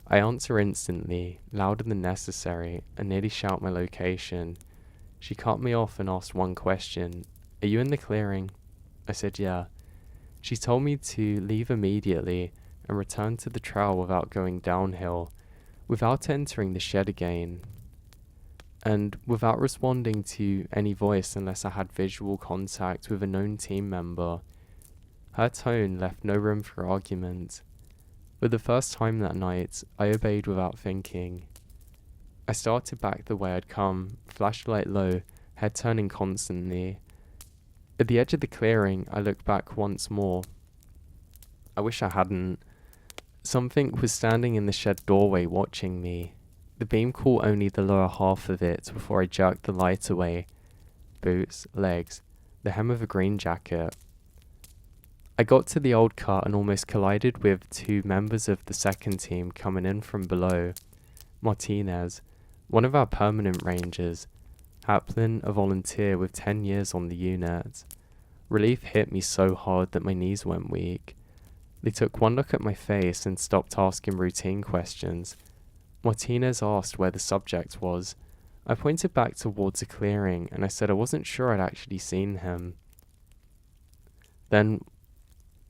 I answer instantly, louder than necessary, and nearly shout my location. She cut me off and asked one question. Are you in the clearing? I said yeah. She told me to leave immediately and return to the trail without going downhill, without entering the shed again, and without responding to any voice unless I had visual contact with a known team member. Her tone left no room for argument. For the first time that night, I obeyed without thinking. I started back the way I'd come, flashlight low, head turning constantly. At the edge of the clearing, I looked back once more. I wish I hadn't. Something was standing in the shed doorway watching me. The beam caught only the lower half of it before I jerked the light away. Boots, legs, the hem of a green jacket. I got to the old cut and almost collided with two members of the second team coming in from below. Martinez, one of our permanent rangers. Haplin, a volunteer with 10 years on the unit. Relief hit me so hard that my knees went weak. They took one look at my face and stopped asking routine questions. Martinez asked where the subject was. I pointed back towards a clearing and I said I wasn't sure I'd actually seen him. Then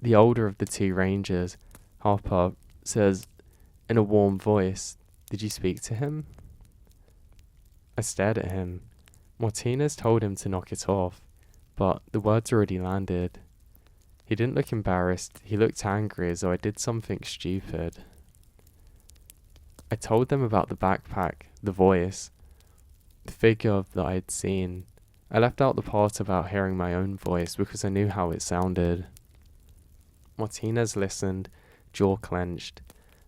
the older of the two rangers, Harper, says in a warm voice, "Did you speak to him?" I stared at him. Martinez told him to knock it off, but the words already landed. He didn't look embarrassed, he looked angry as though I did something stupid. I told them about the backpack, the voice, the figure that I had seen. I left out the part about hearing my own voice because I knew how it sounded. Martinez listened, jaw clenched,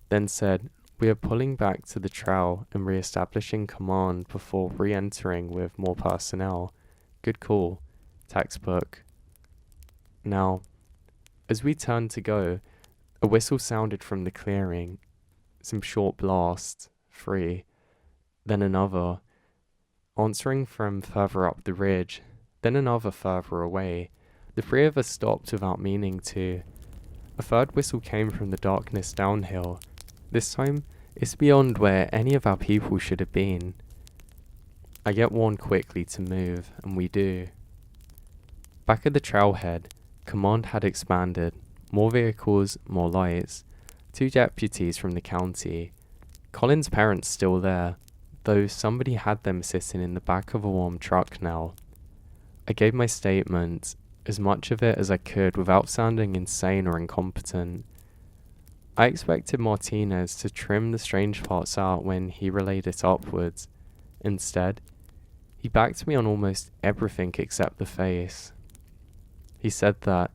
then said, "We are pulling back to the trail and re-establishing command before re-entering with more personnel. Good call. Textbook." Now, as we turned to go, a whistle sounded from the clearing. Some short blasts, 3, then another, answering from further up the ridge, then another further away. The three of us stopped without meaning to. A third whistle came from the darkness downhill. This time, it's beyond where any of our people should have been. I get warned quickly to move, and we do. Back at the trailhead, command had expanded. More vehicles, more lights. 2 deputies from the county. Colin's parents still there, though somebody had them sitting in the back of a warm truck now. I gave my statement, as much of it as I could without sounding insane or incompetent. I expected Martinez to trim the strange parts out when he relayed it upwards. Instead, he backed me on almost everything except the face. He said that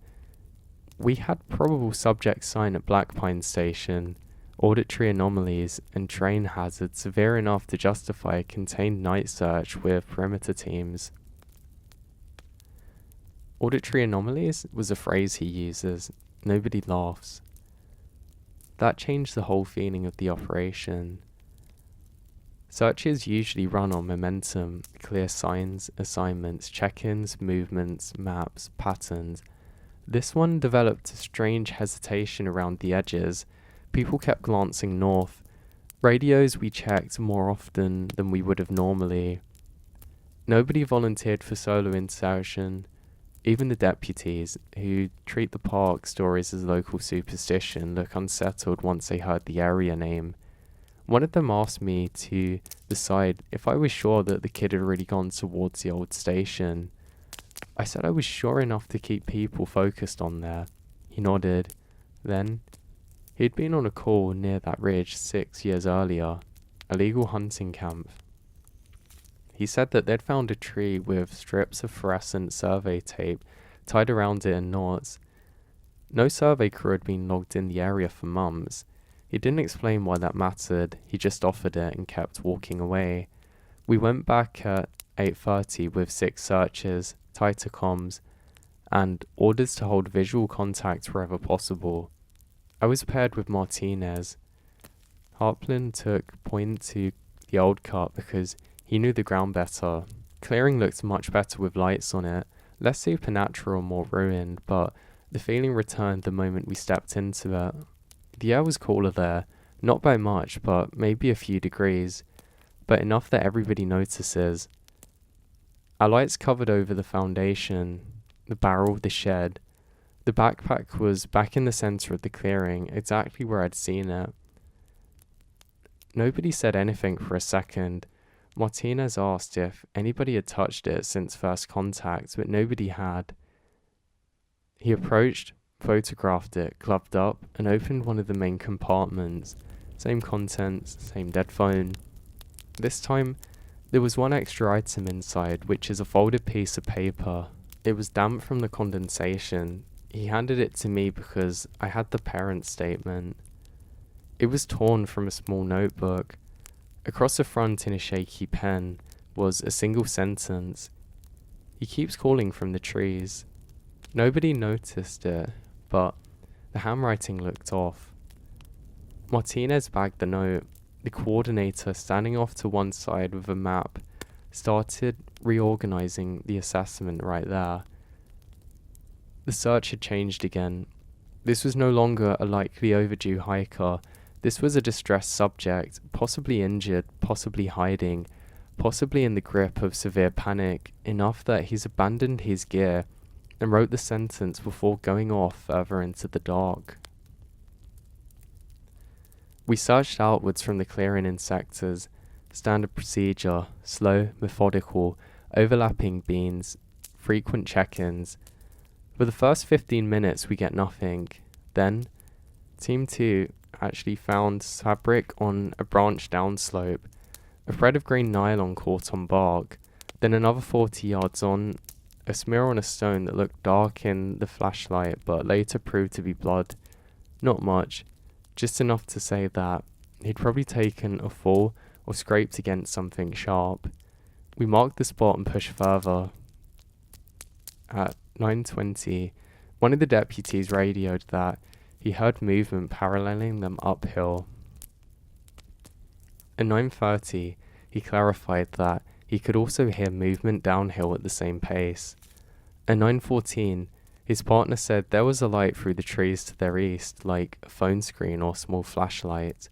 We had probable subject sign at Blackpine Station, auditory anomalies and train hazards severe enough to justify a contained night search with perimeter teams. Auditory anomalies was a phrase he uses. Nobody laughs. That changed the whole feeling of the operation. Searches usually run on momentum, clear signs, assignments, check-ins, movements, maps, patterns. This one developed a strange hesitation around the edges. People kept glancing north. Radios we checked more often than we would have normally. Nobody volunteered for solo insertion. Even the deputies, who treat the park stories as local superstition, look unsettled once they heard the area name. One of them asked me to the side if I was sure that the kid had really gone towards the old station. I said I was sure enough to keep people focused on there. He nodded. Then, he'd been on a call near that ridge 6 years earlier, a legal hunting camp. He said that they'd found a tree with strips of fluorescent survey tape tied around it in knots. No survey crew had been logged in the area for months. He didn't explain why that mattered, he just offered it and kept walking away. We went back at 8:30 with 6 searches, tighter comms, and orders to hold visual contact wherever possible. I was paired with Martinez. Harplin took point to the old cut because he knew the ground better. Clearing looked much better with lights on it, less supernatural, more ruined, but the feeling returned the moment we stepped into it. The air was cooler there, not by much, but maybe a few degrees, but enough that everybody notices. Our lights covered over the foundation, the barrel of the shed. The backpack was back in the center of the clearing, exactly where I'd seen it. Nobody said anything for a second. Martinez asked if anybody had touched it since first contact, but nobody had. He approached, photographed it, gloved up, and opened one of the main compartments. Same contents, same dead phone. This time, there was one extra item inside, which is a folded piece of paper. It was damp from the condensation. He handed it to me because I had the parent statement. It was torn from a small notebook. Across the front in a shaky pen was a single sentence. He keeps calling from the trees. Nobody noticed it, but the handwriting looked off. Martinez bagged the note. The coordinator, standing off to one side with a map, started reorganizing the assessment right there. The search had changed again. This was no longer a likely overdue hiker. This was a distressed subject, possibly injured, possibly hiding, possibly in the grip of severe panic, enough that he's abandoned his gear and wrote the sentence before going off further into the dark. We searched outwards from the clearing in sectors, standard procedure, slow, methodical, overlapping beans, frequent check-ins. For the first 15 minutes we get nothing. Then, Team 2 actually found fabric on a branch downslope, a thread of green nylon caught on bark, then another 40 yards on, a smear on a stone that looked dark in the flashlight but later proved to be blood. Not much, just enough to say that he'd probably taken a fall or scraped against something sharp. We marked the spot and pushed further. At 9:20, one of the deputies radioed that he heard movement paralleling them uphill. At 9:30, he clarified that he could also hear movement downhill at the same pace. At 9:14, his partner said there was a light through the trees to their east, like a phone screen or small flashlight.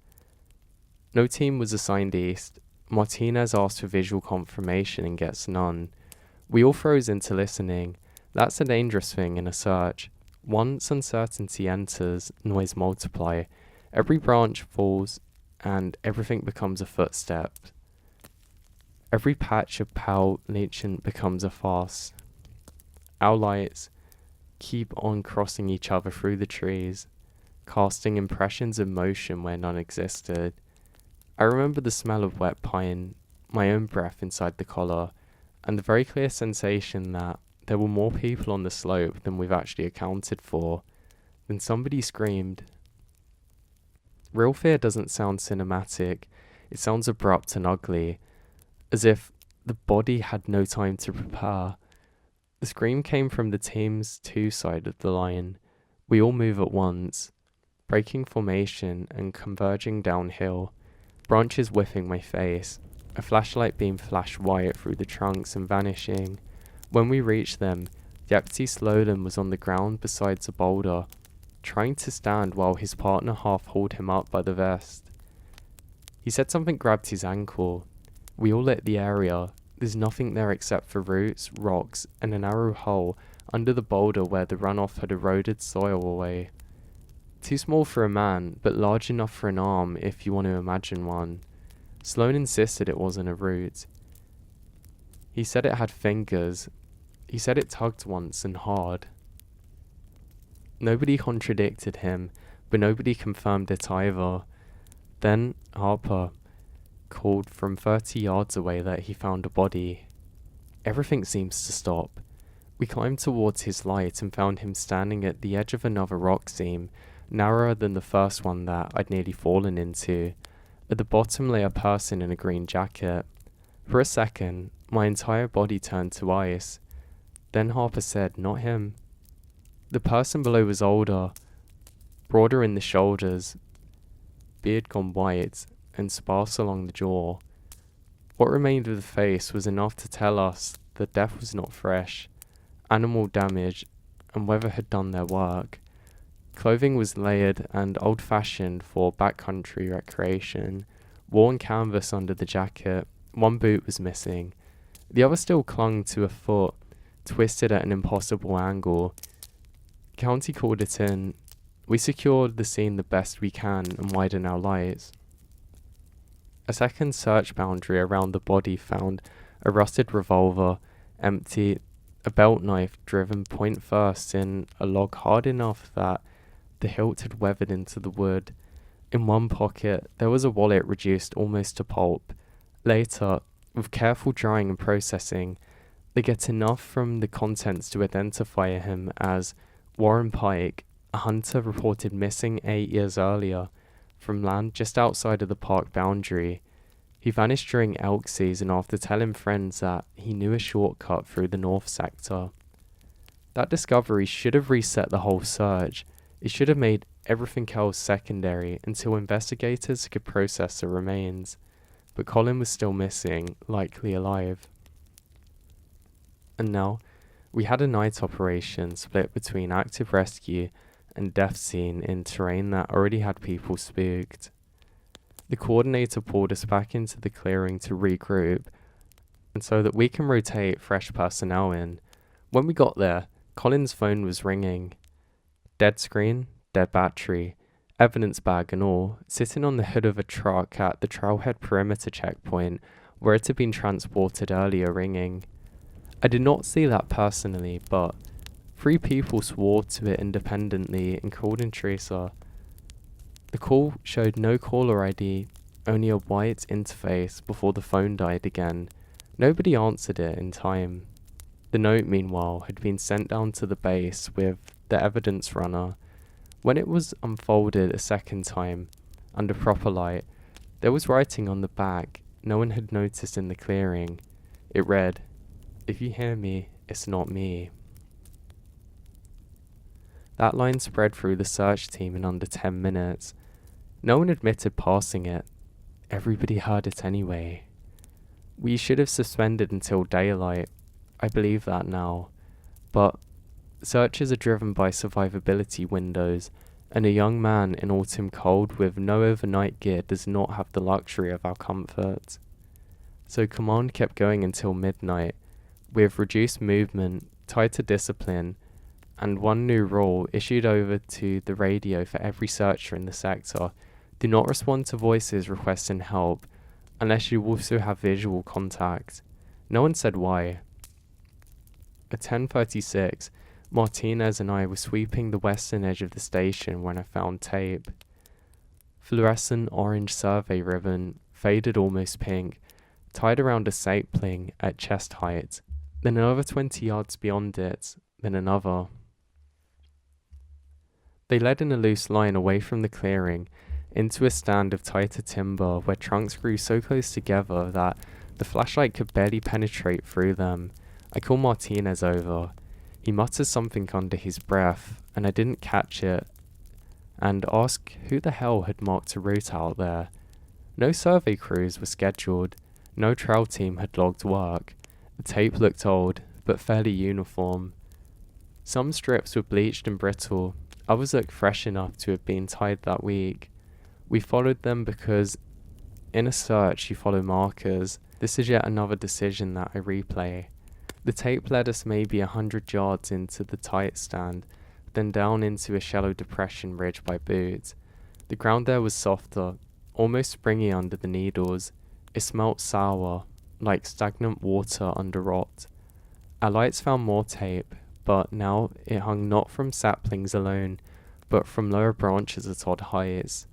No team was assigned east. Martinez asked for visual confirmation and gets none. We all froze into listening. That's a dangerous thing in a search. Once uncertainty enters, noise multiply. Every branch falls, and everything becomes a footstep. Every patch of pale legend becomes a farce. Our lights keep on crossing each other through the trees, casting impressions of motion where none existed. I remember the smell of wet pine, my own breath inside the collar, and the very clear sensation that there were more people on the slope than we've actually accounted for. Then somebody screamed. Real fear doesn't sound cinematic, it sounds abrupt and ugly, as if the body had no time to prepare. The scream came from the team's 2 side of the line. We all move at once, breaking formation and converging downhill, branches whiffing my face. A flashlight beam flashed white through the trunks and vanishing. When we reached them, Deputy Slolan was on the ground beside a boulder, trying to stand while his partner half hauled him up by the vest. He said something grabbed his ankle. We all lit the area. There's nothing there except for roots, rocks, and a narrow hole under the boulder where the runoff had eroded soil away. Too small for a man, but large enough for an arm if you want to imagine one. Sloan insisted it wasn't a root. He said it had fingers. He said it tugged once and hard. Nobody contradicted him, but nobody confirmed it either. Then Harper called from 30 yards away that he found a body. Everything seems to stop. We climbed towards his light and found him standing at the edge of another rock seam, narrower than the first one that I'd nearly fallen into. At the bottom lay a person in a green jacket. For a second, my entire body turned to ice. Then Harper said, "Not him." The person below was older, broader in the shoulders, beard gone white, and sparse along the jaw. What remained of the face was enough to tell us that death was not fresh. Animal damage and weather had done their work. Clothing was layered and old-fashioned for backcountry recreation, worn canvas under the jacket. One boot was missing. The other still clung to a foot, twisted at an impossible angle. County called it in. We secured the scene the best we can and widened our lights. A second search boundary around the body found a rusted revolver, empty, a belt knife driven point first in a log hard enough that the hilt had weathered into the wood. In one pocket, there was a wallet reduced almost to pulp. Later, with careful drying and processing, they get enough from the contents to identify him as Warren Pike, a hunter reported missing 8 years earlier from land just outside of the park boundary. He vanished during elk season after telling friends that he knew a shortcut through the north sector. That discovery should have reset the whole search. It should have made everything else secondary until investigators could process the remains. But Colin was still missing, likely alive. And now, we had a night operation split between active rescue and death scene in terrain that already had people spooked. The coordinator pulled us back into the clearing to regroup, and so that we can rotate fresh personnel in. When we got there, Colin's phone was ringing. Dead screen, dead battery, evidence bag and all, sitting on the hood of a truck at the Trailhead Perimeter checkpoint where it had been transported earlier ringing. I did not see that personally, but 3 people swore to it independently and called in Tracer. The call showed no caller ID, only a white interface before the phone died again. Nobody answered it in time. The note, meanwhile, had been sent down to the base with the evidence runner. When it was unfolded a second time, under proper light, there was writing on the back no one had noticed in the clearing. It read, "If you hear me, it's not me." That line spread through the search team in under 10 minutes. No one admitted passing it. Everybody heard it anyway. We should have suspended until daylight. I believe that now. But searches are driven by survivability windows, and a young man in autumn cold with no overnight gear does not have the luxury of our comfort. So command kept going until midnight, with reduced movement, tighter discipline, and one new rule issued over to the radio for every searcher in the sector: do not respond to voices requesting help unless you also have visual contact. No one said why. At 10:36, Martinez and I were sweeping the western edge of the station when I found tape. Fluorescent orange survey ribbon, faded almost pink, tied around a sapling at chest height, then another 20 yards beyond it, then another. They led in a loose line away from the clearing, into a stand of tighter timber where trunks grew so close together that the flashlight could barely penetrate through them. I called Martinez over. He muttered something under his breath, and I didn't catch it, and asked who the hell had marked a route out there. No survey crews were scheduled. No trail team had logged work. The tape looked old, but fairly uniform. Some strips were bleached and brittle. Others looked fresh enough to have been tied that week. We followed them because in a search you follow markers. This is yet another decision that I replay. The tape led us maybe 100 yards into the tight stand, then down into a shallow depression ridge by Boots. The ground there was softer, almost springy under the needles. It smelt sour, like stagnant water under rot. Our lights found more tape, but now it hung not from saplings alone, but from lower branches at odd heights.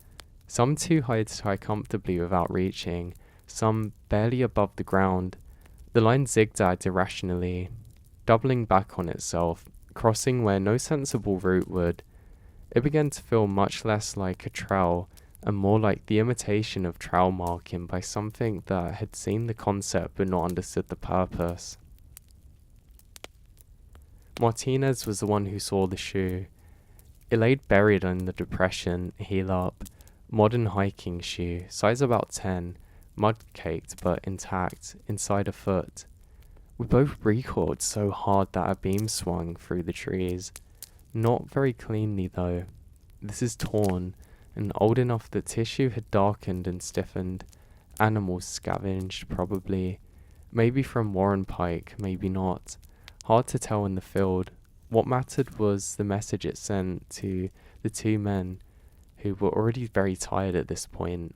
Some too high to tie comfortably without reaching, some barely above the ground. The line zigzagged irrationally, doubling back on itself, crossing where no sensible route would. It began to feel much less like a trail and more like the imitation of trail marking by something that had seen the concept but not understood the purpose. Martinez was the one who saw the shoe. It laid buried in the depression, heel up. Modern hiking shoe, size about 10, mud-caked but intact, inside a foot. We both recoiled so hard that our beam swung through the trees. Not very cleanly though. This is torn, and old enough that tissue had darkened and stiffened. Animals scavenged, probably. Maybe from Warren Pike, maybe not. Hard to tell in the field. What mattered was the message it sent to the two men, who were already very tired at this point.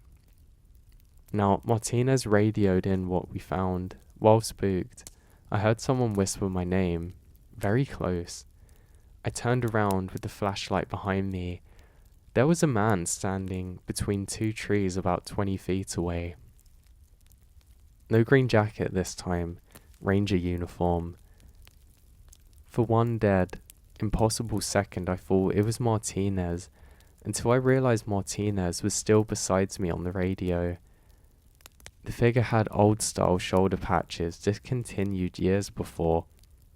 Now, Martinez radioed in what we found. While spooked, I heard someone whisper my name, very close. I turned around with the flashlight behind me. There was a man standing between two trees about 20 feet away. No green jacket this time, ranger uniform. For one dead, impossible second I thought it was Martinez, until I realized Martinez was still beside me on the radio. The figure had old-style shoulder patches discontinued years before,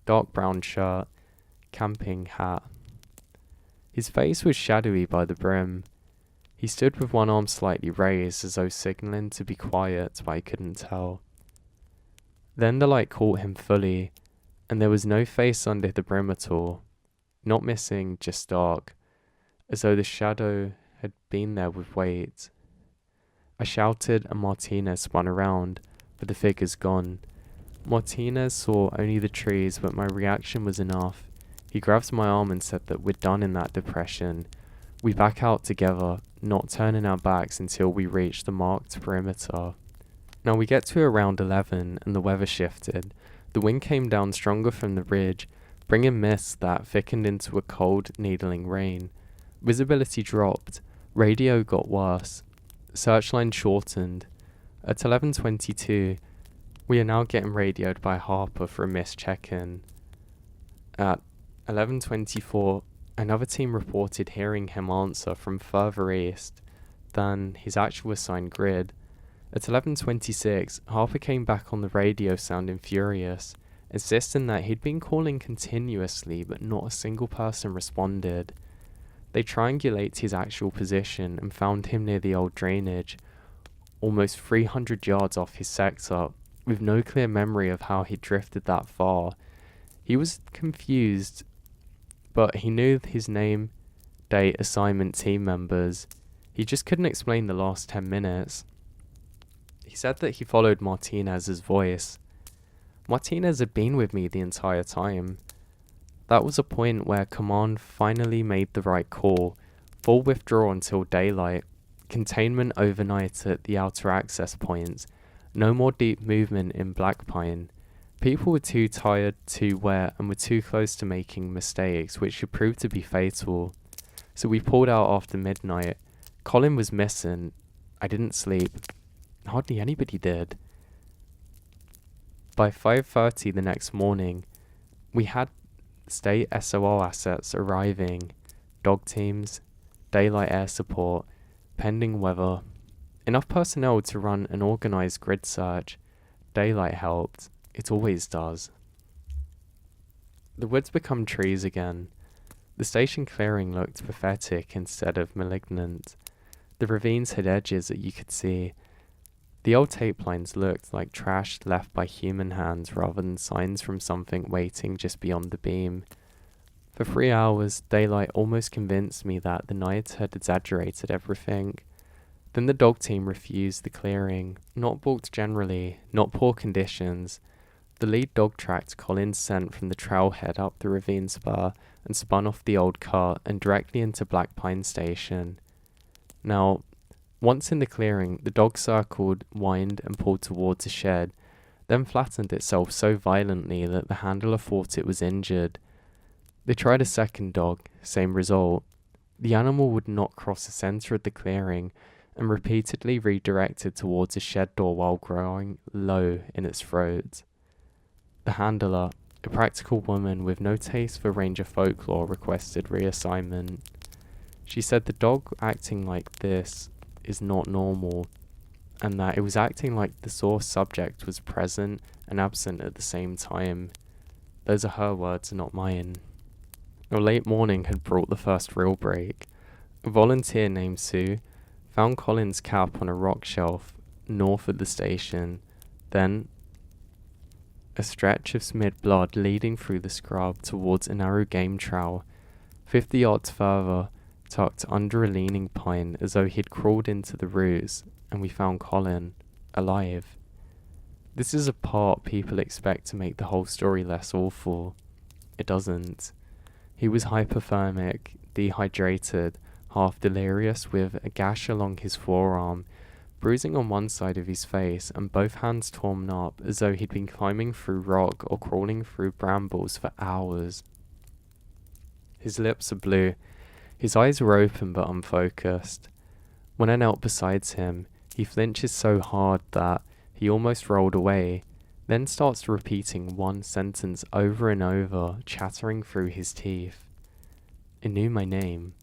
dark brown shirt, camping hat. His face was shadowy by the brim. He stood with one arm slightly raised as though signalling to be quiet, but I couldn't tell. Then the light caught him fully, and there was no face under the brim at all. Not missing, just dark, as though the shadow had been there with weight. I shouted and Martinez spun around, but the figure's gone. Martinez saw only the trees, but my reaction was enough. He grabbed my arm and said that we're done in that depression. We back out together, not turning our backs until we reach the marked perimeter. Now we get to around 11 and the weather shifted. The wind came down stronger from the ridge, bringing mist that thickened into a cold, needling rain. Visibility dropped. Radio got worse. Searchline shortened. At 11:22, we are now getting radioed by Harper for a missed check-in. At 11:24, another team reported hearing him answer from further east than his actual assigned grid. At 11:26, Harper came back on the radio sounding furious, insisting that he'd been calling continuously but not a single person responded. They triangulated his actual position and found him near the old drainage, almost 300 yards off his sector, with no clear memory of how he drifted that far. He was confused, but he knew his name, date, assignment, team members. He just couldn't explain the last 10 minutes. He said that he followed Martinez's voice. Martinez had been with me the entire time. That was a point where command finally made the right call. Full withdrawal until daylight. Containment overnight at the outer access points. No more deep movement in Black Pine. People were too tired, too wet, and were too close to making mistakes, which should prove to be fatal. So we pulled out after midnight. Colin was missing. I didn't sleep. Hardly anybody did. By 5:30 the next morning, we had state SOR assets arriving. dog teams, daylight air support, pending weather, enough personnel to run an organised grid search. Daylight helped. It always does. The woods become trees again. The station clearing looked pathetic instead of malignant. The ravines had edges that you could see. The old tape lines looked like trash left by human hands rather than signs from something waiting just beyond the beam. For 3 hours, daylight almost convinced me that the night had exaggerated everything. Then the dog team refused the clearing. Not balked generally, not poor conditions. The lead dog tracked Colin's scent from the trailhead up the ravine spur and spun off the old cart and directly into Black Pine Station. Now, once in the clearing, the dog circled, whined, and pulled towards a shed, then flattened itself so violently that the handler thought it was injured. They tried a second dog, same result. The animal would not cross the centre of the clearing and repeatedly redirected towards a shed door while growling low in its throat. The handler, a practical woman with no taste for ranger folklore, requested reassignment. She said the dog acting like this is not normal, and that it was acting like the source subject was present and absent at the same time. Those are her words, not mine. A late morning had brought the first real break. A volunteer named Sue found Colin's cap on a rock shelf north of the station, then a stretch of smeared blood leading through the scrub towards a narrow game trail, 50 yards further, tucked under a leaning pine as though he'd crawled into the roots, and we found Colin, alive. This is a part people expect to make the whole story less awful. It doesn't. He was hypothermic, dehydrated, half delirious, with a gash along his forearm, bruising on one side of his face, and both hands torn up as though he'd been climbing through rock or crawling through brambles for hours. His lips are blue. His eyes were open but unfocused. When I knelt beside him, he flinches so hard that he almost rolled away, then starts repeating one sentence over and over, chattering through his teeth. It knew my name.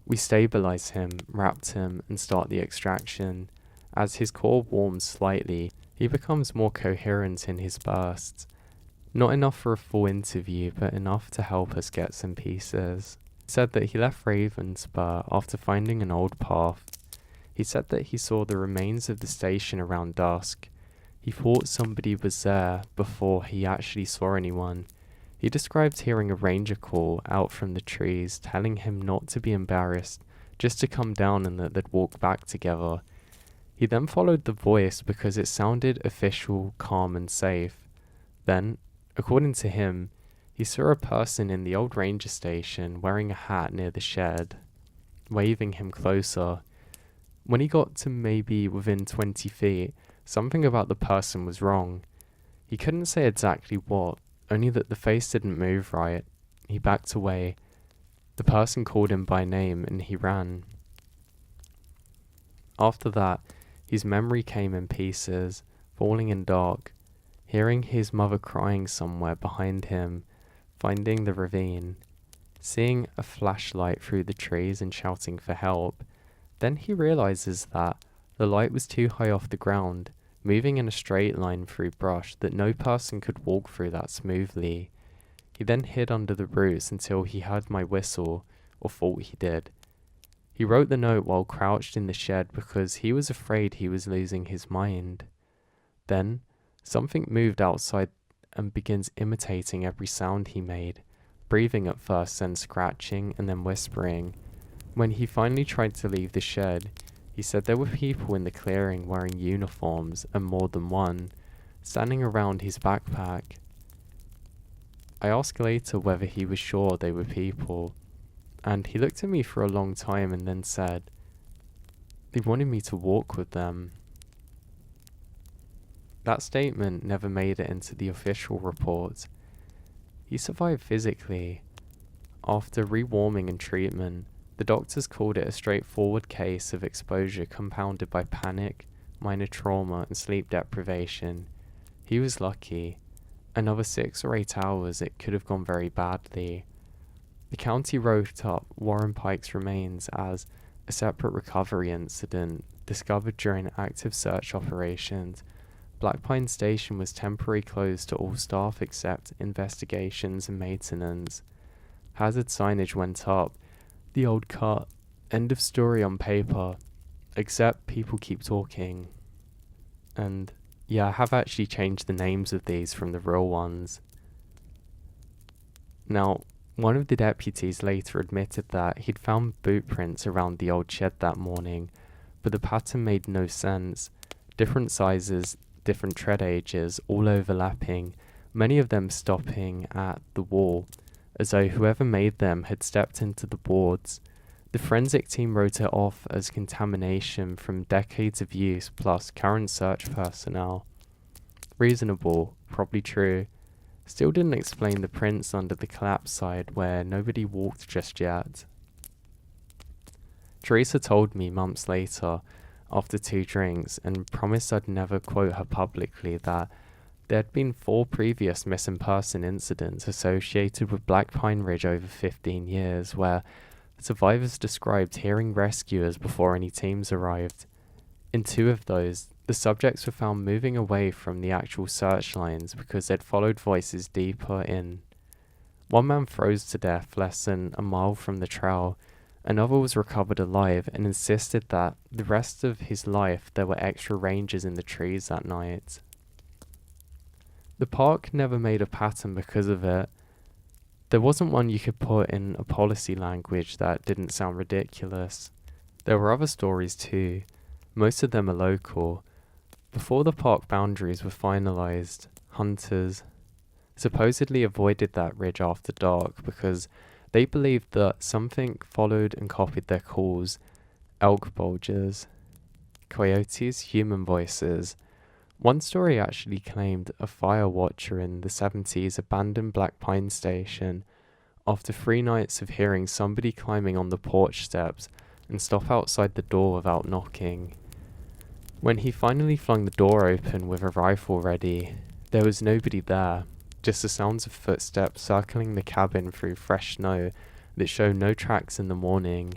We stabilize him, wrapped him, and start the extraction. As his core warms slightly, he becomes more coherent in his bursts. Not enough for a full interview, but enough to help us get some pieces. He said that he left Ravenspur after finding an old path. He said that he saw the remains of the station around dusk. He thought somebody was there before he actually saw anyone. He described hearing a ranger call out from the trees, telling him not to be embarrassed, just to come down and that they'd walk back together. He then followed the voice because it sounded official, calm and safe. Then, according to him, he saw a person in the old ranger station wearing a hat near the shed, waving him closer. When he got to maybe within 20 feet, something about the person was wrong. He couldn't say exactly what, only that the face didn't move right. He backed away. The person called him by name and he ran. After that, his memory came in pieces, falling in dark, hearing his mother crying somewhere behind him, finding the ravine, seeing a flashlight through the trees and shouting for help. Then he realizes that the light was too high off the ground, moving in a straight line through brush that no person could walk through that smoothly. He then hid under the roots until he heard my whistle, or thought he did. He wrote the note while crouched in the shed because he was afraid he was losing his mind. Then, something moved outside and begins imitating every sound he made, breathing at first, then scratching, and then whispering. When he finally tried to leave the shed, he said there were people in the clearing wearing uniforms, and more than one, standing around his backpack. I asked later whether he was sure they were people, and he looked at me for a long time and then said, "They wanted me to walk with them." That statement never made it into the official report. He survived physically. After rewarming and treatment, the doctors called it a straightforward case of exposure compounded by panic, minor trauma, and sleep deprivation. He was lucky. Another 6 or 8 hours, it could have gone very badly. The county wrote up Warren Pike's remains as a separate recovery incident discovered during active search operations. Black Pine Station was temporarily closed to all staff except investigations and maintenance. Hazard signage went up. The old cut. End of story on paper. Except people keep talking. And yeah, I have actually changed the names of these from the real ones. Now, one of the deputies later admitted that he'd found boot prints around the old shed that morning, but the pattern made no sense. Different sizes, different tread ages, all overlapping, many of them stopping at the wall, as though whoever made them had stepped into the boards. The forensic team wrote it off as contamination from decades of use plus current search personnel. Reasonable, probably true. Still didn't explain the prints under the collapsed side where nobody walked just yet. Teresa told me months later, after 2 drinks, and promised I'd never quote her publicly, that there had been 4 previous missing person incidents associated with Black Pine Ridge over 15 years, where survivors described hearing rescuers before any teams arrived. In 2 of those, the subjects were found moving away from the actual search lines because they'd followed voices deeper in. One man froze to death less than a mile from the trail. Another was recovered alive and insisted that the rest of his life there were extra rangers in the trees that night. The park never made a pattern because of it. There wasn't one you could put in a policy language that didn't sound ridiculous. There were other stories too. Most of them are local. Before the park boundaries were finalised, hunters supposedly avoided that ridge after dark because they believed that something followed and copied their calls. Elk bulgers, coyotes, human voices. One story actually claimed a fire watcher in the 70s abandoned Black Pine Station after 3 nights of hearing somebody climbing on the porch steps and stop outside the door without knocking. When he finally flung the door open with a rifle ready, there was nobody there, just the sounds of footsteps circling the cabin through fresh snow that showed no tracks in the morning.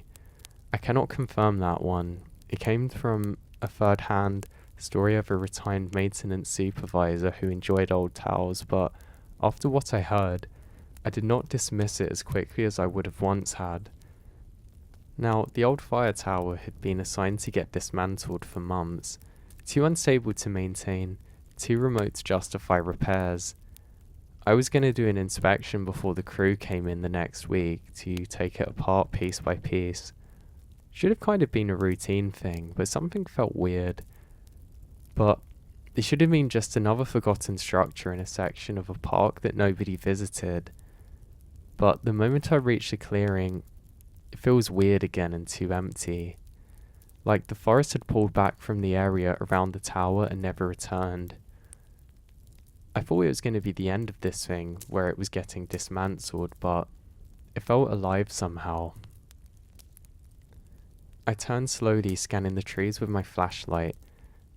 I cannot confirm that one. It came from a third-hand story of a retired maintenance supervisor who enjoyed old tales, but after what I heard, I did not dismiss it as quickly as I would have once had. Now, the old fire tower had been assigned to get dismantled for months, too unstable to maintain, too remote to justify repairs. I was going to do an inspection before the crew came in the next week to take it apart piece by piece. Should have kind of been a routine thing, but something felt weird. But it should have been just another forgotten structure in a section of a park that nobody visited. But the moment I reached the clearing, it feels weird again and too empty. Like the forest had pulled back from the area around the tower and never returned. I thought it was going to be the end of this thing, where it was getting dismantled, but it felt alive somehow. I turned slowly, scanning the trees with my flashlight,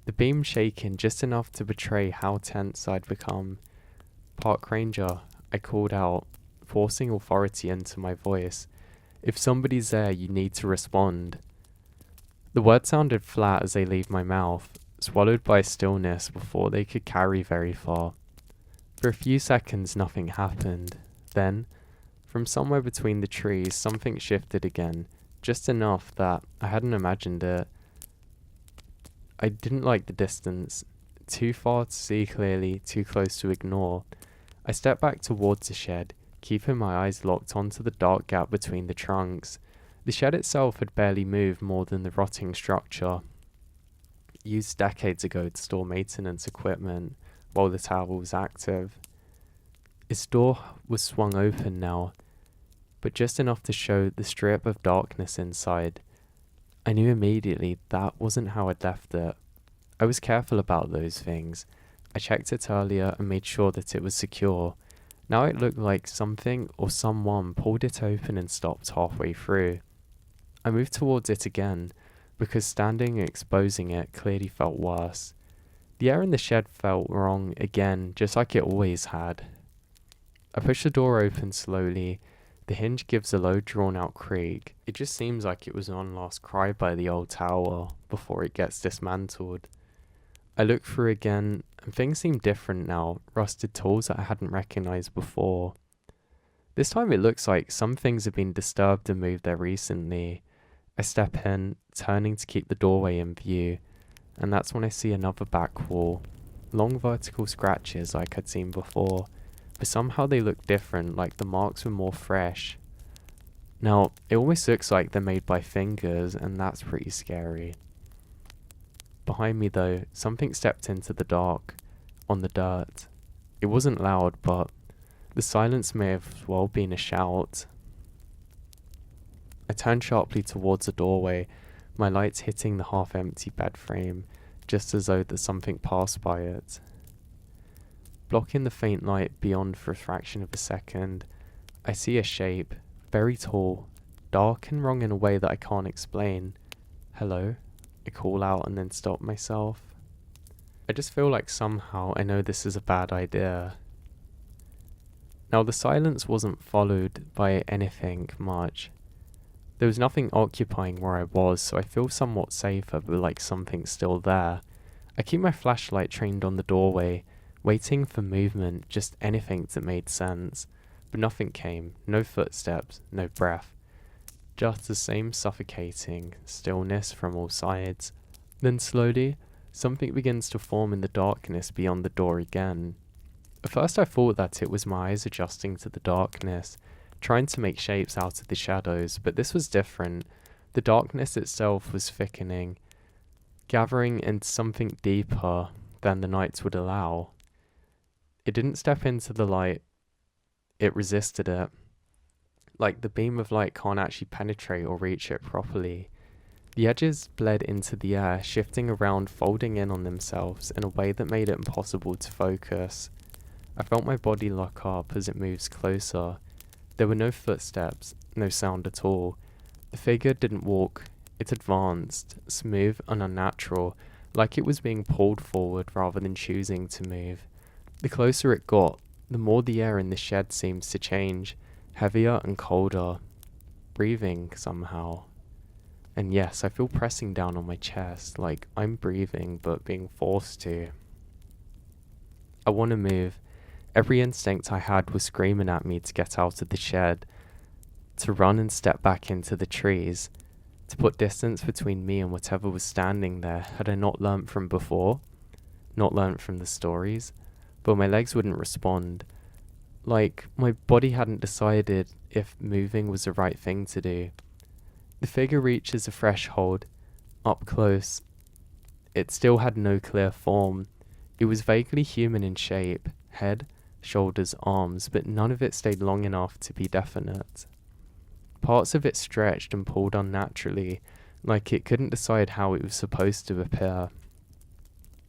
the beam shaking just enough to betray how tense I'd become. "Park Ranger," I called out, forcing authority into my voice. "If somebody's there, you need to respond." The words sounded flat as they leave my mouth, swallowed by stillness before they could carry very far. For a few seconds nothing happened. Then, from somewhere between the trees, something shifted again, just enough that I hadn't imagined it. I didn't like the distance. Too far to see clearly, too close to ignore. I stepped back towards the shed, keeping my eyes locked onto the dark gap between the trunks. The shed itself had barely moved more than the rotting structure, used decades ago to store maintenance equipment while the tower was active. Its door was swung open now, but just enough to show the strip of darkness inside. I knew immediately that wasn't how I'd left it. I was careful about those things. I checked it earlier and made sure that it was secure. Now it looked like something or someone pulled it open and stopped halfway through. I moved towards it again, because standing and exposing it clearly felt worse. The air in the shed felt wrong again, just like it always had. I pushed the door open slowly, The hinge gives a low drawn out creak. It just seems like it was one last cry by the old tower before it gets dismantled. I look through again and things seem different now, rusted tools that I hadn't recognised before. This time it looks like some things have been disturbed and moved there recently. I step in, turning to keep the doorway in view, and that's when I see another back wall. Long vertical scratches like I'd seen before, but somehow they look different, like the marks were more fresh. Now, it almost looks like they're made by fingers, and that's pretty scary. Behind me though, something stepped into the dark, on the dirt. It wasn't loud, but the silence may have well been a shout. I turn sharply towards the doorway, my lights hitting the half-empty bed frame, just as though there's something passed by it. Blocking the faint light beyond for a fraction of a second, I see a shape, very tall, dark and wrong in a way that I can't explain. Hello? I call out and then stop myself. I just feel like somehow I know this is a bad idea. Now the silence wasn't followed by anything much. There was nothing occupying where I was, so I feel somewhat safer, but like something's still there. I keep my flashlight trained on the doorway, waiting for movement, just anything that made sense. But nothing came, no footsteps, no breath. Just the same suffocating stillness from all sides. Then slowly, something begins to form in the darkness beyond the door again. At first I thought that it was my eyes adjusting to the darkness, trying to make shapes out of the shadows, but this was different. The darkness itself was thickening, gathering into something deeper than the nights would allow. It didn't step into the light, it resisted it. Like the beam of light can't actually penetrate or reach it properly. The edges bled into the air, shifting around, folding in on themselves in a way that made it impossible to focus. I felt my body lock up as it moves closer. There were no footsteps, no sound at all. The figure didn't walk, it advanced, smooth and unnatural, like it was being pulled forward rather than choosing to move. The closer it got, the more the air in the shed seemed to change, heavier and colder, breathing somehow. And yes, I feel pressing down on my chest, like I'm breathing but being forced to. I want to move. Every instinct I had was screaming at me to get out of the shed, to run and step back into the trees, to put distance between me and whatever was standing there. Had I not learnt from before? Not learnt from the stories? But my legs wouldn't respond. Like, my body hadn't decided if moving was the right thing to do. The figure reaches a threshold, up close. It still had no clear form. It was vaguely human in shape, head, shoulders, arms, but none of it stayed long enough to be definite. Parts of it stretched and pulled unnaturally, like it couldn't decide how it was supposed to appear.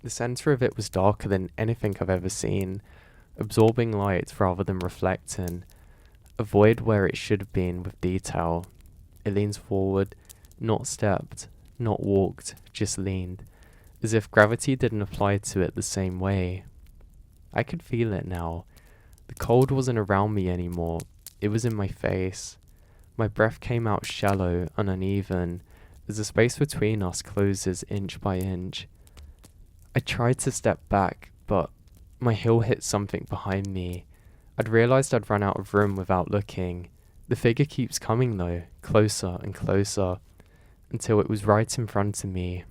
The centre of it was darker than anything I've ever seen, absorbing light rather than reflecting, a void where it should have been with detail. It leans forward, not stepped, not walked, just leaned, as if gravity didn't apply to it the same way. I could feel it now. The cold wasn't around me anymore, it was in my face. My breath came out shallow and uneven, as the space between us closes inch by inch. I tried to step back, but my heel hit something behind me. I'd realised I'd run out of room without looking. The figure keeps coming though, closer and closer, until it was right in front of me.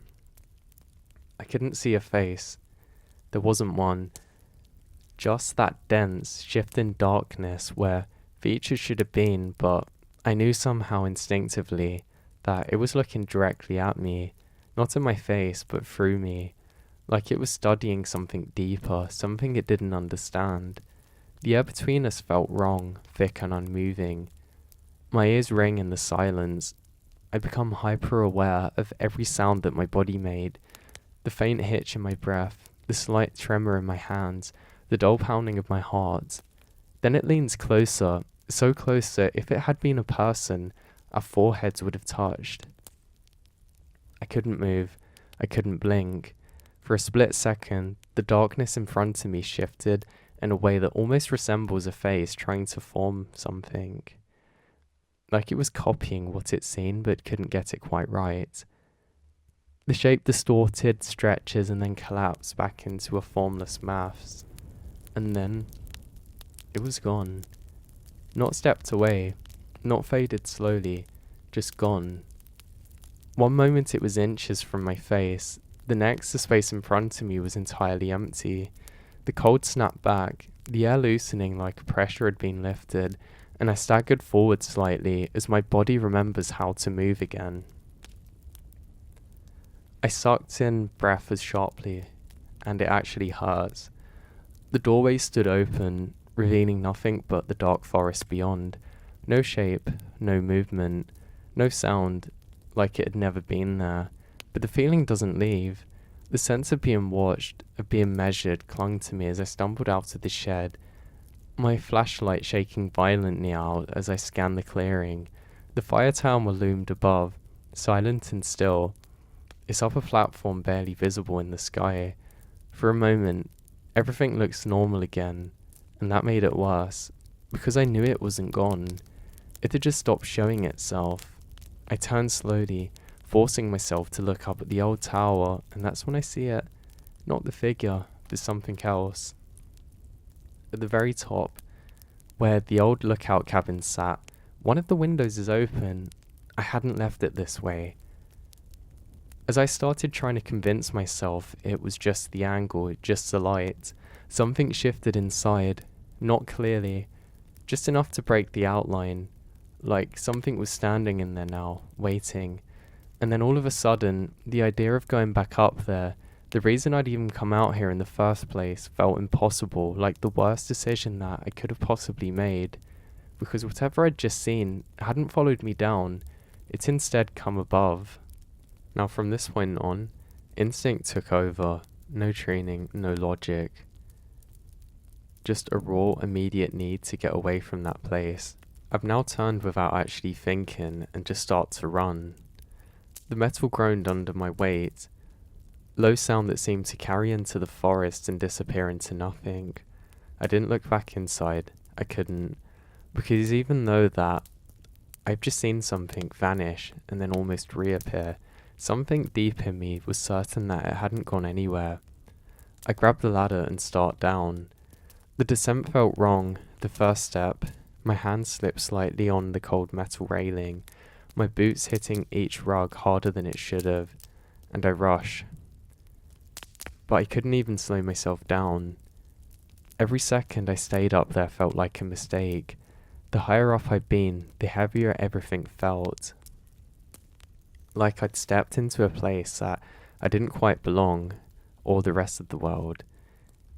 I couldn't see a face. There wasn't one. Just that dense, shifting darkness where features should have been, but I knew somehow instinctively that it was looking directly at me, not in my face, but through me, like it was studying something deeper, something it didn't understand. The air between us felt wrong, thick and unmoving. My ears ring in the silence. I become hyper-aware of every sound that my body made, the faint hitch in my breath, the slight tremor in my hands, the dull pounding of my heart. Then it leans closer, so close that if it had been a person, our foreheads would have touched. I couldn't move. I couldn't blink. For a split second, the darkness in front of me shifted in a way that almost resembles a face trying to form something. like it was copying what it seen but couldn't get it quite right. The shape distorted, stretches, and then collapsed back into a formless mass. And then it was gone. Not stepped away, not faded slowly, just gone. One moment it was inches from my face, the next the space in front of me was entirely empty. The cold snapped back, the air loosening like pressure had been lifted, and I staggered forward slightly as my body remembers how to move again. I sucked in breath as sharply, and it actually hurts. The doorway stood open, revealing nothing but the dark forest beyond. No shape, no movement, no sound, like it had never been there. But the feeling doesn't leave. The sense of being watched, of being measured, clung to me as I stumbled out of the shed, my flashlight shaking violently out as I scanned the clearing. The fire tower loomed above, silent and still, its upper platform barely visible in the sky. For a moment, everything looked normal again, and that made it worse, because I knew it wasn't gone. It had just stopped showing itself. I turned slowly, forcing myself to look up at the old tower, and that's when I see it. Not the figure, but something else. At the very top, where the old lookout cabin sat, one of the windows is open. I hadn't left it this way. As I started trying to convince myself it was just the angle, just the light, something shifted inside, not clearly, just enough to break the outline, like something was standing in there now, waiting. And then all of a sudden, the idea of going back up there, the reason I'd even come out here in the first place, felt impossible, like the worst decision that I could have possibly made, because whatever I'd just seen hadn't followed me down, it's instead come above. Now from this point on, instinct took over, no training, no logic. Just a raw, immediate need to get away from that place. I've now turned without actually thinking and just start to run. The metal groaned under my weight, low sound that seemed to carry into the forest and disappear into nothing. I didn't look back inside, I couldn't, because even though that I've just seen something vanish and then almost reappear, something deep in me was certain that it hadn't gone anywhere. I grabbed the ladder and started down. The descent felt wrong, the first step. My hand slipped slightly on the cold metal railing, my boots hitting each rug harder than it should have, and I rushed. But I couldn't even slow myself down. Every second I stayed up there felt like a mistake. The higher up I'd been, the heavier everything felt. Like I'd stepped into a place that I didn't quite belong, or the rest of the world.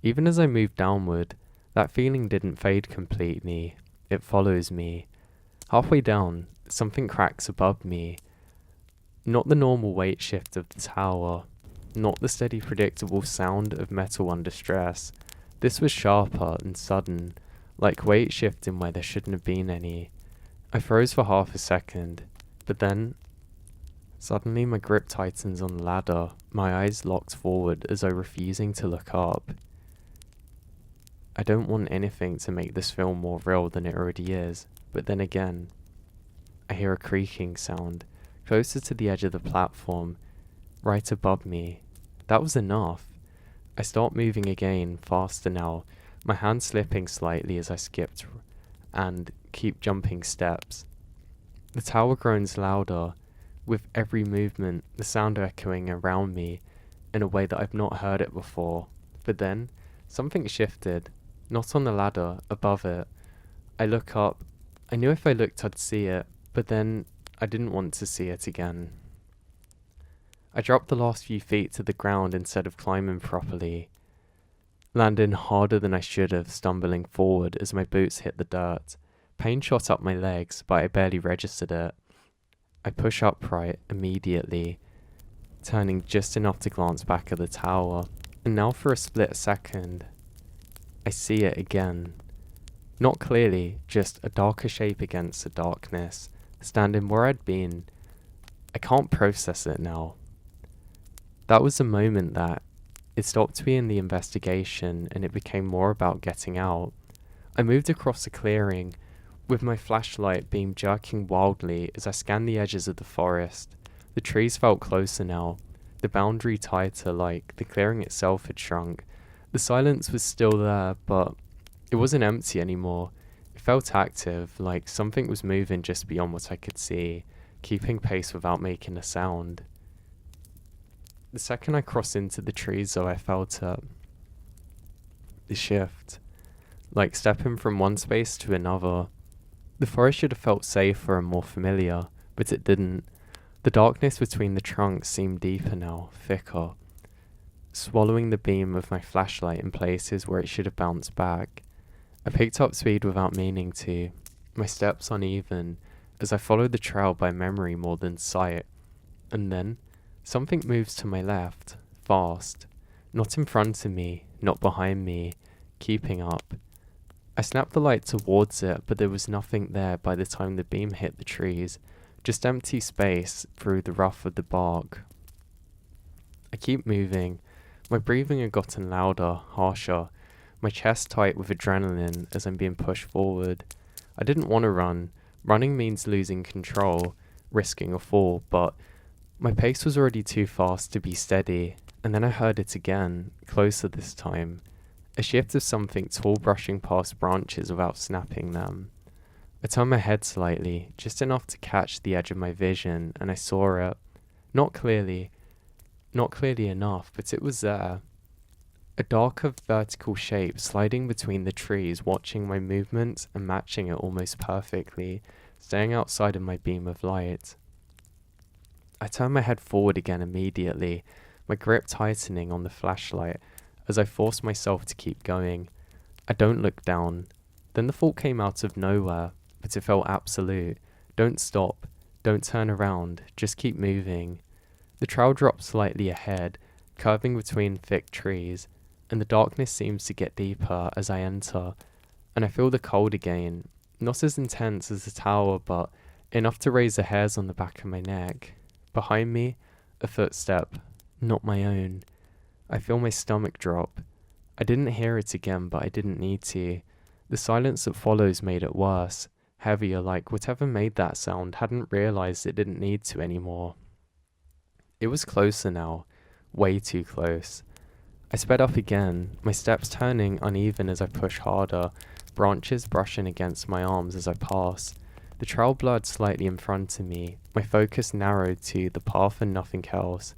Even as I moved downward, that feeling didn't fade completely. It follows me. Halfway down, something cracks above me. Not the normal weight shift of the tower, not the steady predictable sound of metal under stress. This was sharper and sudden, like weight shifting where there shouldn't have been any. I froze for half a second, but then suddenly my grip tightens on the ladder, my eyes locked forward as though refusing to look up. I don't want anything to make this feel more real than it already is, but then again, I hear a creaking sound, closer to the edge of the platform, right above me. That was enough. I start moving again, faster now, my hand slipping slightly as I skipped and keep jumping steps. The tower groans louder. With every movement, the sound echoing around me in a way that I've not heard it before. But then, something shifted, not on the ladder, above it. I look up. I knew if I looked I'd see it, but then I didn't want to see it again. I dropped the last few feet to the ground instead of climbing properly, landing harder than I should have, stumbling forward as my boots hit the dirt. Pain shot up my legs, but I barely registered it. I push upright immediately, turning just enough to glance back at the tower, and now for a split second, I see it again. Not clearly, just a darker shape against the darkness, standing where I'd been. I can't process it now. That was the moment that it stopped being the investigation and it became more about getting out. I moved across the clearing, with my flashlight beam jerking wildly as I scanned the edges of the forest. The trees felt closer now, the boundary tighter, like the clearing itself had shrunk. The silence was still there, but it wasn't empty anymore. It felt active, like something was moving just beyond what I could see, keeping pace without making a sound. The second I crossed into the trees, though, I felt it. The shift. Like stepping from one space to another. The forest should have felt safer and more familiar, but it didn't. The darkness between the trunks seemed deeper now, thicker, swallowing the beam of my flashlight in places where it should have bounced back. I picked up speed without meaning to, my steps uneven, as I followed the trail by memory more than sight. And then, something moves to my left, fast. Not in front of me, not behind me, keeping up. I snapped the light towards it, but there was nothing there by the time the beam hit the trees, just empty space through the rough of the bark. I keep moving. My breathing had gotten louder, harsher, my chest tight with adrenaline as I'm being pushed forward. I didn't want to run. Running means losing control, risking a fall, but my pace was already too fast to be steady, and then I heard it again, closer this time. A shift of something tall brushing past branches without snapping them. I turned my head slightly, just enough to catch the edge of my vision, and I saw it. Not clearly enough, but it was there. A darker vertical shape sliding between the trees, watching my movements and matching it almost perfectly, staying outside of my beam of light. I turned my head forward again immediately, my grip tightening on the flashlight, as I forced myself to keep going. I don't look down. Then the thought came out of nowhere, but it felt absolute. Don't stop. Don't turn around. Just keep moving. The trail drops slightly ahead, curving between thick trees, and the darkness seems to get deeper as I enter, and I feel the cold again. Not as intense as the tower, but enough to raise the hairs on the back of my neck. Behind me, a footstep. Not my own. I feel my stomach drop. I didn't hear it again, but I didn't need to. The silence that follows made it worse, heavier, like whatever made that sound hadn't realized it didn't need to anymore. It was closer now, way too close. I sped up again, my steps turning uneven as I push harder, branches brushing against my arms as I pass. The trail blurred slightly in front of me, my focus narrowed to the path and nothing else.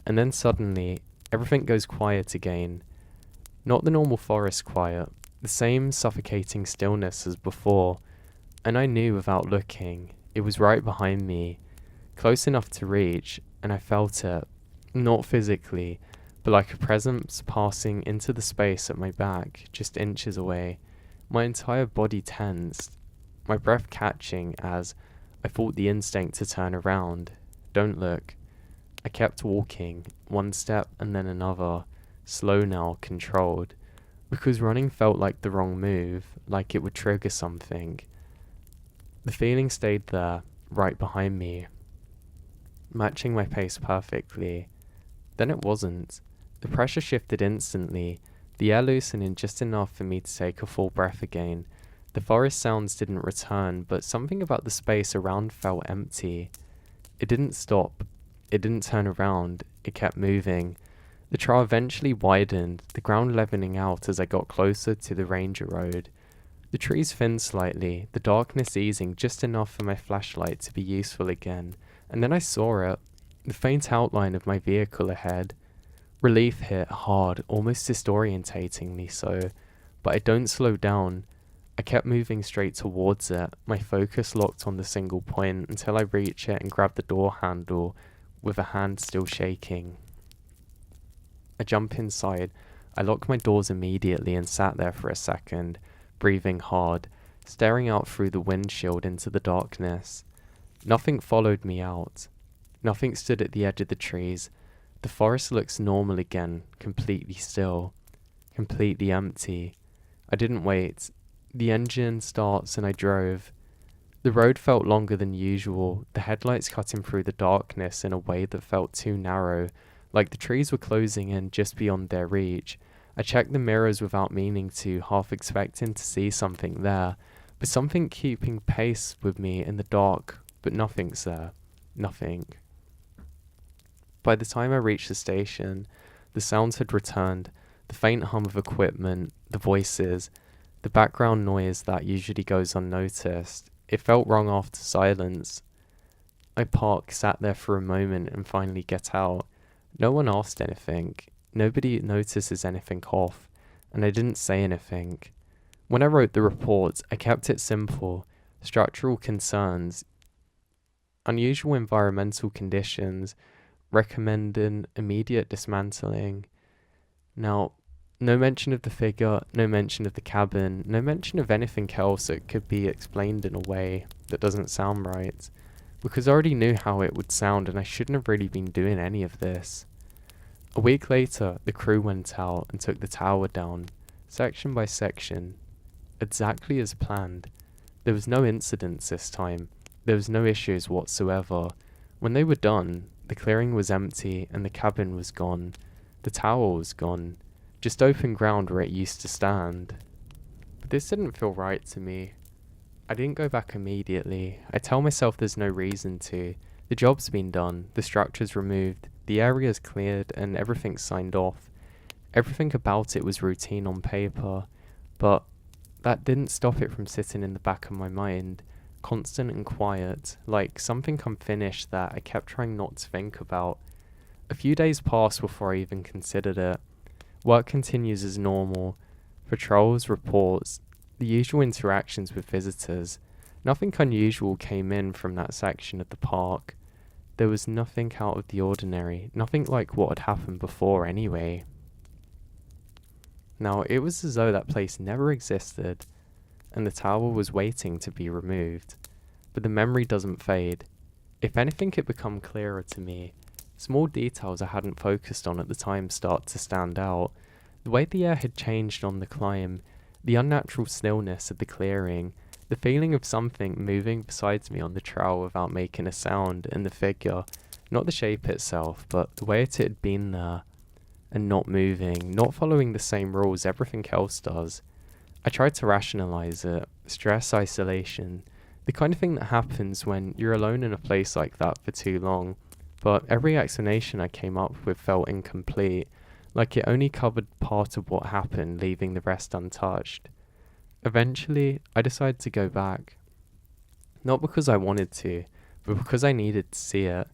And then suddenly, everything goes quiet again. Not the normal forest quiet, the same suffocating stillness as before. And I knew without looking, it was right behind me, close enough to reach, and I felt it, not physically, but like a presence passing into the space at my back, just inches away. My entire body tensed, my breath catching as I fought the instinct to turn around. Don't look. I kept walking, one step and then another, slow now, controlled, because running felt like the wrong move, like it would trigger something. The feeling stayed there, right behind me, matching my pace perfectly. Then it wasn't. The pressure shifted instantly, the air loosening just enough for me to take a full breath again. The forest sounds didn't return, but something about the space around felt empty. It didn't stop. It didn't turn around. It kept moving. The trail eventually widened, the ground leveling out as I got closer to the ranger road. The trees thinned slightly, the darkness easing just enough for my flashlight to be useful again, and then I saw it, the faint outline of my vehicle ahead. Relief hit hard, almost disorientatingly so, but I don't slow down. I kept moving straight towards it, my focus locked on the single point until I reach it and grab the door handle, with a hand still shaking. I jump inside. I lock my doors immediately and sat there for a second, breathing hard, staring out through the windshield into the darkness. Nothing followed me out. Nothing stood at the edge of the trees. The forest looks normal again, completely still, completely empty. I didn't wait. The engine starts and I drove. The road felt longer than usual, the headlights cutting through the darkness in a way that felt too narrow, like the trees were closing in just beyond their reach. I checked the mirrors without meaning to, half expecting to see something there, With something keeping pace with me in the dark, but nothing's there. Nothing. By the time I reached the station, the sounds had returned, the faint hum of equipment, the voices, the background noise that usually goes unnoticed. It felt wrong after silence. I park, sat there for a moment, and finally get out. No one asked anything. Nobody notices anything off, and I didn't say anything. When I wrote the report, I kept it simple. Structural concerns, unusual environmental conditions, recommending immediate dismantling. Now, no mention of the figure, no mention of the cabin, no mention of anything else that could be explained in a way that doesn't sound right. Because I already knew how it would sound and I shouldn't have really been doing any of this. A week later, the crew went out and took the tower down, section by section, exactly as planned. There was no incidents this time. There was no issues whatsoever. When they were done, the clearing was empty and the cabin was gone. The tower was gone. Just open ground where it used to stand. But this didn't feel right to me. I didn't go back immediately. I tell myself there's no reason to. The job's been done, the structure's removed, the area's cleared, and everything's signed off. Everything about it was routine on paper, but that didn't stop it from sitting in the back of my mind, constant and quiet, like something unfinished that I kept trying not to think about. A few days passed before I even considered it. Work continues as normal. Patrols, reports, the usual interactions with visitors. Nothing unusual came in from that section of the park. There was nothing out of the ordinary, nothing like what had happened before anyway. Now, it was as though that place never existed, and the tower was waiting to be removed. But the memory doesn't fade. If anything, it became clearer to me. Small details I hadn't focused on at the time start to stand out. The way the air had changed on the climb, the unnatural stillness of the clearing, the feeling of something moving beside me on the trail without making a sound, and the figure, not the shape itself, but the way it had been there, and not moving, not following the same rules everything else does. I tried to rationalize it. Stress, isolation, the kind of thing that happens when you're alone in a place like that for too long. But every explanation I came up with felt incomplete, like it only covered part of what happened, leaving the rest untouched. Eventually, I decided to go back. Not because I wanted to, but because I needed to see it.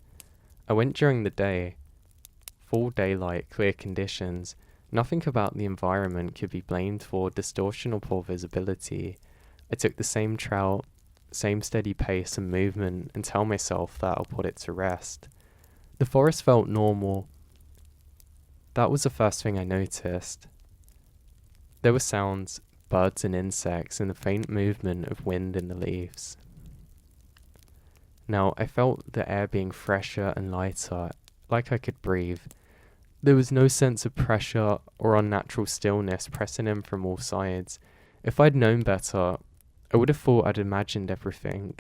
I went during the day. Full daylight, clear conditions. Nothing about the environment could be blamed for distortion or poor visibility. I took the same trail, same steady pace and movement, and tell myself that I'll put it to rest. The forest felt normal. That was the first thing I noticed. There were sounds, birds and insects, and the faint movement of wind in the leaves. Now, I felt the air being fresher and lighter, like I could breathe. There was no sense of pressure or unnatural stillness pressing in from all sides. If I'd known better, I would have thought I'd imagined everything.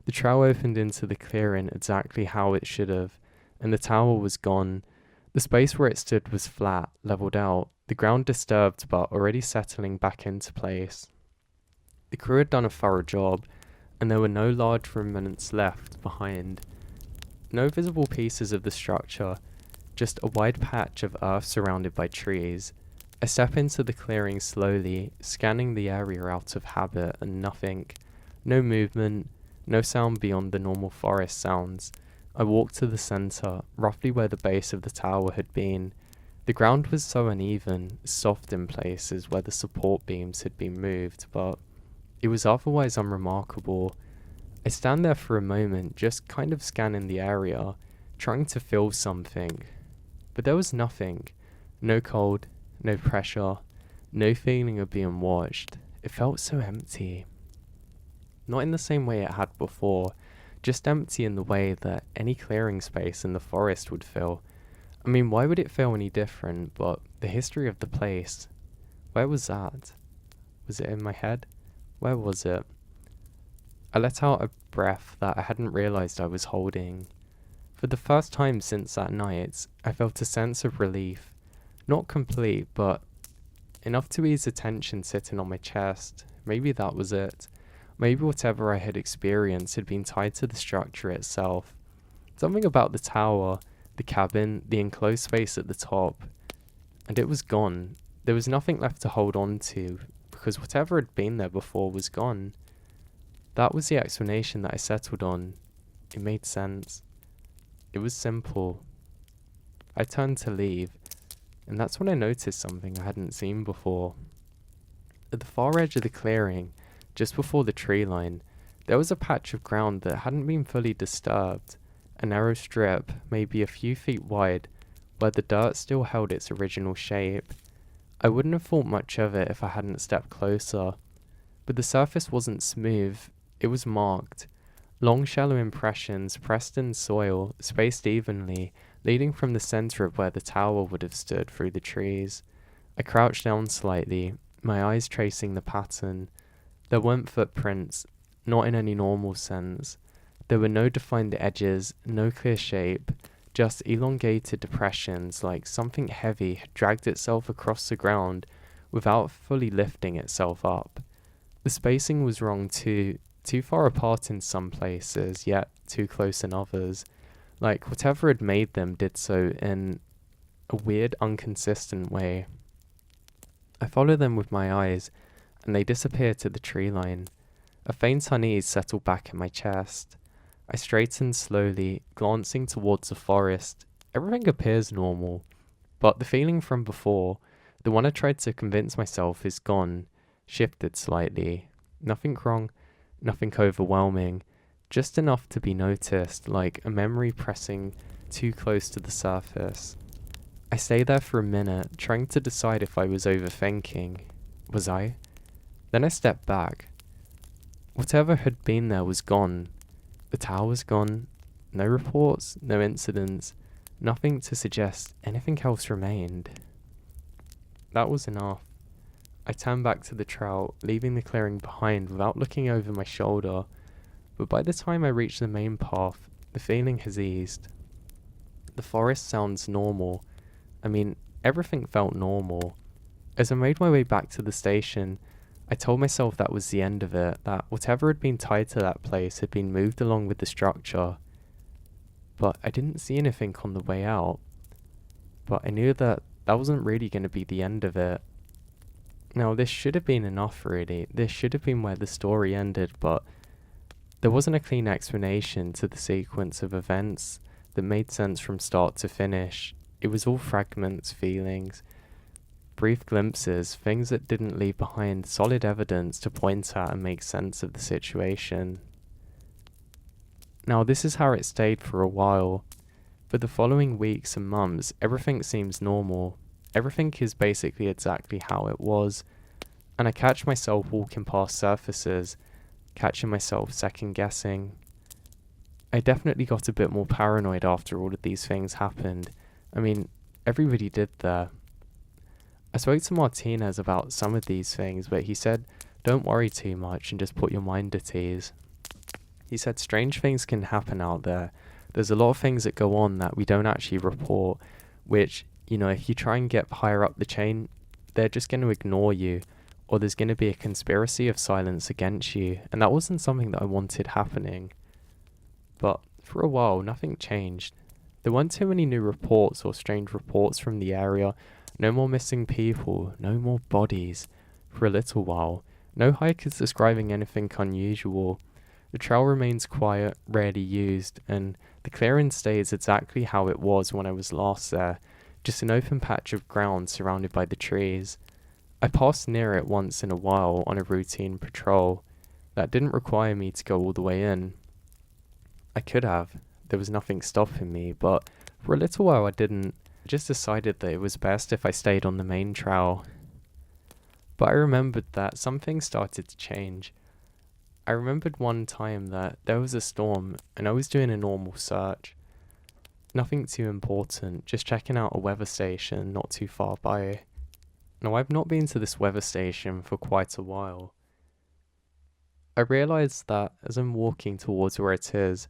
The trail opened into the clearing exactly how it should have, and the tower was gone. The space where it stood was flat, levelled out, the ground disturbed but already settling back into place. The crew had done a thorough job, and there were no large remnants left behind. No visible pieces of the structure, just a wide patch of earth surrounded by trees. I step into the clearing slowly, scanning the area out of habit, and nothing. No movement, no sound beyond the normal forest sounds. I walked to the centre, roughly where the base of the tower had been. The ground was so uneven, soft in places where the support beams had been moved, but it was otherwise unremarkable. I stand there for a moment, just kind of scanning the area, trying to feel something. But there was nothing. No cold, no pressure, no feeling of being watched. It felt so empty. Not in the same way it had before, just empty in the way that any clearing space in the forest would feel. I mean, why would it feel any different? But the history of the place, where was that? Was it in my head? Where was it? I let out a breath that I hadn't realised I was holding. For the first time since that night, I felt a sense of relief. Not complete, but enough to ease the tension sitting on my chest. Maybe that was it. Maybe whatever I had experienced had been tied to the structure itself. Something about the tower, the cabin, the enclosed space at the top, and it was gone. There was nothing left to hold on to, because whatever had been there before was gone. That was the explanation that I settled on. It made sense. It was simple. I turned to leave, and that's when I noticed something I hadn't seen before. At the far edge of the clearing, just before the tree line, there was a patch of ground that hadn't been fully disturbed, a narrow strip, maybe a few feet wide, where the dirt still held its original shape. I wouldn't have thought much of it if I hadn't stepped closer, but the surface wasn't smooth, it was marked. Long shallow impressions pressed in soil, spaced evenly, leading from the center of where the tower would have stood through the trees. I crouched down slightly, my eyes tracing the pattern. There weren't footprints, not in any normal sense. There were no defined edges, no clear shape, just elongated depressions like something heavy had dragged itself across the ground without fully lifting itself up. The spacing was wrong too far apart in some places, yet too close in others. Like whatever had made them did so in a weird, inconsistent way. I followed them with my eyes, and they disappeared to the tree line. A faint unease settled back in my chest. I straightened slowly, glancing towards the forest. Everything appears normal, but the feeling from before, the one I tried to convince myself is gone, shifted slightly. Nothing wrong, nothing overwhelming, just enough to be noticed, like a memory pressing too close to the surface. I stayed there for a minute, trying to decide if I was overthinking. Was I? Then I stepped back. Whatever had been there was gone. The tower was gone. No reports, no incidents, nothing to suggest anything else remained. That was enough. I turned back to the trail, leaving the clearing behind without looking over my shoulder, but by the time I reached the main path, the feeling has eased. The forest sounds normal. I mean, everything felt normal. As I made my way back to the station, I told myself that was the end of it, that whatever had been tied to that place had been moved along with the structure. But I didn't see anything on the way out. But I knew that that wasn't really going to be the end of it. Now, this should have been enough, really. This should have been where the story ended, but there wasn't a clean explanation to the sequence of events that made sense from start to finish. It was all fragments, feelings, brief glimpses, things that didn't leave behind solid evidence to point at and make sense of the situation. Now, this is how it stayed for a while. For the following weeks and months, everything seems normal. Everything is basically exactly how it was, and I catch myself walking past surfaces, catching myself second guessing. I definitely got a bit more paranoid after all of these things happened. I mean, everybody did there. I spoke to Martinez about some of these things, but he said, don't worry too much and just put your mind at ease. He said strange things can happen out there. There's a lot of things that go on that we don't actually report, which, if you try and get higher up the chain, they're just going to ignore you, or there's going to be a conspiracy of silence against you, and that wasn't something that I wanted happening. But for a while, nothing changed. There weren't too many new reports or strange reports from the area, no more missing people, no more bodies. For a little while, no hikers describing anything unusual. The trail remains quiet, rarely used, and the clearing stays exactly how it was when I was last there, just an open patch of ground surrounded by the trees. I passed near it once in a while on a routine patrol. That didn't require me to go all the way in. I could have. There was nothing stopping me, but for a little while I didn't. I just decided that it was best if I stayed on the main trail. But I remembered that some things started to change. I remembered one time that there was a storm and I was doing a normal search. Nothing too important, just checking out a weather station not too far by. Now, I've not been to this weather station for quite a while. I realised that as I'm walking towards where it is,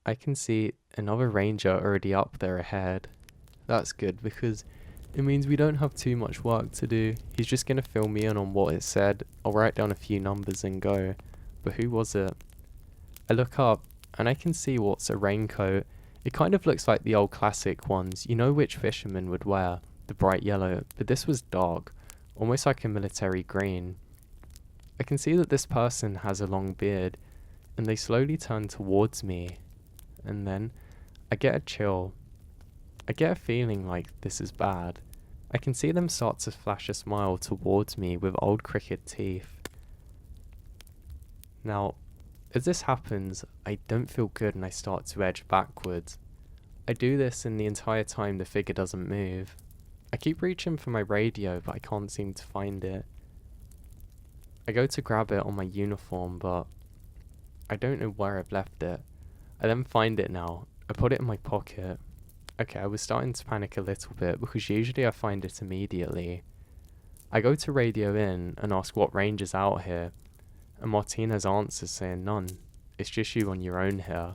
I can see another ranger already up there ahead. That's good because it means we don't have too much work to do. He's just going to fill me in on what it said. I'll write down a few numbers and go. but who was it? I look up, and I can see what's a raincoat. It kind of looks like the old classic ones, you know, which fishermen would wear, the bright yellow, but this was dark, almost like a military green. I can see that this person has a long beard, and they slowly turn towards me, and then I get a chill. I get a feeling like this is bad. I can see them start to flash a smile towards me with old crooked teeth. Now, as this happens, I don't feel good and I start to edge backwards. I do this and the entire time the figure doesn't move. I keep reaching for my radio, but I can't seem to find it. I go to grab it on my uniform, but I don't know where I've left it. I then find it now. I put it in my pocket. Okay, I was starting to panic a little bit because usually I find it immediately. I go to Radio In and ask what range is out here, and Martinez answers saying none. It's just you on your own here.